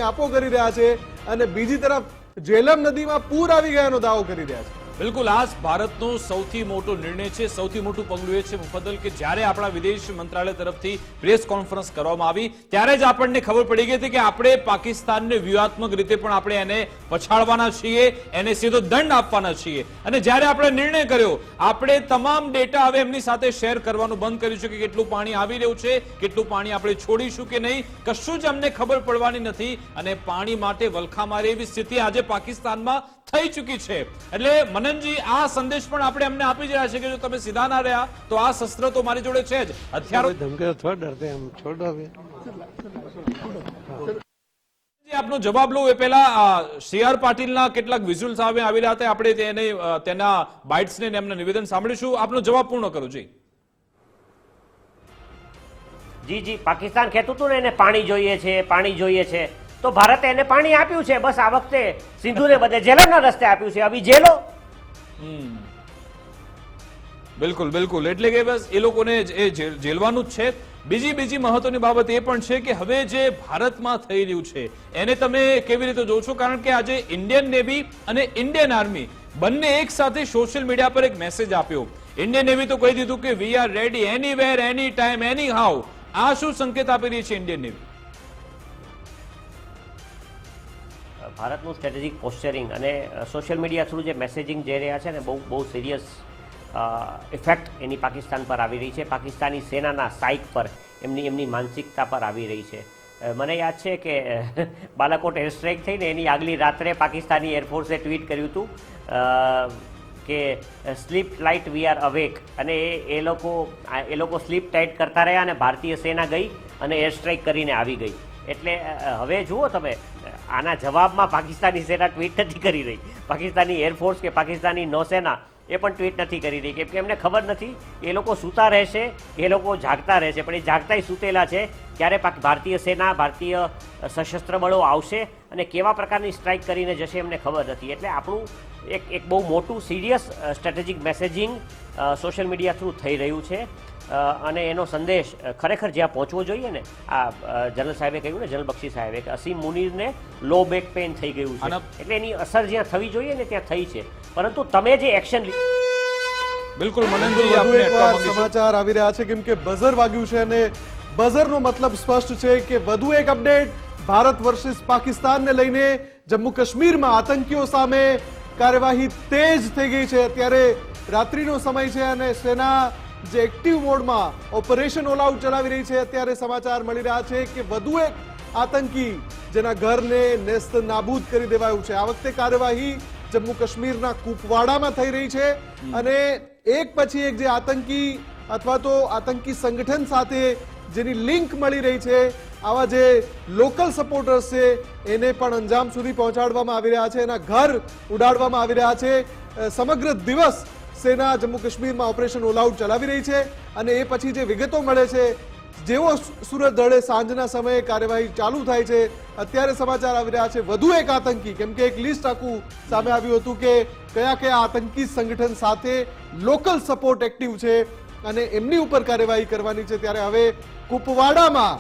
Speaker 2: આપો કરી રહ્યા છે, અને બીજી તરફ જેલમ નદીમાં પૂર આવી ગયાનો દાવો કરી રહ્યા છે.
Speaker 1: બિલકુલ આ ભારતનો સૌથી મોટો નિર્ણય છે, સૌથી મોટું પગલું એ છે મુફદ્દલ કે જ્યારે આપણા વિદેશ મંત્રાલય તરફથી પ્રેસ કોન્ફરન્સ કરવામાં આવી ત્યારે જ આપણને ખબર પડી ગઈ હતી કે આપણે પાકિસ્તાનને વ્યૂહાત્મક રીતે પણ આપણે એને પછાડવાના છીએ, એને સીધો દંડ આપવાના છીએ. અને જ્યારે આપણે નિર્ણય કર્યો, આપણે તમામ ડેટા હવે એમની સાથે શેર કરવાનું બંધ કર્યું છે કે કેટલું પાણી આવી રહ્યું છે, કેટલું પાણી આપણે છોડીશું કે નહીં, કશું જ અમને ખબર પડવાની નથી. અને પાણી માટે વલખા મારે એવી સ્થિતિ આજે પાકિસ્તાનમાં થઈ ચૂકી છે. એટલે મનનજી આ સંદેશ પણ આપણે એમને આપી રહ્યા છે કે જો તમે સીધા ના રહ્યા તો આ શસ્ત્ર તો મારી જોડે છે જ, હથિયારો.
Speaker 8: धमके थोड़ा डरते हैं हम, छोड़ो अभी.
Speaker 1: આપનો જવાબ લો એ પહેલા CR પાટીલના કેટલાક વિઝ્યુઅલ્સ આવી રહ્યા હતા, આપણે તેના બાઇટ્સને ને એમના નિવેદન સાંભળીશું. આપનો જવાબ પૂર્ણ કરો.
Speaker 3: જી પાકિસ્તાન કહેતું હતું ને એને પાણી જોઈએ છે, તો ભારતે એને પાણી આપ્યું છે. બસ આ વખતે સિંધુને બદલે જેલમના રસ્તે આપ્યું છે. હવે જેલો.
Speaker 1: બિલકુલ એટલે કે બસ એ લોકોને જેલવાનું જ છે. બીજી મહત્વની બાબત એ પણ છે કે હવે જે ભારતમાં થઈ રહ્યું છે એને તમે કેવી રીતે જોશો? કારણ કે આજે ઇન્ડિયન નેવી અને ઇન્ડિયન આર્મી બંને એક સાથે સોશિયલ મીડિયા પર એક મેસેજ આપ્યો. ઇન્ડિયન નેવી તો કહી દીધું કે we are ready anywhere any time any how. આ શું સંકેત આપી રહી છે ઇન્ડિયન નેવી?
Speaker 3: ભારતનું સ્ટ્રેટેજિક પોસ્ચરિંગ અને સોશિયલ મીડિયા થ્રુ જે મેસેજિંગ જઈ રહ્યા છે ને, બહુ સિરિયસ ઇફેક્ટ એની પાકિસ્તાન પર આવી રહી છે. પાકિસ્તાની સેનાના સાઇક પર, એમની માનસિકતા પર આવી રહી છે. મને યાદ છે કે બાલાકોટ એર સ્ટ્રાઇક થઈને એની આગલી રાત્રે પાકિસ્તાની એરફોર્સે ટ્વીટ કર્યું હતું કે sleep light we are awake, અને એ લોકો સ્લીપ ટાઇટ કરતા રહ્યા અને ભારતીય સેના ગઈ અને એર સ્ટ્રાઇક કરીને આવી ગઈ. એટલે હવે જુઓ તમે, આના જવાબમાં પાકિસ્તાની સેના ટ્વીટ નથી કરી રહી, પાકિસ્તાની એરફોર્સ કે પાકિસ્તાની નૌસેના એ પણ ટ્વીટ નથી કરી રહી, કેમ કે એમને ખબર નથી એ લોકો સૂતા રહેશે, એ લોકો જાગતા રહેશે, પણ એ જાગતાય સૂતેલા છે. ક્યારે ભારતીય સેના, ભારતીય સશસ્ત્ર બળો આવશે અને કેવા પ્રકારની સ્ટ્રાઇક કરીને જશે એમને ખબર નથી. એટલે આપણું એક બહુ મોટું serious strategic messaging social media through થઈ રહ્યું છે. અને એનો સંદેશ ખરેખર જ્યાં પહોંચવો જોઈએ ને, આ જનરલ સાહેબે કહ્યું ને, જનરલ બક્ષી સાહેબે, કે અસીમ મુનીરને લો બેક પેઇન થઈ ગયું છે, એટલે એની અસર જ્યાં થવી જોઈએ ને ત્યાં થઈ છે. પરંતુ તમે જે એક્શન
Speaker 1: બિલકુલ
Speaker 2: વધુ એકવાર સમાચાર આવી રહ્યા છે કેમ કે બઝર વાગ્યું છે અને બઝરનો મતલબ સ્પષ્ટ છે કે વધુ એક અપડેટ ભારત વર્સિસ પાકિસ્તાનને લઈને. જમ્મુ કાશ્મીરમાં આતંકીઓ સામે કાર્યવાહી તેજ થઈ ગઈ છે. અત્યારે રાત્રિનો સમય છે અને સેના જે એક્ટિવ મોડમાં ઓપરેશન ઓલ આઉટ ચલાવી રહી છે. અત્યારે સમાચાર મળી રહ્યા છે કે વધુ એક આતંકી જેના ઘરને નેસ્ત નાબૂદ કરી દેવાયું છે. આ વખતે કાર્યવાહી જમ્મુ કાશ્મીરના કુપવાડામાં થઈ રહી છે અને એક પછી એક જે આતંકી અથવા તો આતંકી સંગઠન સાથે જેની લિંક મળી રહી છે, આવા જે લોકલ સપોર્ટર્સ છે એને પણ અંજામ સુધી પહોંચાડવામાં આવી રહ્યા છે, એના ઘર ઉડાડવામાં આવી રહ્યા છે. સમગ્ર દિવસ સેના જમ્મુ કાશ્મીરમાં ઓપરેશન ઓલ આઉટ ચલાવી રહી છે અને એ પછી જે વિગતો મળે છે, જેવો સુરત દળે સાંજના સમયે કાર્યવાહી ચાલુ થાય છે, અત્યારે સમાચાર આવી રહ્યા છે વધુ એક આતંકી, કેમ કે એક લિસ્ટ આખું સામે આવ્યું હતું કે કયા આતંકી સંગઠન સાથે લોકલ સપોર્ટ એક્ટિવ છે અને એમની ઉપર કાર્યવાહી કરવાની છે. ત્યારે હવે કુપવાડામાં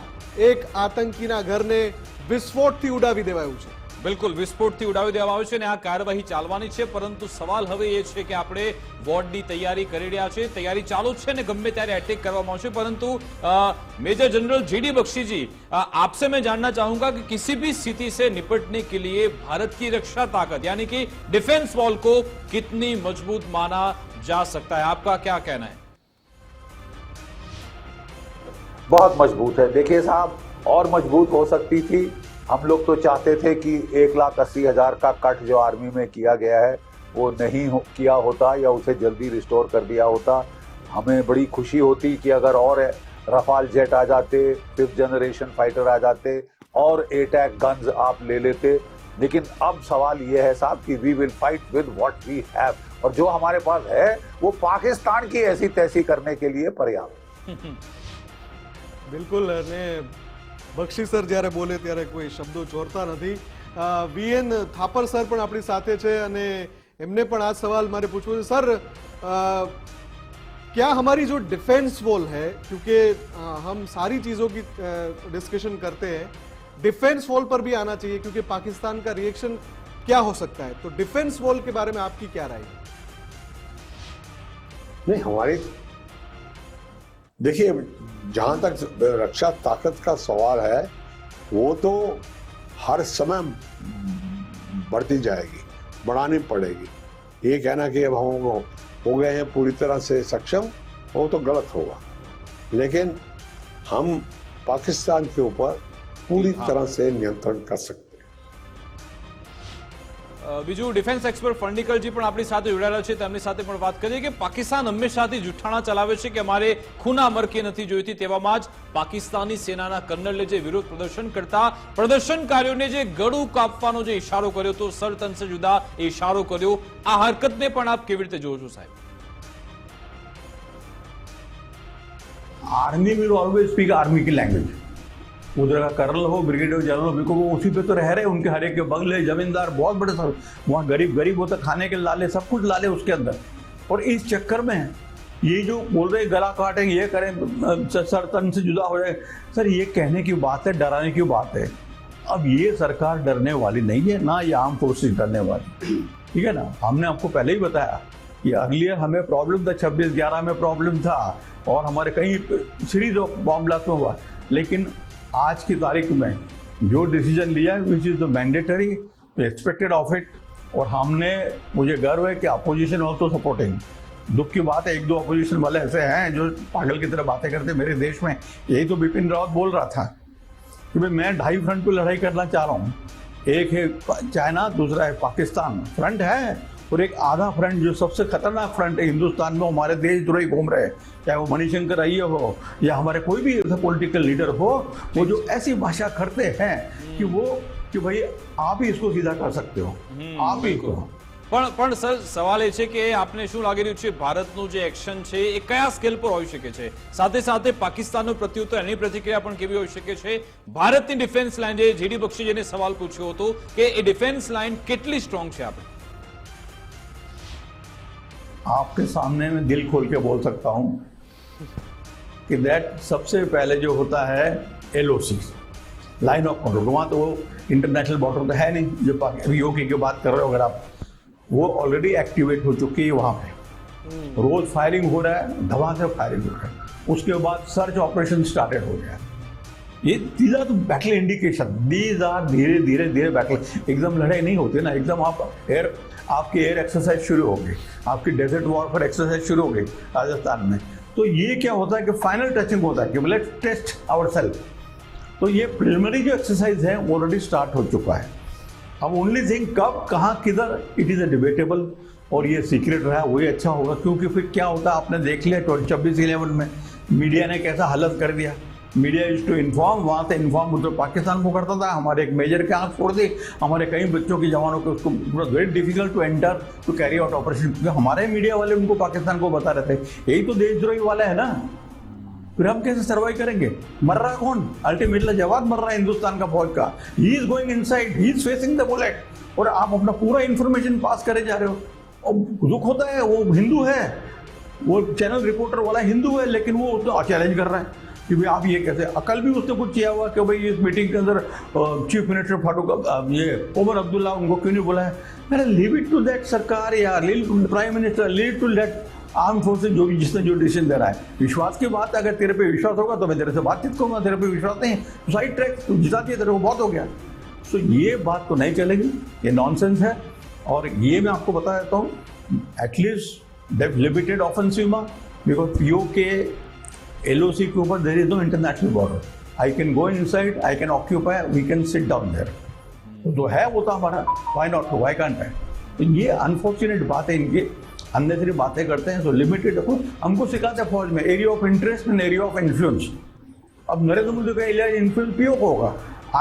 Speaker 2: એક આતંકીના ઘરને વિસ્ફોટથી ઉડાવી દેવાયું છે.
Speaker 1: બિલકુલ વિસ્ફોટથી ઉડાવી દેવામાં આવ્યું છે અને આ કાર્યવાહી ચાલવાની છે. પરંતુ સવાલ હવે એ છે કે આપણે વોર્ડની તૈયારી કરી રહ્યા છીએ, તૈયારી ચાલુ છે ને ગમે ત્યારે એટેક કરવામાં આવશે. પરંતુ मेजर जनरल GD बख्शी जी, आपसे मैं जानना चाहूंगा कि किसी भी स्थिति से निपटने के लिए भारत की रक्षा ताकत यानी कि डिफेंस वॉल को कितनी मजबूत माना जा सकता है, आपका क्या कहना है?
Speaker 5: बहुत मजबूत है. देखिए साहब, और मजबूत हो सकती थी. हम लोग तो चाहते थे कि 1,80,000 का कट जो आर्मी में किया गया है वो नहीं किया होता या उसे जल्दी रिस्टोर कर दिया होता, हमें बड़ी खुशी होती कि अगर और रफाल जेट आ जाते, 5th जनरेशन फाइटर आ जाते और अटैक गन्स आप ले लेते। लेकिन अब सवाल ये है साहब कि we will fight with what we have, और जो हमारे पास है वो पाकिस्तान की ऐसी तैसी करने के लिए पर्याप्त।
Speaker 2: બિલકુલ અને બક્ષી સર જ્યારે બોલે ત્યારે કોઈ શબ્દો ચોરતા નથી. વીએન થાપર સર પણ આપણી સાથે છે અને એમને પણ આ સવાલ મારે પૂછવું છે. સર, क्या हमारी जो डिफेंस वॉल है, क्योंकि हम सारी चीजों की डिस्कशन करते हैं, डिफेंस वॉल पर भी आना चाहिए क्योंकि पाकिस्तान का रिएक्शन क्या हो सकता है, तो डिफेंस वॉल के बारे में आपकी क्या राय है?
Speaker 7: नहीं, हमारी देखिए, जहां तक रक्षा ताकत का सवाल है वो तो हर समय बढ़ती जाएगी, बढ़ानी पड़ेगी. ये कहना कि अब हम हो गए हैं पूरी तरह से सक्षम, वो तो गलत होगा. लेकिन हम पाकिस्तान के ऊपर पूरी तरह से नियंत्रण कर सकते हैं.
Speaker 1: બીજું ડિફેન્સ એક્સપર્ટ ફંડિકલજી પણ આપણી સાથે જોડાયેલા છે, તેમની સાથે પણ વાત કરીએ કે પાકિસ્તાન હંમેશાથી જૂઠાણા ચલાવે છે કે અમારે ખૂના મરકી નથી જોઈતી. તેવામાં જ પાકિસ્તાની સેનાના કર્નલે જે વિરોધ પ્રદર્શન કરતા પ્રદર્શનકારીઓને જે ગળું કાપવાનો જે ઇશારો કર્યો તો સર તન સે જુદા એ ઇશારો કર્યો, આ હરકતને પણ આપ કેવી રીતે જોવો છો સાહેબ?
Speaker 6: Army will always speak army की लैंग्वेज. उधर का कर्नल हो, ब्रिगेडियर जनरल हो, बिल्कुल वो उसी पे तो रह रहे हैं. उनके हर एक के बंगले, जमींदार बहुत बड़े सब, वहाँ गरीब होता, खाने के लाले, सब कुछ लाले उसके अंदर. और इस चक्कर में ये जो बोल रहे गला काटेंगे, ये करें, सर तन से जुदा हो जाए, सर ये कहने की बात है, डराने की बात है. अब ये सरकार डरने वाली नहीं है, ना ये आर्म फोर्सेस डरने वाली, ठीक है ना. हमने आपको पहले ही बताया कि अर्लियर हमें प्रॉब्लम था, 26/11 में प्रॉब्लम था और हमारे कई सीरीज ऑफ बॉम्ब ब्लास्ट में हुआ. लेकिन आज की तारीख में जो डिसीजन लिया है which is the mandatory, expected of it, और हमने, मुझे गर्व है कि अपोजिशन ऑल्सो सपोर्टिंग. दुख की बात है, 1-2 अपोजिशन वाले ऐसे हैं जो पागल की तरह बातें करते मेरे देश में. यही तो बिपिन रावत बोल रहा था कि भाई मैं 2.5 फ्रंट पे लड़ाई करना चाह रहा हूँ. एक है चाइना, दूसरा है पाकिस्तान. फ्रंट है, और एक आधा फ्रंट जो सबसे खतरनाक फ्रंट है हिंदुस्तान में, हमारे देशद्रोही घूम रहे हैं, चाहे वो मणिशंकर अय्यर हो या हमारे कोई भी पॉलिटिकल लीडर हो, वो जो ऐसी भाषा करते हैं कि वो कि भाई आप ही इसको सीधा कर सकते हो, आप ही को.
Speaker 1: પણ સર સવાલ એ છે કે આપને શું લાગી રહ્યું છે ભારતનું જે એક્શન છે એ કયા સ્કેલ પર હોઈ શકે છે, સાથે સાથે પાકિસ્તાનનું પ્રત્યુત્તર એની પ્રતિક્રિયા પણ કેવી હોઈ શકે છે? ભારતની ડિફેન્સ લાઇન, જે જીડી બક્ષી જેને સવાલ પૂછ્યો હતો કે એ ડિફેન્સ લાઇન કેટલી સ્ટ્રોંગ છે આપણે?
Speaker 6: आपके सामने में दिल खोल के बोल सकता हूँ कि दैट सबसे पहले जो होता है LOC, लाइन ऑफ कंट्रोल. वहाँ तो वो इंटरनेशनल बॉर्डर तो है नहीं, जो यूके की बात कर रहे हो अगर आप, वो ऑलरेडी एक्टिवेट हो चुकी है वहाँ पे. रोज फायरिंग हो रहा है, धवा से फायरिंग हो रहा है. उसके बाद सर्च ऑपरेशन स्टार्टेड हो गया. ये these are battle indication, these are धीरे धीरे बैटल. एकदम लड़ाई नहीं होती ना, एकदम आपकी एयर एक्सरसाइज शुरू हो गई, आपकी डेजर्ट वॉरफेयर एक्सरसाइज शुरू हो गई राजस्थान में. तो ये क्या होता है कि फाइनल टचिंग होता है कि लेट्स टेस्ट आवरसेल्फ. तो ये प्रिलिमिनरी जो एक्सरसाइज है ऑलरेडी स्टार्ट हो चुका है. अब ओनली थिंग कब, कहाँ, किधर, इट इज अ डिबेटेबल, और ये सीक्रेट रहा वही अच्छा होगा. क्योंकि फिर क्या होता है आपने देख लिया 26/11 में मीडिया ने कैसा हालत कर दिया. मीडिया इज टू इन्फॉर्म, वहाँ से इन्फॉर्म उधर पाकिस्तान को करता था. हमारे एक मेजर के आँख फोड़ दी, हमारे कई बच्चों के जवानों को, उसको पूरा very difficult to enter to carry out operation, क्योंकि हमारे मीडिया वाले उनको पाकिस्तान को बता रहे थे. यही तो देशद्रोही वाला है ना. फिर हम कैसे सर्वाइव करेंगे? मर रहा कौन? अल्टीमेटली जवाब मर रहा है हिंदुस्तान का फौज का. He is going inside, he is facing the bullet, और आप अपना पूरा इंफॉर्मेशन पास करे जा रहे हो. और दुख होता है, वो हिंदू है, वो चैनल रिपोर्टर वाला हिंदू है, लेकिन वो तो चैलेंज कर रहा है कि भाई आप ये कैसे. अकल भी उसने कुछ किया हुआ कि भाई इस मीटिंग के अंदर चीफ मिनिस्टर फारूक, ये ओमर अब्दुल्ला, उनको क्यों नहीं बुलाया? मैंने लीव इट टू दैट सरकार यार, leave prime minister, leave to that arm forces, जो भी जिसने जो डिसीजन दे रहा है. विश्वास की बात, अगर तेरे पे विश्वास होगा तो मैं तेरे से बातचीत करूंगा, तेरे पे विश्वास नहीं, साइड ट्रैक तू जिता दिया, तेरे को बहुत हो गया. सो ये बात तो नहीं चलेगी, ये नॉनसेंस है. और ये मैं आपको बता देता हूँ, एटलीस्ट देव लिमिटेड ऑफेंसिव में, बिकॉज पीओ के LOC के ऊपर there is no international border. I can go inside, I can occupy, we can sit down there. तो है वो तो हमारा, why not, why can't I. तो ये अनफॉर्चुनेट बात है इनकी, अननेसरी बातें करते हैं। तो लिमिटेड हमको सिखाते हैं फौज में area of interest and area of influence. अब नरेंद्र मोदी का एरिया इन्फ्लुएंस पीओ को होगा,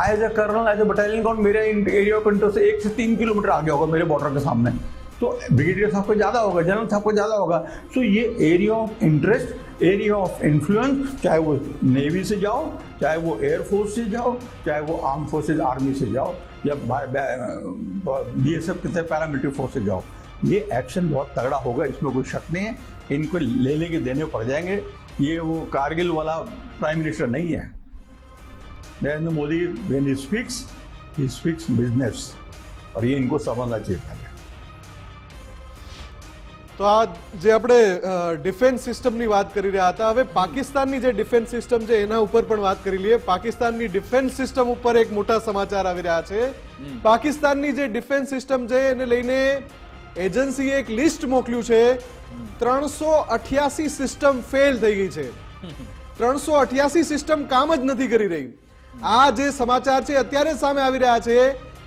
Speaker 6: as a colonel as a battalion कौन मेरे एरिया ऑफ इंटरेस्ट से 1 से 3 किलोमीटर आगे होगा मेरे बॉर्डर के सामने, तो ब्रिगेडियर साहब को ज़्यादा होगा, जनरल साहब को ज़्यादा होगा। तो ये area of interest, area of influence, चाहे वो नेवी से जाओ, चाहे वो एयरफोर्स से जाओ, चाहे वो आर्म फोर्सेज आर्मी से जाओ, या BSF कितने पैरामिलिट्री फोर्स से जाओ, ये एक्शन बहुत तगड़ा होगा, इसमें कोई शक नहीं है। इनको ले लेके देने पड़ जाएंगे। ये वो कारगिल वाला प्राइम मिनिस्टर नहीं है Narendra Modi. When he speaks business, और ये इनको समझना चाहिए।
Speaker 2: તો આ જે આપણે ડિફેન્સ સિસ્ટમની વાત કરી રહ્યા હતા, હવે પાકિસ્તાનની જે ડિફેન્સ સિસ્ટમ છે એના ઉપર પણ વાત કરી લઈએ। પાકિસ્તાનની ડિફેન્સ સિસ્ટમ ઉપર એક મોટા સમાચાર આવી રહ્યા છે। પાકિસ્તાનની જે ડિફેન્સ સિસ્ટમ છે એને લઈને એજન્સીએ એક લિસ્ટ મોકલ્યું છે। 388 સિસ્ટમ ફેલ થઈ ગઈ છે, 388 સિસ્ટમ કામ જ નથી કરી રહી। આ જે સમાચાર છે અત્યારે સામે આવી રહ્યા છે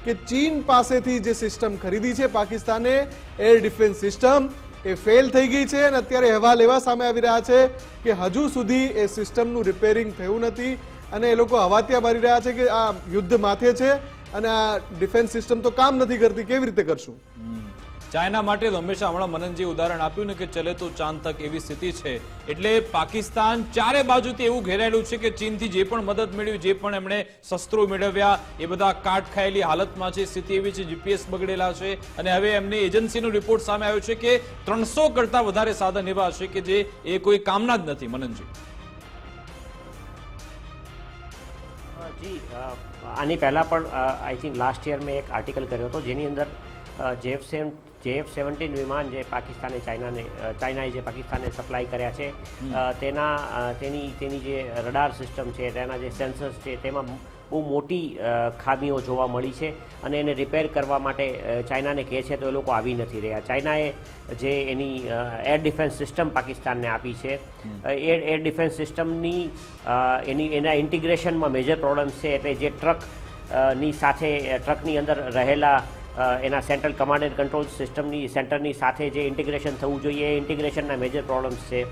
Speaker 2: કે ચીન પાસેથી જે સિસ્ટમ ખરીદી છે પાકિસ્તાને, એર ડિફેન્સ સિસ્ટમ, એ ફેલ થઈ ગઈ છે અને અત્યારે અહેવાલ એવા સામે આવી રહ્યા છે કે હજુ સુધી એ સિસ્ટમનું રિપેરિંગ થયું નથી અને એ લોકો હવાતિયા મારી રહ્યા છે કે આ યુદ્ધ માથે છે અને આ ડિફેન્સ સિસ્ટમ તો કામ નથી કરતી, કેવી રીતે કરશું?
Speaker 1: ચાઇના માટે તો હંમેશા હમણાં મનનજી ઉદાહરણ આપ્યું ને કે ચલે તો ચાંદ તક એવી સ્થિતિ છે। એટલે પાકિસ્તાન ચારે બાજુથી એવું ઘેરાયેલું છે કે ચીનથી જે પણ મદદ મેળવી, જે પણ એમણે શસ્ત્રો મેળવ્યા, એ બધા કાટ ખાયેલી હાલતમાં છે। સ્થિતિ એવી છે, GPS બગડેલા છે અને હવે એમની એજન્સીનો રિપોર્ટ સામે આવ્યો છે કે 300 કરતા વધારે સાધન એવા હશે કે જે એ કોઈ કામના જ નથી। મનનજી
Speaker 3: જી, આની પહેલા પણ આઈ થિંક લાસ્ટ યર મેં એક આર્ટિકલ કર્યો હતો જેની અંદર JF-17 વિમાન જે પાકિસ્તાને ચાઇનાએ જે પાકિસ્તાને સપ્લાય કર્યા છે તેની જે રડાર સિસ્ટમ છે, તેના જે સેન્સર્સ છે, તેમાં બહુ મોટી ખામીઓ જોવા મળી છે અને એને રિપેર કરવા માટે ચાઇનાને કહે છે તો એ લોકો આવી નથી રહ્યા। ચાઇનાએ જે એની એર ડિફેન્સ સિસ્ટમ પાકિસ્તાનને આપી છે, એર ડિફેન્સ સિસ્ટમની એના ઇન્ટિગ્રેશનમાં મેજર પ્રોબ્લેમ્સ છે। એટલે જે ટ્રકની સાથે, ટ્રકની અંદર રહેલા એના સેન્ટ્રલ કમાન્ડ એન્ડ કંટ્રોલ સિસ્ટમની સેન્ટરની સાથે જે ઇન્ટિગ્રેશન થવું જોઈએ એ ઇન્ટિગ્રેશનના મેજર પ્રોબ્લેમ્સ છે।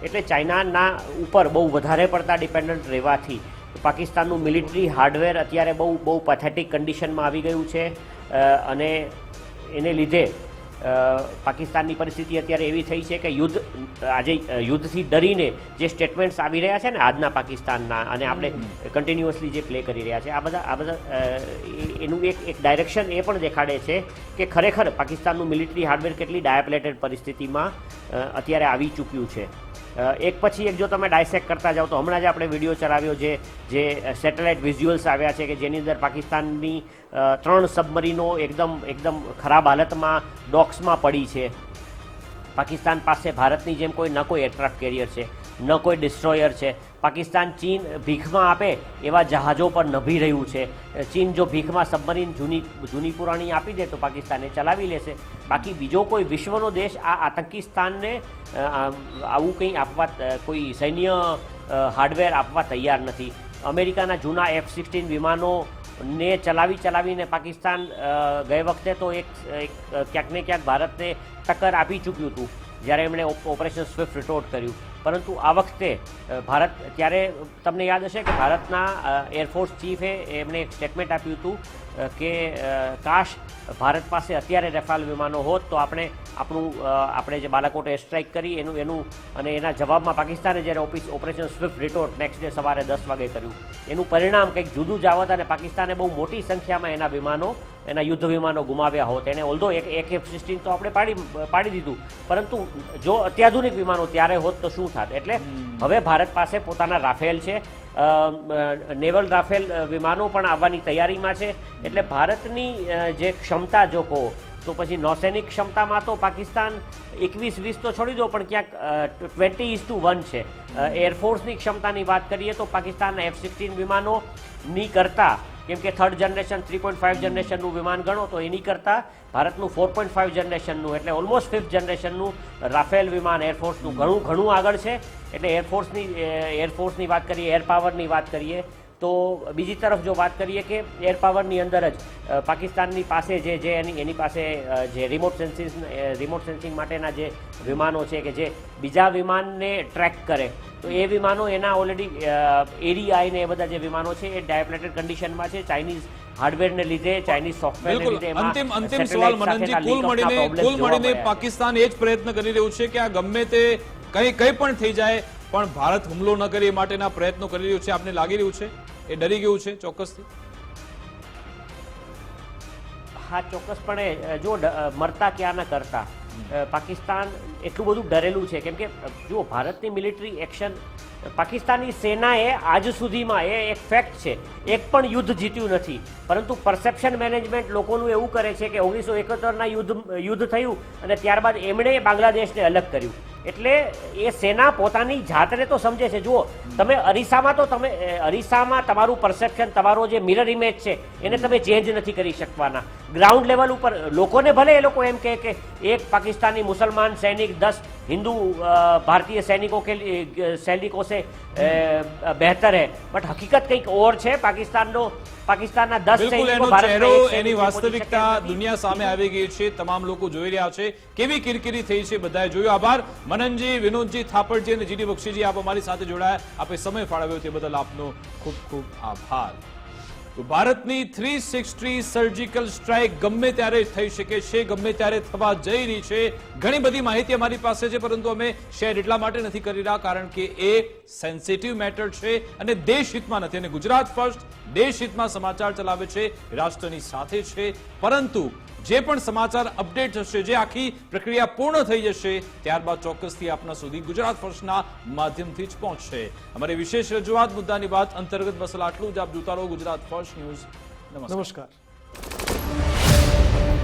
Speaker 3: એટલે ચાઇનાના ઉપર બહુ વધારે પડતા ડિપેન્ડન્ટ રહેવાથી પાકિસ્તાનનું મિલિટરી હાર્ડવેર અત્યારે બહુ પેથેટિક કન્ડિશનમાં આવી ગયું છે અને એને લીધે પાકિસ્તાનની પરિસ્થિતિ અત્યારે એવી થઈ છે કે યુદ્ધથી ડરીને જે સ્ટેટમેન્ટ્સ આવી રહ્યા છે ને આજના પાકિસ્તાનના, અને આપણે કન્ટિન્યુઅસલી જે પ્લે કરી રહ્યા છે, આ બધા એનું એક ડાયરેક્શન એ પણ દેખાડે છે કે ખરેખર પાકિસ્તાનનું મિલિટરી હાર્ડવેર કેટલી ડાયપ્લેટેડ પરિસ્થિતિમાં અત્યારે આવી ચૂક્યું છે। એક પછી એક જો તમે ડાયસેક્ટ કરતા જાઓ તો હમણાં જ આપણે વિડીયો ચલાવ્યો જે સેટેલાઇટ વિઝ્યુઅલ્સ આવ્યા છે કે જેની અંદર પાકિસ્તાનની 3 સબમરીનો એકદમ ખરાબ હાલતમાં ડોક્સમાં પડી છે। પાકિસ્તાન પાસે ભારતની જેમ ન કોઈ એરક્રાફ્ટ કેરિયર છે, ન કોઈ ડિસ્ટ્રોયર છે। પાકિસ્તાન ચીન ભીખમાં આપે એવા જહાજો પર નભી રહ્યું છે। ચીન જો ભીખમાં સબમરીન જૂની પુરાણી આપી દે તો પાકિસ્તાન એ ચલાવી લેશે। બાકી બીજો કોઈ વિશ્વનો દેશ આ આતંકિસ્તાનને આવું કંઈ આપવા, કોઈ સૈન્ય હાર્ડવેર આપવા તૈયાર નથી। અમેરિકાના જૂના F-16 વિમાનોને ચલાવીને પાકિસ્તાન ગઈ વખતે તો એક ક્યાંક ને ક્યાંક ભારતને ટક્કર આપી ચૂક્યું હતું જ્યારે એમણે ઓપરેશન સ્વિફ્ટ રિટોર્ટ કર્યું। પરંતુ આ વખતે ભારત, ત્યારે તમને યાદ હશે કે ભારતના એરફોર્સ ચીફે એમણે એક સ્ટેટમેન્ટ આપ્યું હતું કે કાશ ભારત પાસે અત્યારે રેફાલ વિમાનો હોત તો આપણે જે બાલાકોટ એર સ્ટ્રાઇક કરી એનું અને એના જવાબમાં પાકિસ્તાને જ્યારે ઓપરેશન સ્વિફ્ટ રિટોર્ટ નેક્સ્ટ ડે સવારે 10 વાગે કર્યું, એનું પરિણામ કંઈક જુદું જ આવત અને પાકિસ્તાને બહુ મોટી સંખ્યામાં એના યુદ્ધ વિમાનો ગુમાવ્યા હોત। એને ઓલ્ધો એક F-16 તો આપણે પાડી દીધું, પરંતુ જો અત્યાધુનિક વિમાનો ત્યારે હોત તો શું થાત। એટલે હવે ભારત પાસે પોતાના રાફેલ છે, નેવલ રાફેલ વિમાનો પણ આવવાની તૈયારીમાં છે। એટલે ભારતની જે ક્ષમતા જો કહો તો પછી નૌસૈનિક ક્ષમતામાં તો પાકિસ્તાન 21-20 તો છોડી દો પણ ક્યાંક 20:1 છે। એરફોર્સની ક્ષમતાની વાત કરીએ તો પાકિસ્તાનના F-16 વિમાનોની કરતાં, કેમ કે 3rd જનરેશન 3.5 જનરેશનનું વિમાન ગણો તો એની કરતાં ભારતનું 4.5 જનરેશનનું એટલે ઓલમોસ્ટ 5th જનરેશનનું રાફેલ વિમાન એરફોર્સનું ઘણું આગળ છે। એટલે એરફોર્સની વાત કરીએ, એર પાવરની વાત કરીએ તો બીજી તરફ જો વાત કરીએ કે એર પાવરની અંદર જ પાકિસ્તાનની પાસે જે એની પાસે જે રિમોટ સેન્સિંગ માટેના જે વિમાનો છે કે જે બીજા વિમાનને ટ્રેક કરે, તો એ વિમાનો એના ઓલરેડી એરીઆઈ ને એ બધા જે વિમાનો છે એ ડાયપ્લેટેડ કન્ડિશનમાં છે. ચાઇનીઝ હાર્ડવેરને લીધે, ચાઇનીઝ સોફ્ટવેરને
Speaker 1: બિલકુલ.
Speaker 3: લીધે એમાં
Speaker 1: અંતિમ સવાલ મનનજી, કુલ મળીને પાકિસ્તાન એ જ પ્રયત્ન કરી રહ્યું છે કે આ ગમે તે કંઈ પણ થઈ જાય પણ ભારત હુમલો ન કરે એ માટેના પ્રયત્નો કરી રહ્યું છે. આપને લાગી રહ્યું છે એ ડરી ગયું છે ચોક્કસથી?
Speaker 3: હા, ચોક્કસપણે. જો મરતા ક્યાં ન કરતા, પાકિસ્તાન એટલું બધું ડરેલું છે કેમ કે જુઓ, ભારતની મિલિટરી એક્શન, પાકિસ્તાની સેનાએ આજ સુધીમાં એ એક ફેક્ટ છે, એક પણ યુદ્ધ જીત્યું નથી. પરંતુ પરસેપ્શન મેનેજમેન્ટ લોકોનું એવું કરે છે કે 1971ના યુદ્ધ થયું અને ત્યારબાદ એમણે બાંગ્લાદેશને અલગ કર્યું. એટલે એ સેના પોતાની જાતને તો સમજે છે. જુઓ, તમે અરીસામાં તમારું પરસેપ્શન, તમારો જે મિરર ઇમેજ છે એને તમે ચેન્જ નથી કરી શકવાના. ગ્રાઉન્ડ લેવલ ઉપર લોકોને ભલે એ લોકો એમ કહે કે એક પાकिस्तानी मुसलमान सैनिक 10 हिंदू भारतीय सैनिकों से बेहतर है, बट हकीकत કંઈક ઓર છે. પાકિસ્તાનના 10 સૈનિકો ભારતના
Speaker 1: એની વાસ્તવિકતા દુનિયા સામે આવી ગઈ છે. તમામ લોકો જોઈ રહ્યા છે કેવી કિરકિરી થઈ છે, બધાએ જોયું. આભાર મનનજી, વિનોદજી થાપડજી અને જીડી બક્ષીજી, આપ અમારી સાથે જોડાયા, આપે સમય ફાળવ્યો તે બદલ આપનો ખૂબ ખૂબ આભાર. તો ભારતની 360 સર્જિકલ સ્ટ્રાઇક ગમે ત્યારે થઈ શકે છે, ગમે ત્યારે થવા જઈ રહી છે. ઘણી બધી માહિતી અમારી પાસે છે, પરંતુ અમે શેર એટલા માટે નથી કરી રહ્યા કારણ કે એ સેન્સિટિવ મેટર છે અને દેશહિતમાં નથી. અને ગુજરાત ફર્સ્ટ દેશહિતમાં સમાચાર ચલાવે છે, રાષ્ટ્રની સાથે છે. પરંતુ જે પણ સમાચાર અપડેટ થશે, જે આખી પ્રક્રિયા પૂર્ણ થઈ જશે, ત્યારબાદ ચોક્કસથી આપના સુધી ગુજરાત ફર્સ્ટના માધ્યમથી જ પહોંચશે. અમારી વિશેષ રજૂઆત મુદ્દાની વાત અંતર્ગત બસ આટલું જ. આપ જોતા રહો ગુજરાત ફર્સ્ટ ન્યૂઝ. નમસ્કાર.